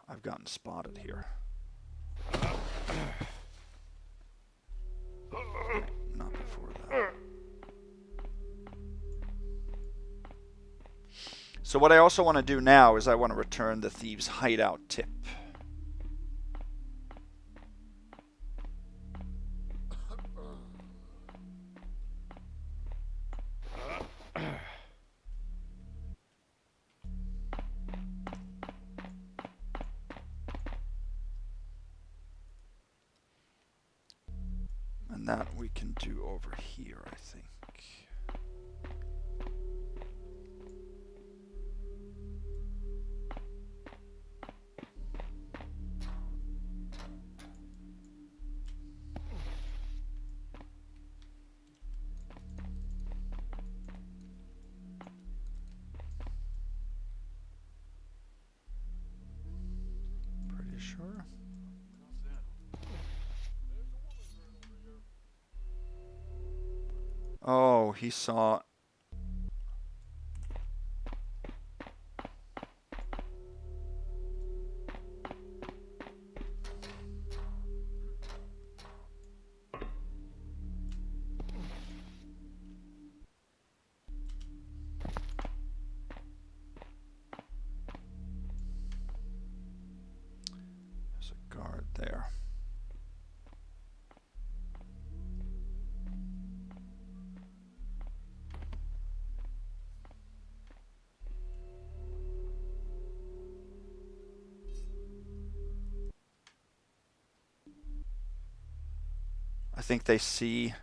I've gotten spotted here. Not before that. So what I also want to do now is I want to return the thieves' hideout tip. And that we can do over here, I think. Pretty sure. Oh, he saw. There's a guard there. I think they see.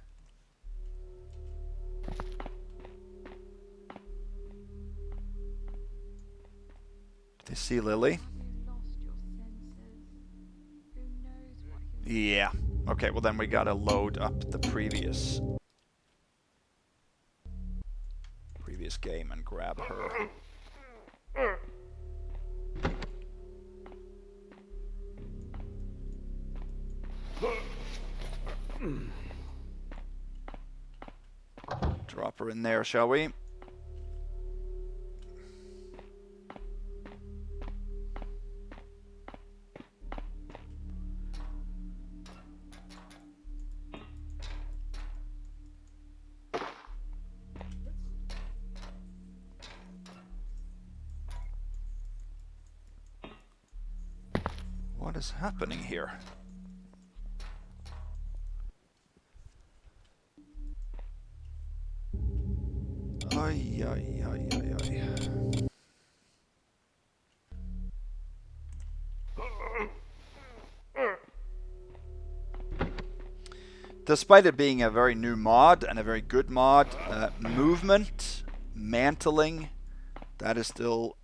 You see Lily? Have you lost your senses? Who knows what he'll Yeah. Okay, well then we gotta load up the previous game and grab her. Drop her in there, shall we? What is happening here? Ay, ay, ay, ay, ay. Despite it being a very new mod and a very good mod, movement, mantling, that is still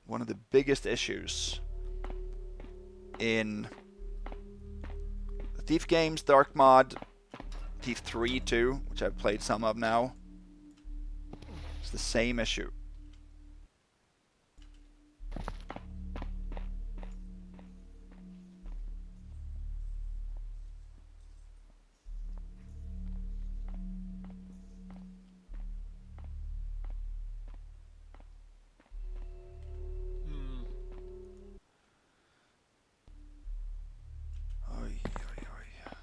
one of the biggest issues in the Thief games, Dark Mod, Thief 3 too, which I've played some of now. It's the same issue. Ay, ay, ay.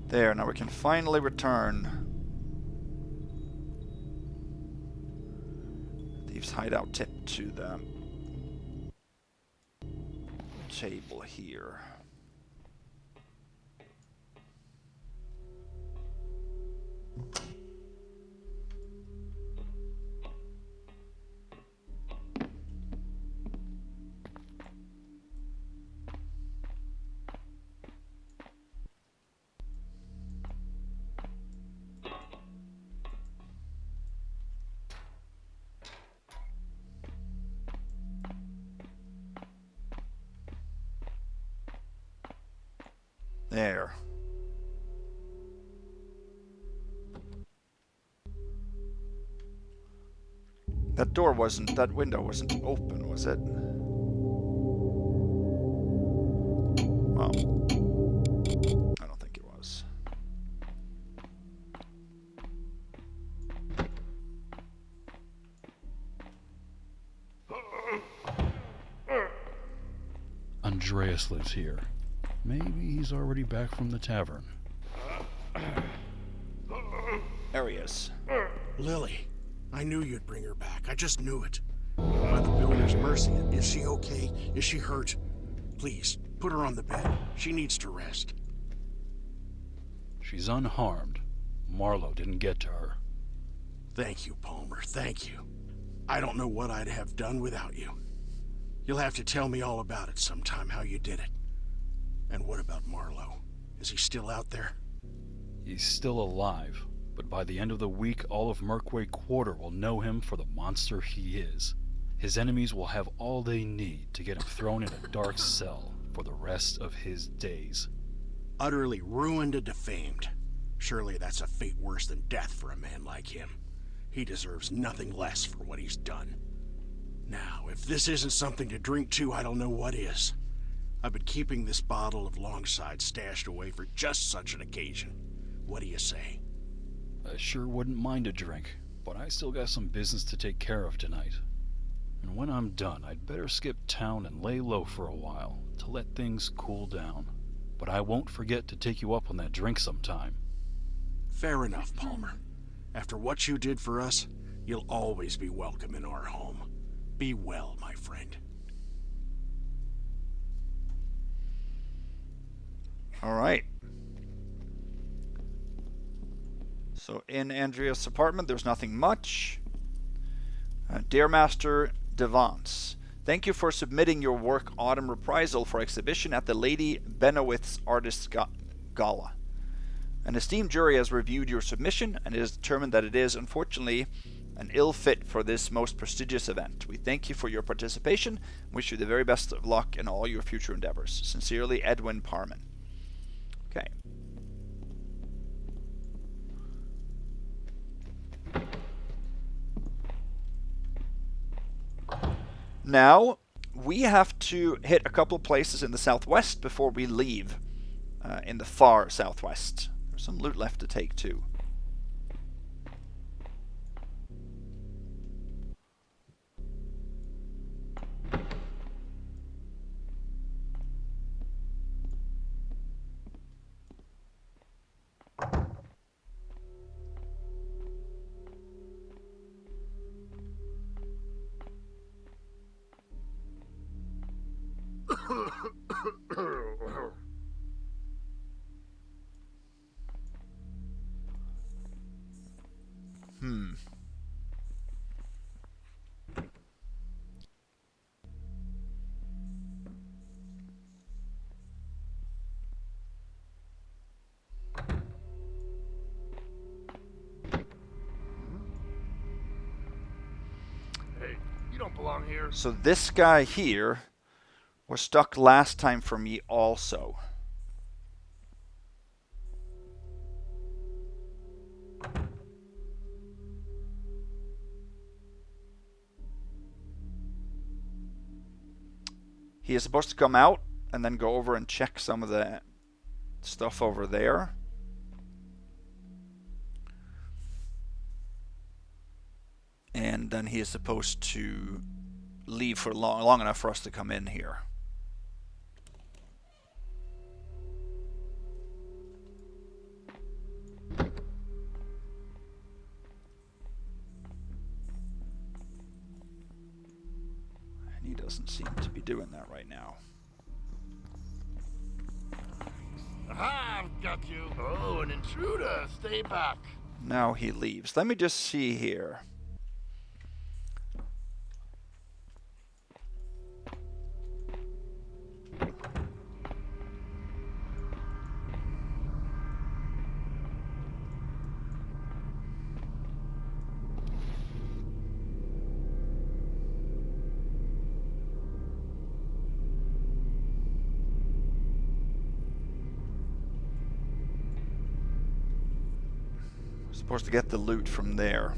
There, now we can finally return. Thieves' hideout tip to the table here. There. That window wasn't open, was it? Well, I don't think it was. Andreas lives here. Maybe he's already back from the tavern. There he is. Lily, I knew you'd bring her back. I just knew it. By the builder's mercy, is she okay? Is she hurt? Please, put her on the bed. She needs to rest. She's unharmed. Marlow didn't get to her. Thank you, Palmer. Thank you. I don't know what I'd have done without you. You'll have to tell me all about it sometime, how you did it. And what about Marlow? Is he still out there? He's still alive, but by the end of the week, all of Mirkway Quarter will know him for the monster he is. His enemies will have all they need to get him thrown in a dark cell for the rest of his days. Utterly ruined and defamed. Surely that's a fate worse than death for a man like him. He deserves nothing less for what he's done. Now, if this isn't something to drink to, I don't know what is. I've been keeping this bottle of Longside stashed away for just such an occasion. What do you say? I sure wouldn't mind a drink, but I still got some business to take care of tonight. And when I'm done, I'd better skip town and lay low for a while to let things cool down. But I won't forget to take you up on that drink sometime. Fair enough, Palmer. After what you did for us, you'll always be welcome in our home. Be well, my friend. All right. So in Andreas' apartment, there's nothing much. Dear Master Devance, thank you for submitting your work Autumn Reprisal for exhibition at the Lady Benowith's Artists' Gala. An esteemed jury has reviewed your submission and it has determined that it is, unfortunately, an ill fit for this most prestigious event. We thank you for your participation and wish you the very best of luck in all your future endeavors. Sincerely, Edwin Parman. Okay. Now, we have to hit a couple of places in the southwest before we leave in the far southwest. There's some loot left to take too. Hey, you don't belong here. So this guy here was stuck last time for me also. He is supposed to come out and then go over and check some of the stuff over there. And then he is supposed to leave for long enough for us to come in here. And he doesn't seem to be doing that right now. Aha, I've got you. Oh, an intruder. Stay back. Now he leaves. Let me just see here. Supposed to get the loot from there.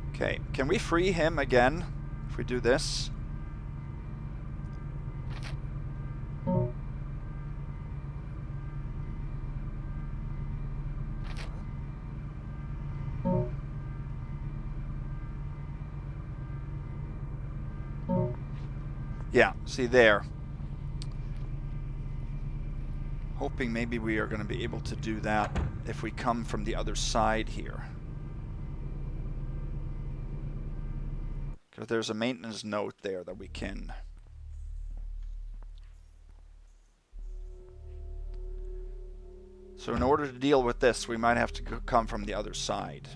Okay, can we free him again if we do this? Yeah, see there. Hoping maybe we are going to be able to do that if we come from the other side here. Because there's a maintenance note there that we can... So in order to deal with this, we might have to come from the other side.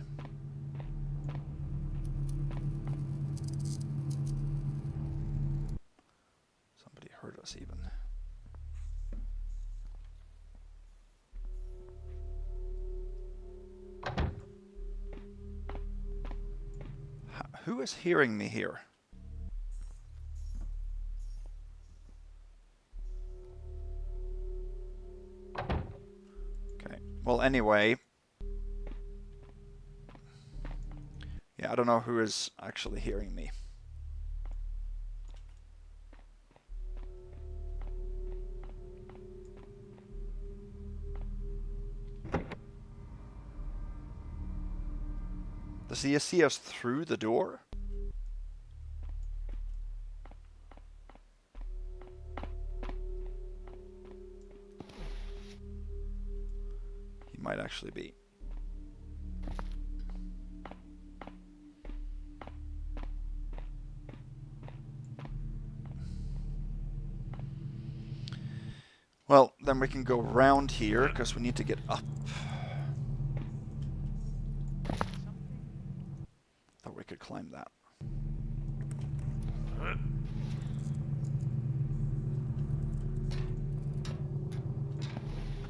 Somebody heard us even. Who is hearing me here? Okay, well anyway. Yeah, I don't know who is actually hearing me. Does he see us through the door? He might actually be. Well, then we can go round here, because we need to get up. Thought we could climb that.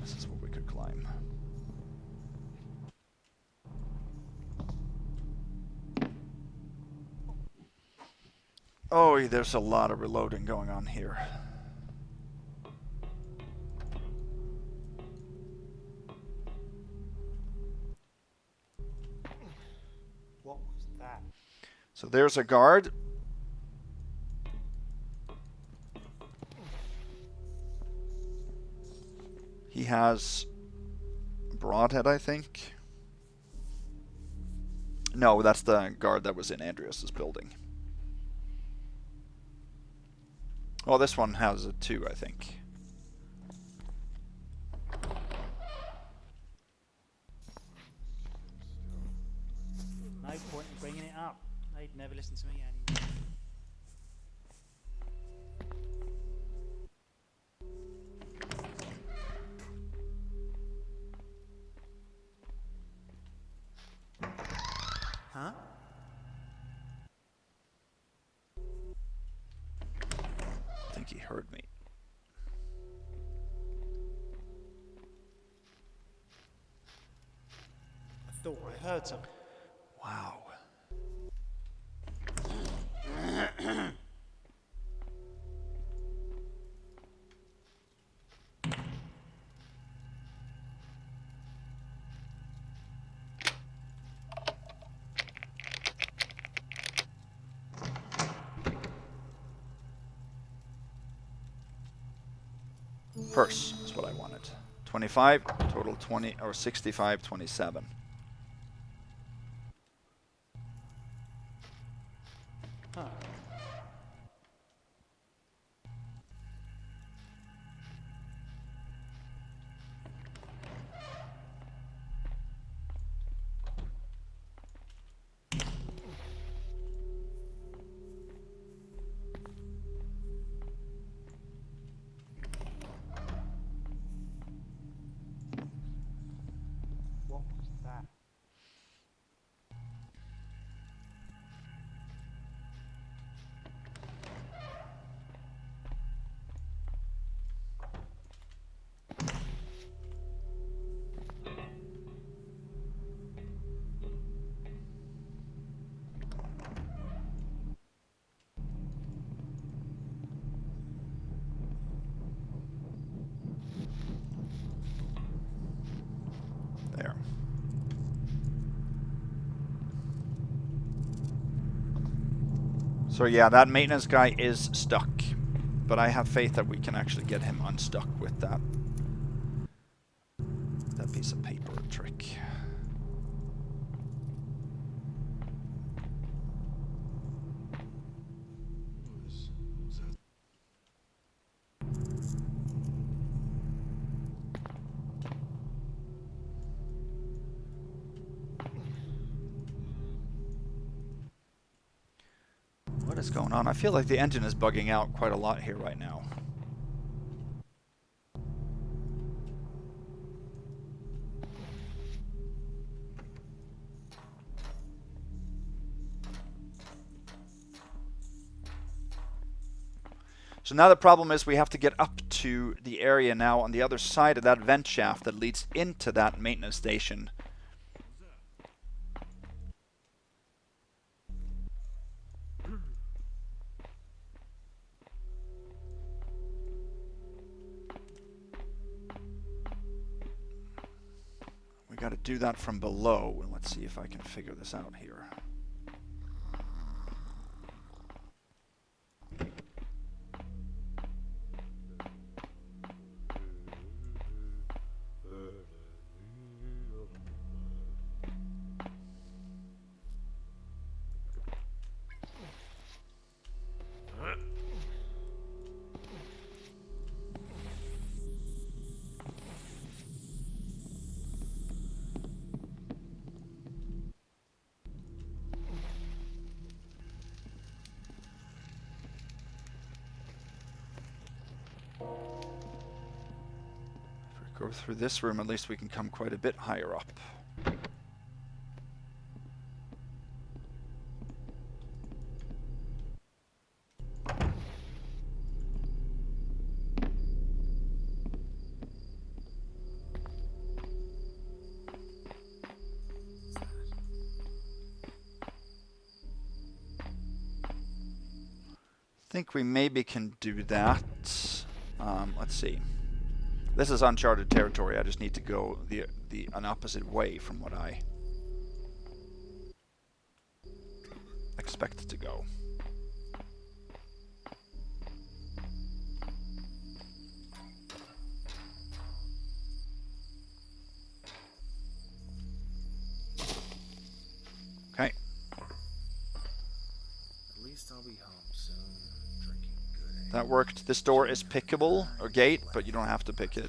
This is what we could climb. Oh, there's a lot of reloading going on here. What was that? So there's a guard. He has a broadhead, I think. No, that's the guard that was in Andreas's building. Well, this one has a 2, I think. No point in bringing it up. They'd never listen to me anyway. Huh? I think he heard me. I thought I heard something. Wow. Purse is what I wanted. 25, total 20, or 65, 27. Huh. What was that? There. So yeah, that maintenance guy is stuck. But I have faith that we can actually get him unstuck with that piece of paper trick. What is going on? I feel like the engine is bugging out quite a lot here right now. So now the problem is we have to get up to the area now on the other side of that vent shaft that leads into that maintenance station. We got to do that from below, and let's see if I can figure this out here. Go through this room, at least we can come quite a bit higher up. I think we maybe can do that. Let's see. This is uncharted territory. I just need to go an opposite way from what I expect to go. Okay. At least I'll be home soon, drinking good ale. That worked. This door is pickable, or gate, but you don't have to pick it.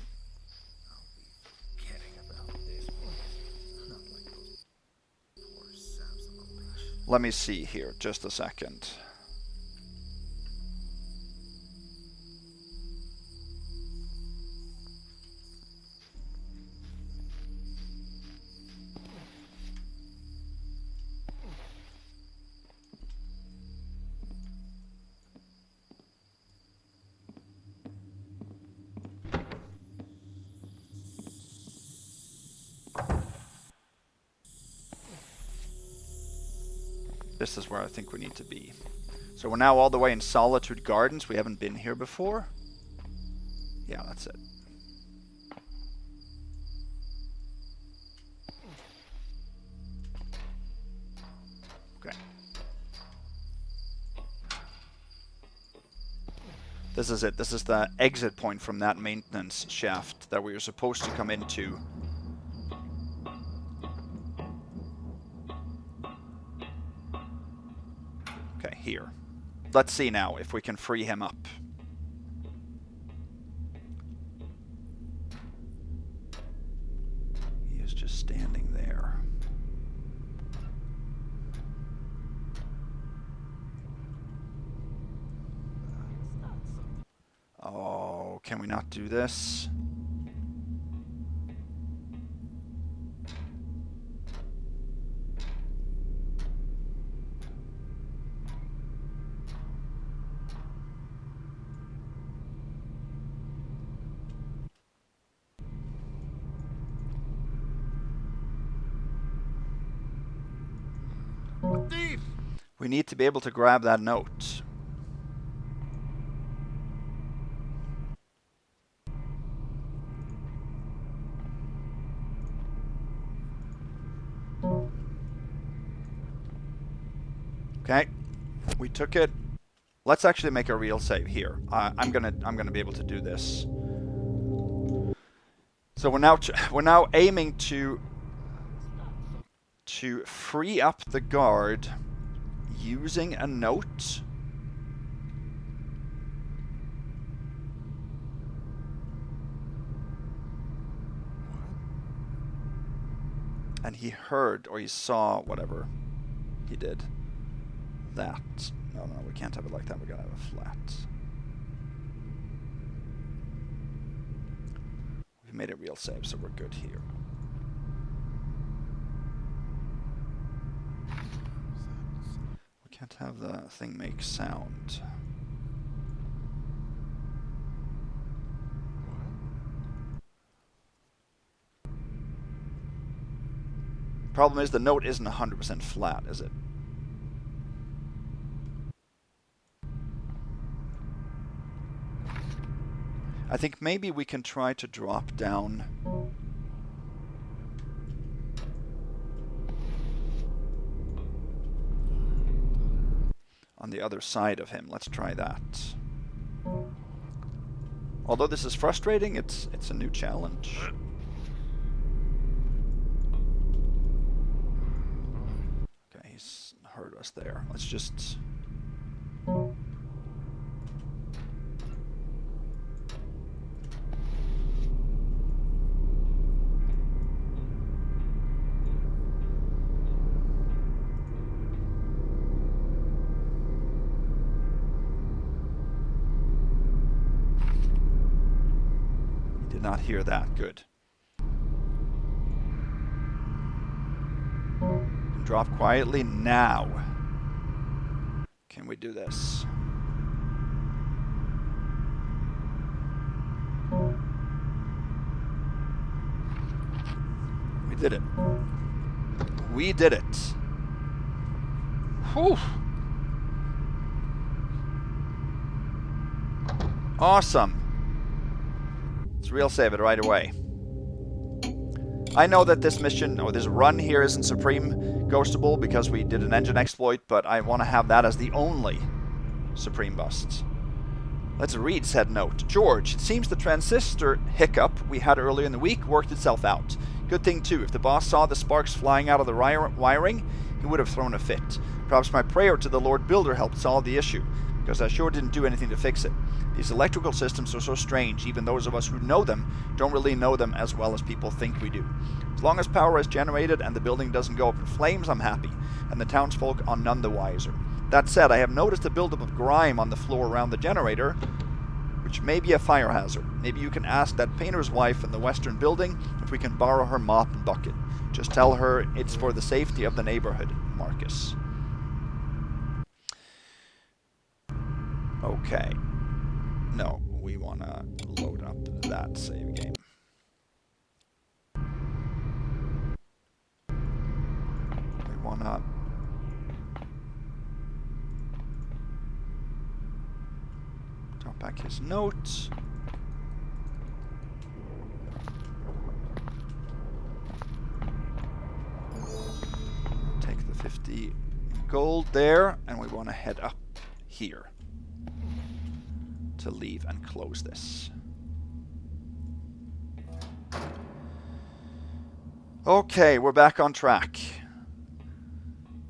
I'll be forgetting about this place. Not like those poor saps of a bitch. Let me see here, just a second. This is where I think we need to be. So we're now all the way in Solitude Gardens. We haven't been here before. Yeah, that's it. Okay. This is it. This is the exit point from that maintenance shaft that we were supposed to come into. Okay, here. Let's see now if we can free him up. He is just standing there. Oh, can we not do this? Thief! We need to be able to grab that note. Okay, we took it. Let's actually make a real save here. I'm gonna be able to do this. So we're now aiming to free up the guard using a note. And he heard or he saw whatever he did. That. No, we can't have it like that. We gotta have it flat. We've made a real save, so we're good here. We can't have the thing make sound. Problem is the note isn't 100% flat, is it? I think maybe we can try to drop down on the other side of him. Let's try that. Although this is frustrating, it's a new challenge. Okay, he's heard us there. Let's just... Did not hear that. Good. Drop quietly now. Can we do this? We did it. We did it. Whew. Awesome. Let's real save it right away. I know that this mission, or this run here, isn't Supreme Ghostable because we did an engine exploit, but I want to have that as the only Supreme bust. Let's read said note. George, it seems the transistor hiccup we had earlier in the week worked itself out. Good thing too, if the boss saw the sparks flying out of the wiring, he would have thrown a fit. Perhaps my prayer to the Lord Builder helped solve the issue, because I sure didn't do anything to fix it. These electrical systems are so strange, even those of us who know them don't really know them as well as people think we do. As long as power is generated and the building doesn't go up in flames, I'm happy, and the townsfolk are none the wiser. That said, I have noticed a buildup of grime on the floor around the generator, which may be a fire hazard. Maybe you can ask that painter's wife in the western building if we can borrow her mop and bucket. Just tell her it's for the safety of the neighborhood, Marcus. Okay. No, we want to load up that save game. We want to... drop back his notes. Take the 50 gold there, and we want to head up here to leave and close this. Okay, we're back on track.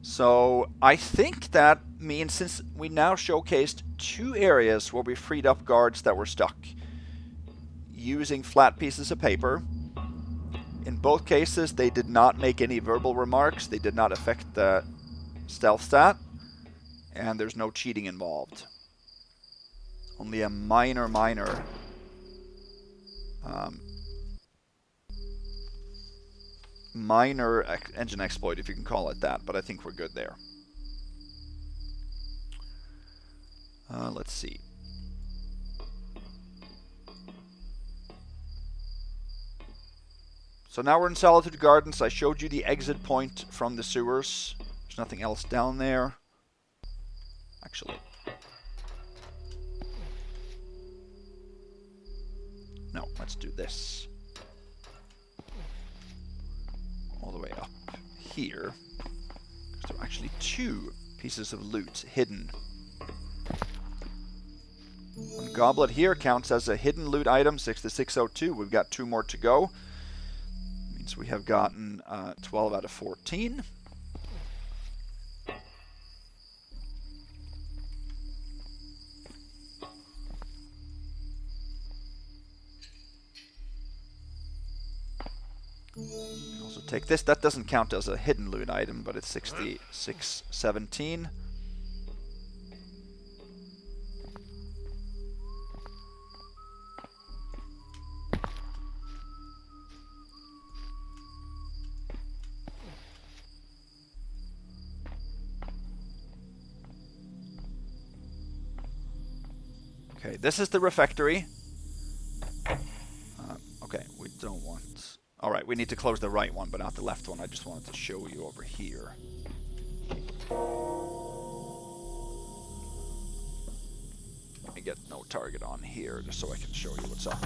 So I think that means, since we now showcased 2 areas where we freed up guards that were stuck using flat pieces of paper. In both cases, they did not make any verbal remarks. They did not affect the stealth stat, and there's no cheating involved. Only a minor engine exploit, if you can call it that, but I think we're good there. Let's see. So now we're in Solitude Gardens. I showed you the exit point from the sewers. There's nothing else down there. Actually. No, let's do this. All the way up here. Because there are actually 2 pieces of loot hidden. One goblet here counts as a hidden loot item, 6602. We've got 2 more to go. Means we have gotten 12 out of 14. Also take this. That doesn't count as a hidden loot item, but it's 6617. Okay, this is the refectory. Okay, we don't want... Alright, we need to close the right one, but not the left one. I just wanted to show you over here. Let me get no target on here, just so I can show you what's up.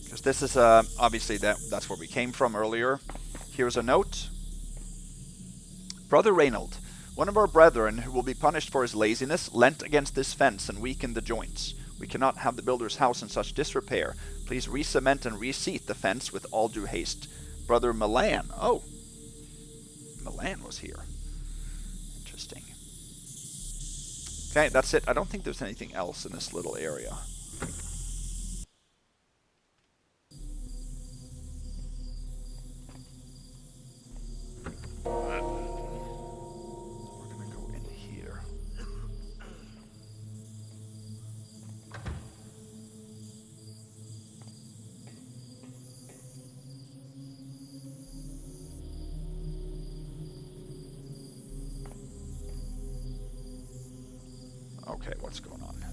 Because this is, obviously, that's where we came from earlier. Here's a note. Brother Reynold, one of our brethren who will be punished for his laziness, leant against this fence and weakened the joints. We cannot have the builder's house in such disrepair. Please re-cement and reseat the fence with all due haste. Brother Milan. Oh. Milan was here. Interesting. Okay, that's it. I don't think there's anything else in this little area. Okay, what's going on?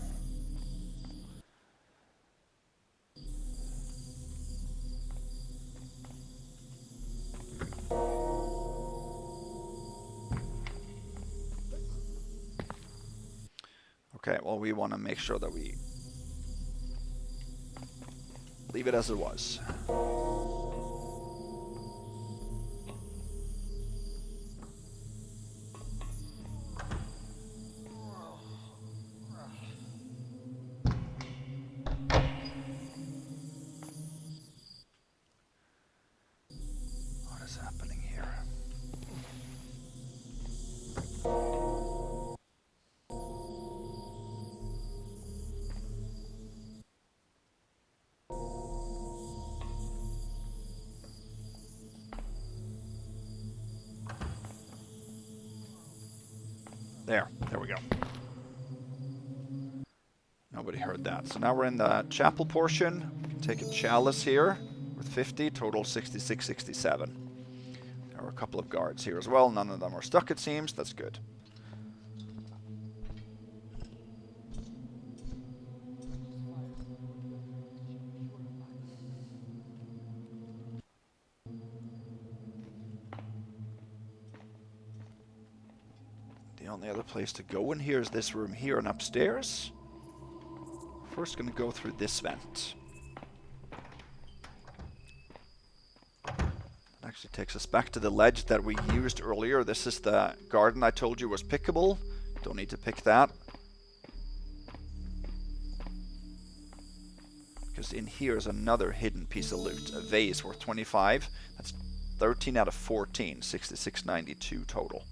Okay, well, we want to make sure that we leave it as it was. What is happening here? There we go. Nobody heard that. So now we're in the chapel portion. We can take a chalice here with 50, total 66, 67. There are a couple of guards here as well. None of them are stuck, it seems. That's good. The only other place to go in here is this room here and upstairs. First going to go through this vent. That actually takes us back to the ledge that we used earlier. This is the garden I told you was pickable. Don't need to pick that. Because in here is another hidden piece of loot. A vase worth 25. That's 13 out of 14. 66.92 total.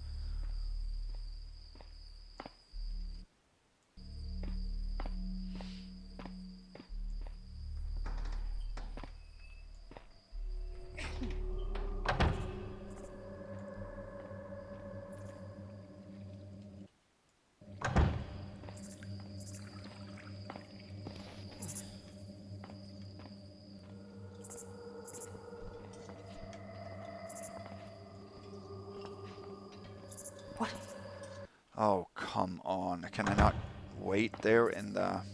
Oh, come on. Can I not wait there in the... I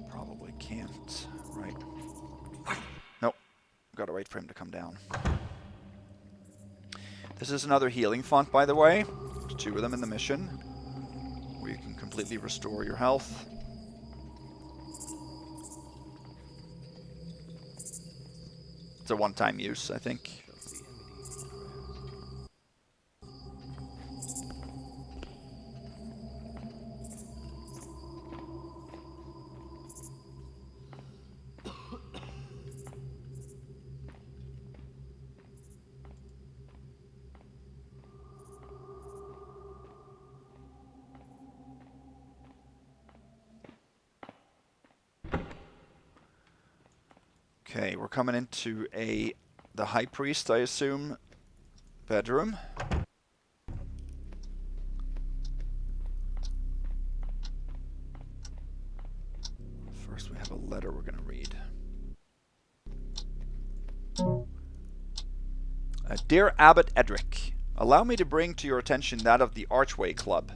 probably can't, right? Nope. Gotta wait for him to come down. This is another healing font, by the way. There's 2 of them in the mission, where you can completely restore your health. It's a one-time use, I think. Okay, we're coming into the High Priest, I assume, bedroom. First we have a letter we're going to read. Dear Abbot Edric, allow me to bring to your attention that of the Archway Club.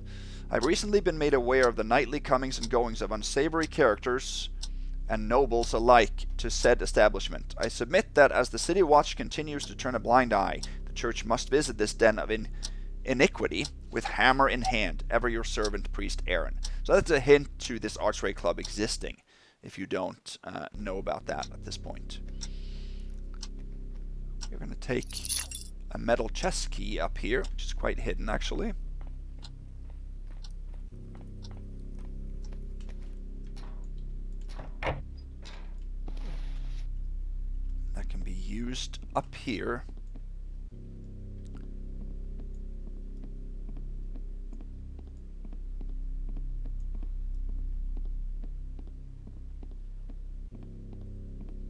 I've recently been made aware of the nightly comings and goings of unsavory characters and nobles alike to said establishment. I submit that as the City Watch continues to turn a blind eye, the Church must visit this den of iniquity with hammer in hand. Ever your servant, Priest Aaron. So that's a hint to this Archway Club existing, if you don't know about that at this point. You're going to take a metal chest key up here, which is quite hidden actually. That can be used up here.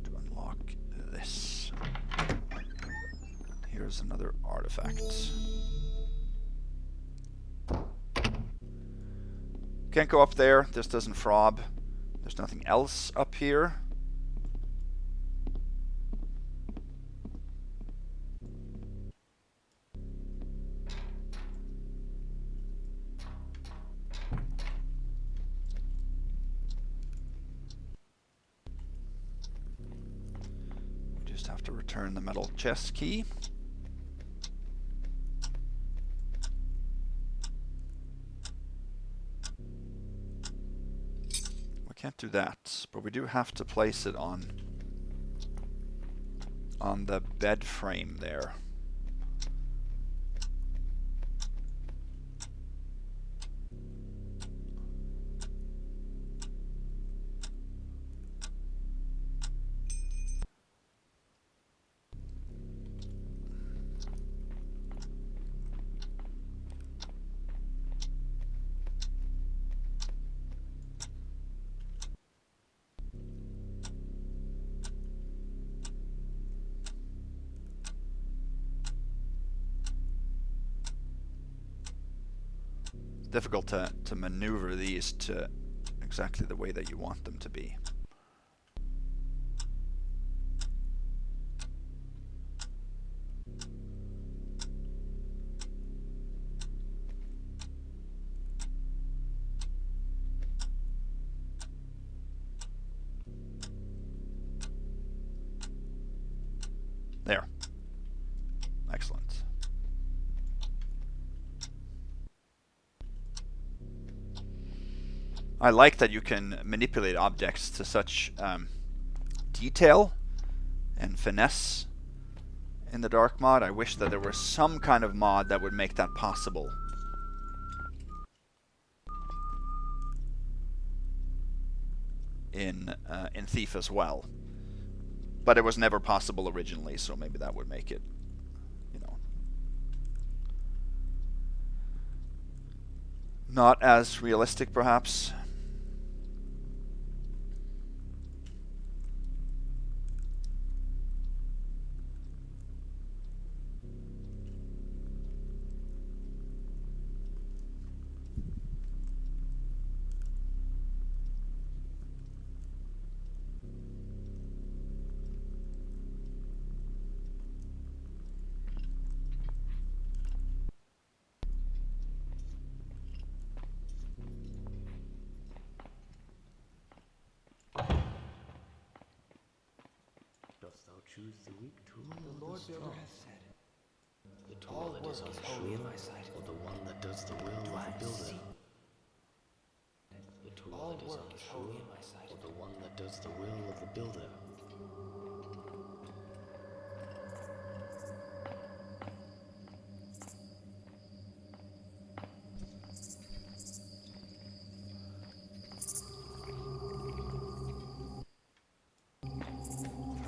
To unlock this. Here's another artifact. Can't go up there. This doesn't fob. There's nothing else up here. have to return the metal chest key. We can't do that, but we do have to place it on the bed frame there. Difficult to maneuver these to exactly the way that you want them to be. There. Excellent. I like that you can manipulate objects to such detail and finesse in the dark mod. I wish that there was some kind of mod that would make that possible. In Thief as well. But it was never possible originally, so maybe that would make it, you know, not as realistic perhaps. Dost thou choose the weak tool the Lord Builder has said? The tool that is unsure, or the one that does the will of the builder? The tool that is unsure, or the one that does the will of the builder?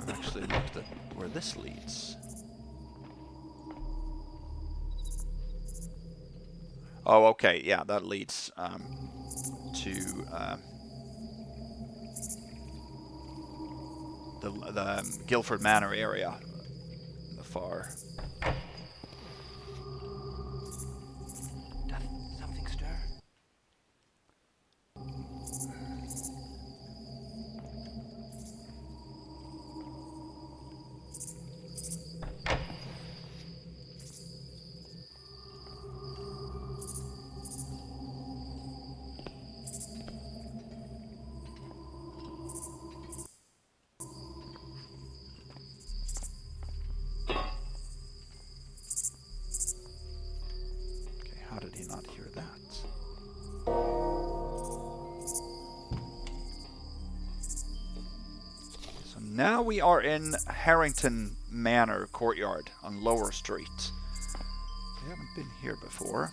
I've actually looked at where this leads. Oh, okay, yeah, that leads to the Guildford Manor area, in the far. Doth something stir? How did he not hear that? So now we are in Harrington Manor courtyard on Lower Street. We haven't been here before.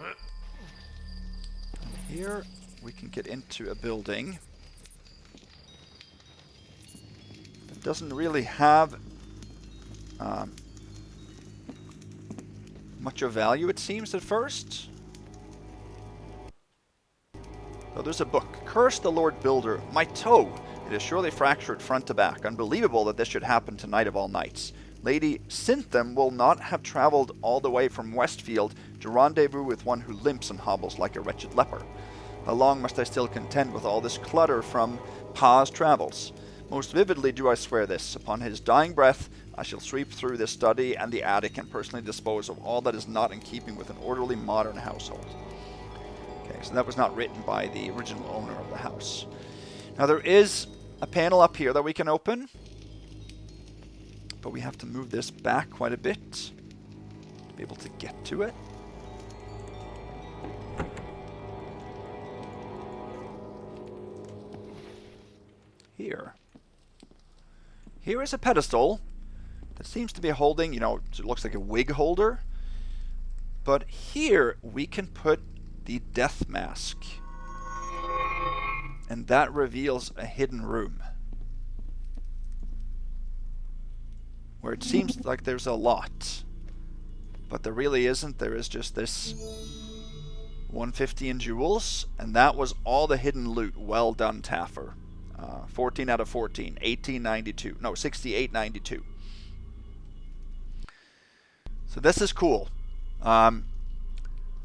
And here we can get into a building that doesn't really have much of value, it seems, at first. Oh, there's a book. Curse the Lord Builder. My toe! It is surely fractured front to back. Unbelievable that this should happen tonight of all nights. Lady Cynthum will not have traveled all the way from Westfield to rendezvous with one who limps and hobbles like a wretched leper. How long must I still contend with all this clutter from Pa's travels? Most vividly do I swear this. Upon his dying breath, I shall sweep through this study and the attic and personally dispose of all that is not in keeping with an orderly modern household. Okay, so that was not written by the original owner of the house. Now there is a panel up here that we can open. But we have to move this back quite a bit to be able to get to it. Here. Here is a pedestal that seems to be holding, you know, it looks like a wig holder. But here we can put the death mask. And that reveals a hidden room. Where it seems like there's a lot. But there really isn't. There is just this 150 in jewels. And that was all the hidden loot. Well done, Taffer. 14 out of 14. 1892. No, 6892. So this is cool.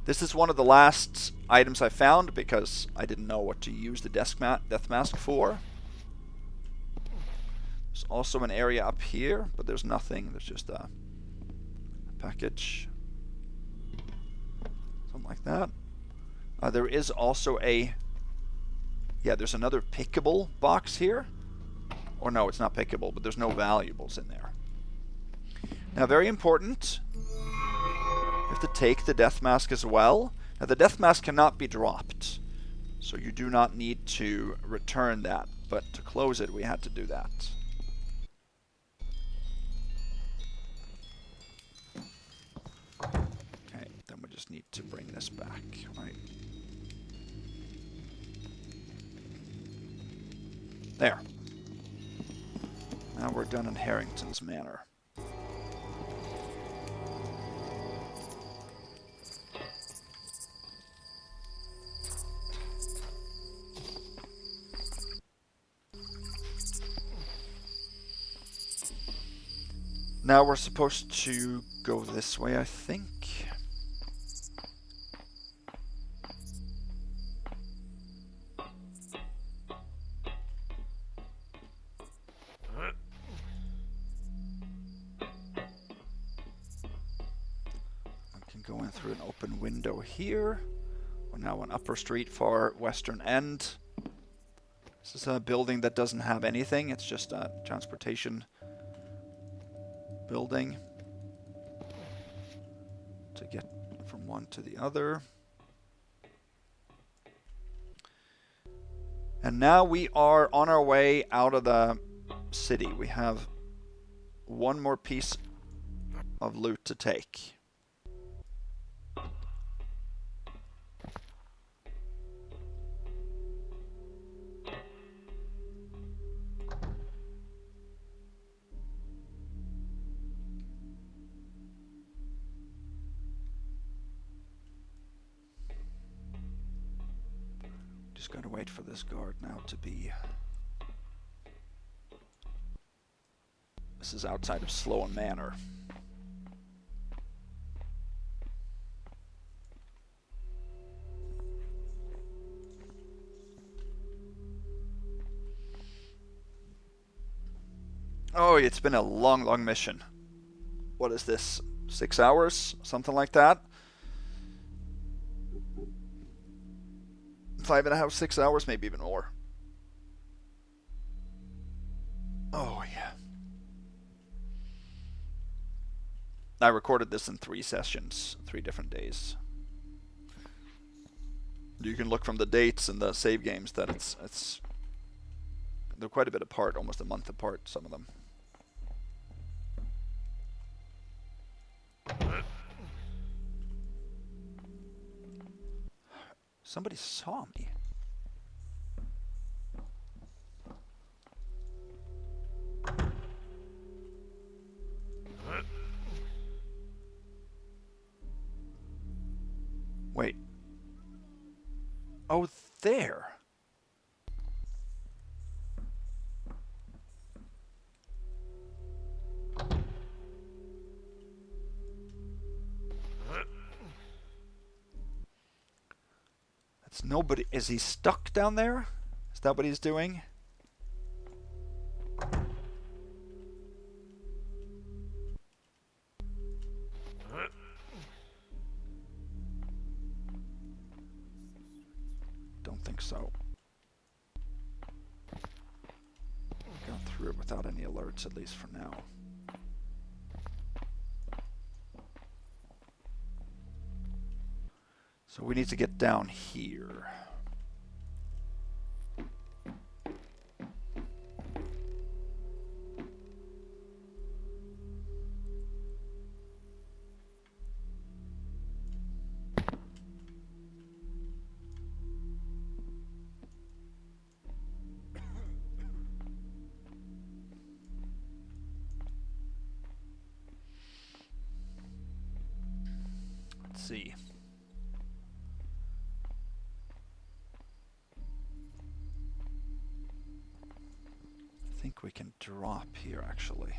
This is one of the last items I found because I didn't know what to use the death mask for. There's also an area up here, but there's nothing. There's just a package. Something like that. There is also a... Yeah, there's another pickable box here. Or no, it's not pickable, but there's no valuables in there. Now, very important. You have to take the death mask as well. Now, the death mask cannot be dropped. So you do not need to return that. But to close it, we had to do that. Okay, then we just need to bring this back, right? There. Now we're done in Harrington's Manor. Now we're supposed to go this way, I think. Go in through an open window here. We're now on Upper Street, far western end. This is a building that doesn't have anything. It's just a transportation building to get from one to the other. And now we are on our way out of the city. We have one more piece of loot to take. Just gotta wait for this guard now to be... This is outside of Sloan Manor. Oh, it's been a long, long mission. What is this? 6 hours? Something like that? 5.5, 6 hours, maybe even more. Oh, yeah. I recorded this in 3 sessions, 3 different days. You can look from the dates and the save games that it's they're quite a bit apart, almost a month apart, some of them. Somebody saw me. Wait. Oh, there. That's nobody. Is he stuck down there? Is that what he's doing? Don't think so. without any alerts, at least for now. So we need to get down here. Let's see. I think we can drop here, actually.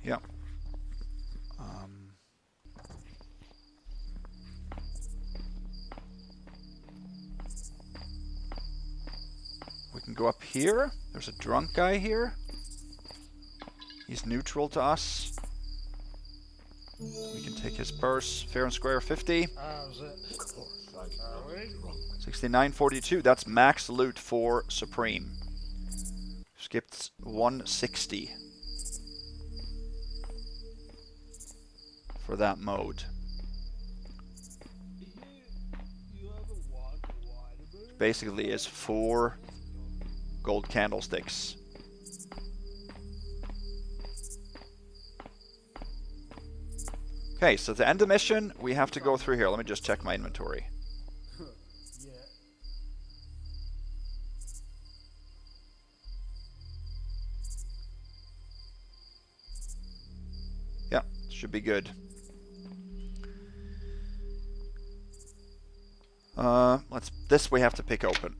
Yeah. We can go up here. There's a drunk guy here. He's neutral to us. We can take his purse. Fair and square 50. How's it? 69.42. That's max loot for Supreme. Skipped 160 for that mode. Basically is 4 gold candlesticks. Okay, so to end the mission, we have to go through here. Let me just check my inventory. Yeah, should be good. This we have to pick open.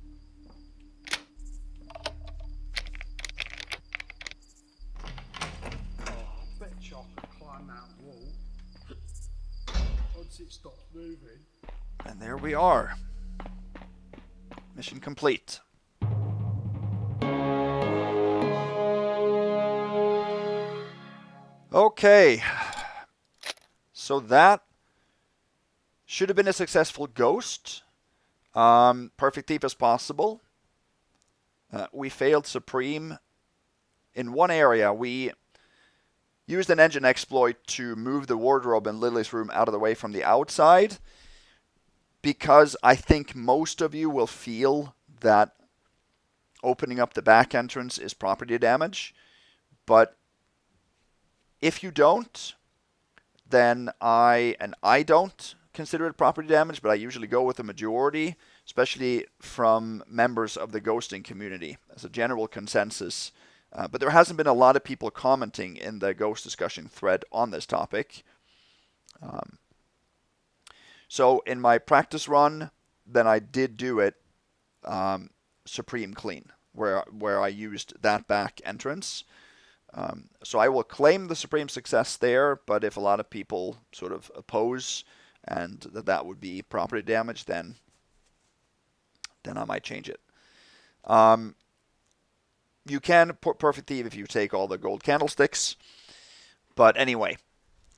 Bet you I could climb that wall. Once it stops moving. And there we are. Mission complete. Okay. So that should have been a successful ghost. Perfect thief as possible. We failed Supreme in one area. We used an engine exploit to move the wardrobe in Lily's room out of the way from the outside, because I think most of you will feel that opening up the back entrance is property damage. But if you don't, then I don't consider it property damage, but I usually go with the majority, especially from members of the ghosting community as a general consensus. But there hasn't been a lot of people commenting in the ghost discussion thread on this topic. So in my practice run, then I did do it Supreme clean, where I used that back entrance. So I will claim the Supreme success there, but if a lot of people sort of oppose and that would be property damage, then I might change it. You can put Perfect Thief if you take all the gold candlesticks. But anyway,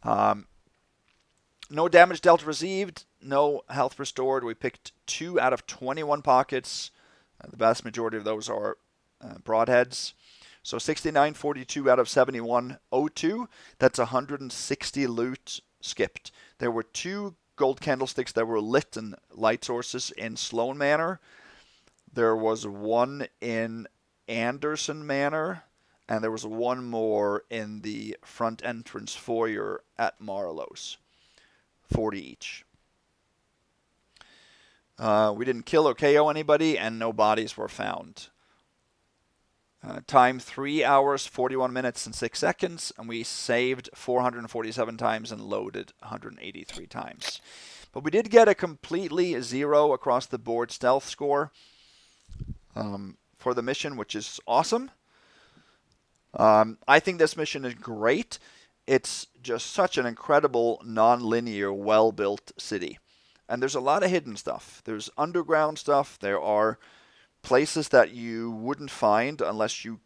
no damage dealt received, no health restored. We picked 2 out of 21 pockets. The vast majority of those are broadheads. So 69.42 out of 71.02. That's 160 loot skipped. There were 2 gold candlesticks that were lit in light sources in Sloane Manor. There was 1 in Anderson Manor, and there was 1 more in the front entrance foyer at Marlow's. 40 each. We didn't kill or KO anybody, and no bodies were found. Time 3 hours, 41 minutes, and 6 seconds, and we saved 447 times and loaded 183 times. But we did get a completely 0 across the board stealth score for the mission, which is awesome. I think this mission is great. It's just such an incredible, non-linear, well-built city. And there's a lot of hidden stuff. There's underground stuff. There are places that you wouldn't find unless you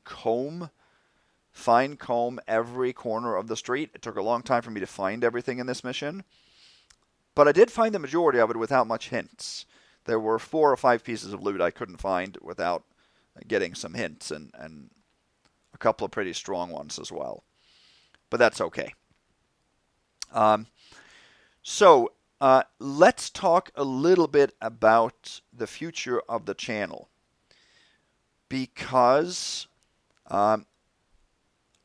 fine comb every corner of the street. It took a long time for me to find everything in this mission, but I did find the majority of it without much hints. There were 4 or 5 pieces of loot I couldn't find without getting some hints, and a couple of pretty strong ones as well. But that's okay. So let's talk a little bit about the future of the channel, because I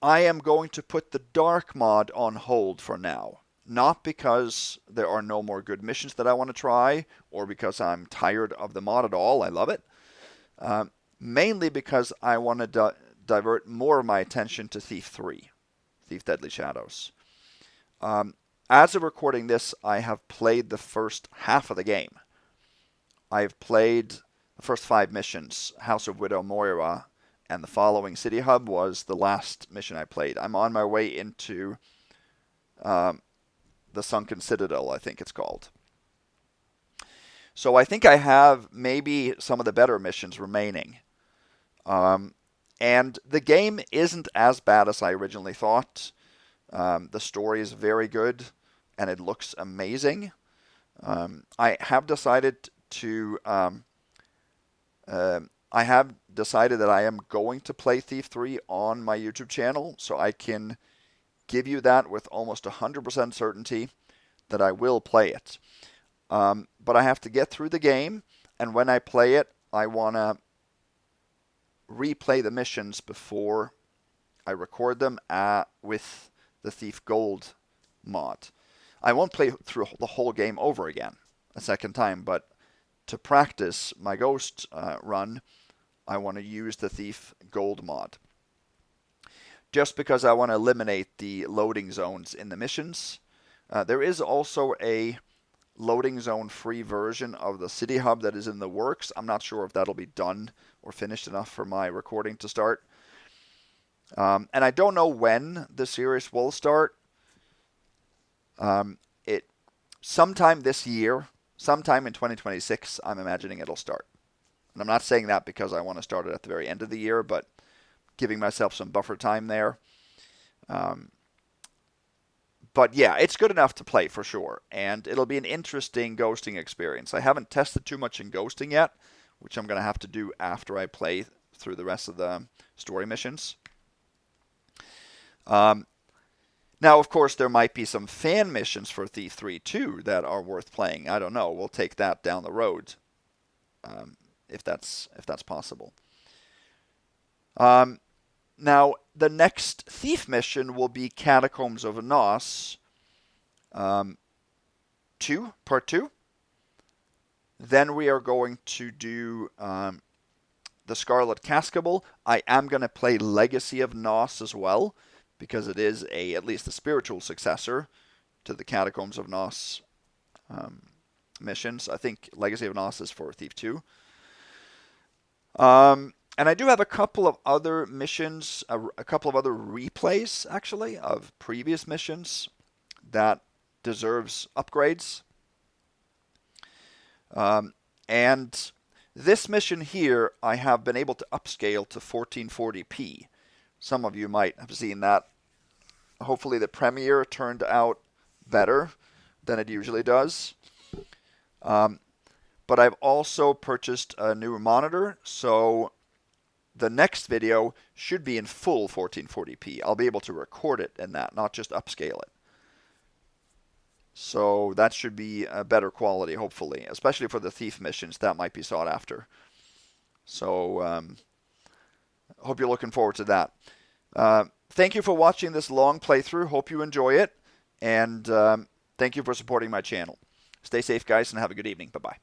am going to put the dark mod on hold for now. Not because there are no more good missions that I want to try, or because I'm tired of the mod at all. I love it. Mainly because I want to divert more of my attention to Thief 3, Thief Deadly Shadows. As of recording this, I have played the first half of the game. I've played the first 5 missions, House of Widow Moira, and the following City Hub was the last mission I played. I'm on my way into the Sunken Citadel, I think it's called. So I think I have maybe some of the better missions remaining. And the game isn't as bad as I originally thought. The story is very good, and it looks amazing. I have decided that I am going to play Thief 3 on my YouTube channel, so I can give you that with almost 100% certainty that I will play it. But I have to get through the game, and when I play it, I want to replay the missions before I record them with the Thief Gold mod. I won't play through the whole game over again a second time, but to practice my Ghost run, I want to use the Thief Gold mod. Just because I want to eliminate the loading zones in the missions. There is also a loading zone free version of the City Hub that is in the works. I'm not sure if that'll be done or finished enough for my recording to start. And I don't know when the series will start. Sometime this year, sometime in 2026, I'm imagining it'll start. And I'm not saying that because I want to start it at the very end of the year, but giving myself some buffer time there. But yeah, it's good enough to play for sure, and it'll be an interesting ghosting experience. I haven't tested too much in ghosting yet, which I'm going to have to do after I play through the rest of the story missions. Now, of course, there might be some fan missions for Thief 3 too that are worth playing. I don't know. We'll take that down the road, if that's possible. Now, the next Thief mission will be Catacombs of Knoss 2, Part 2. Then we are going to do the Scarlet Cascable. I am going to play Legacy of Knoss as well, because it is at least a spiritual successor to the Catacombs of Knoss missions. I think Legacy of Knoss is for Thief 2. And I do have a couple of other missions, a couple of other replays, actually, of previous missions that deserves upgrades. And this mission here, I have been able to upscale to 1440p. Some of you might have seen that. Hopefully the premiere turned out better than it usually does. But I've also purchased a new monitor, so the next video should be in full 1440p. I'll be able to record it in that, not just upscale it. So that should be a better quality, hopefully, especially for the Thief missions. That might be sought after. So hope you're looking forward to that. Thank you for watching this long playthrough. Hope you enjoy it. And thank you for supporting my channel. Stay safe, guys, and have a good evening. Bye-bye.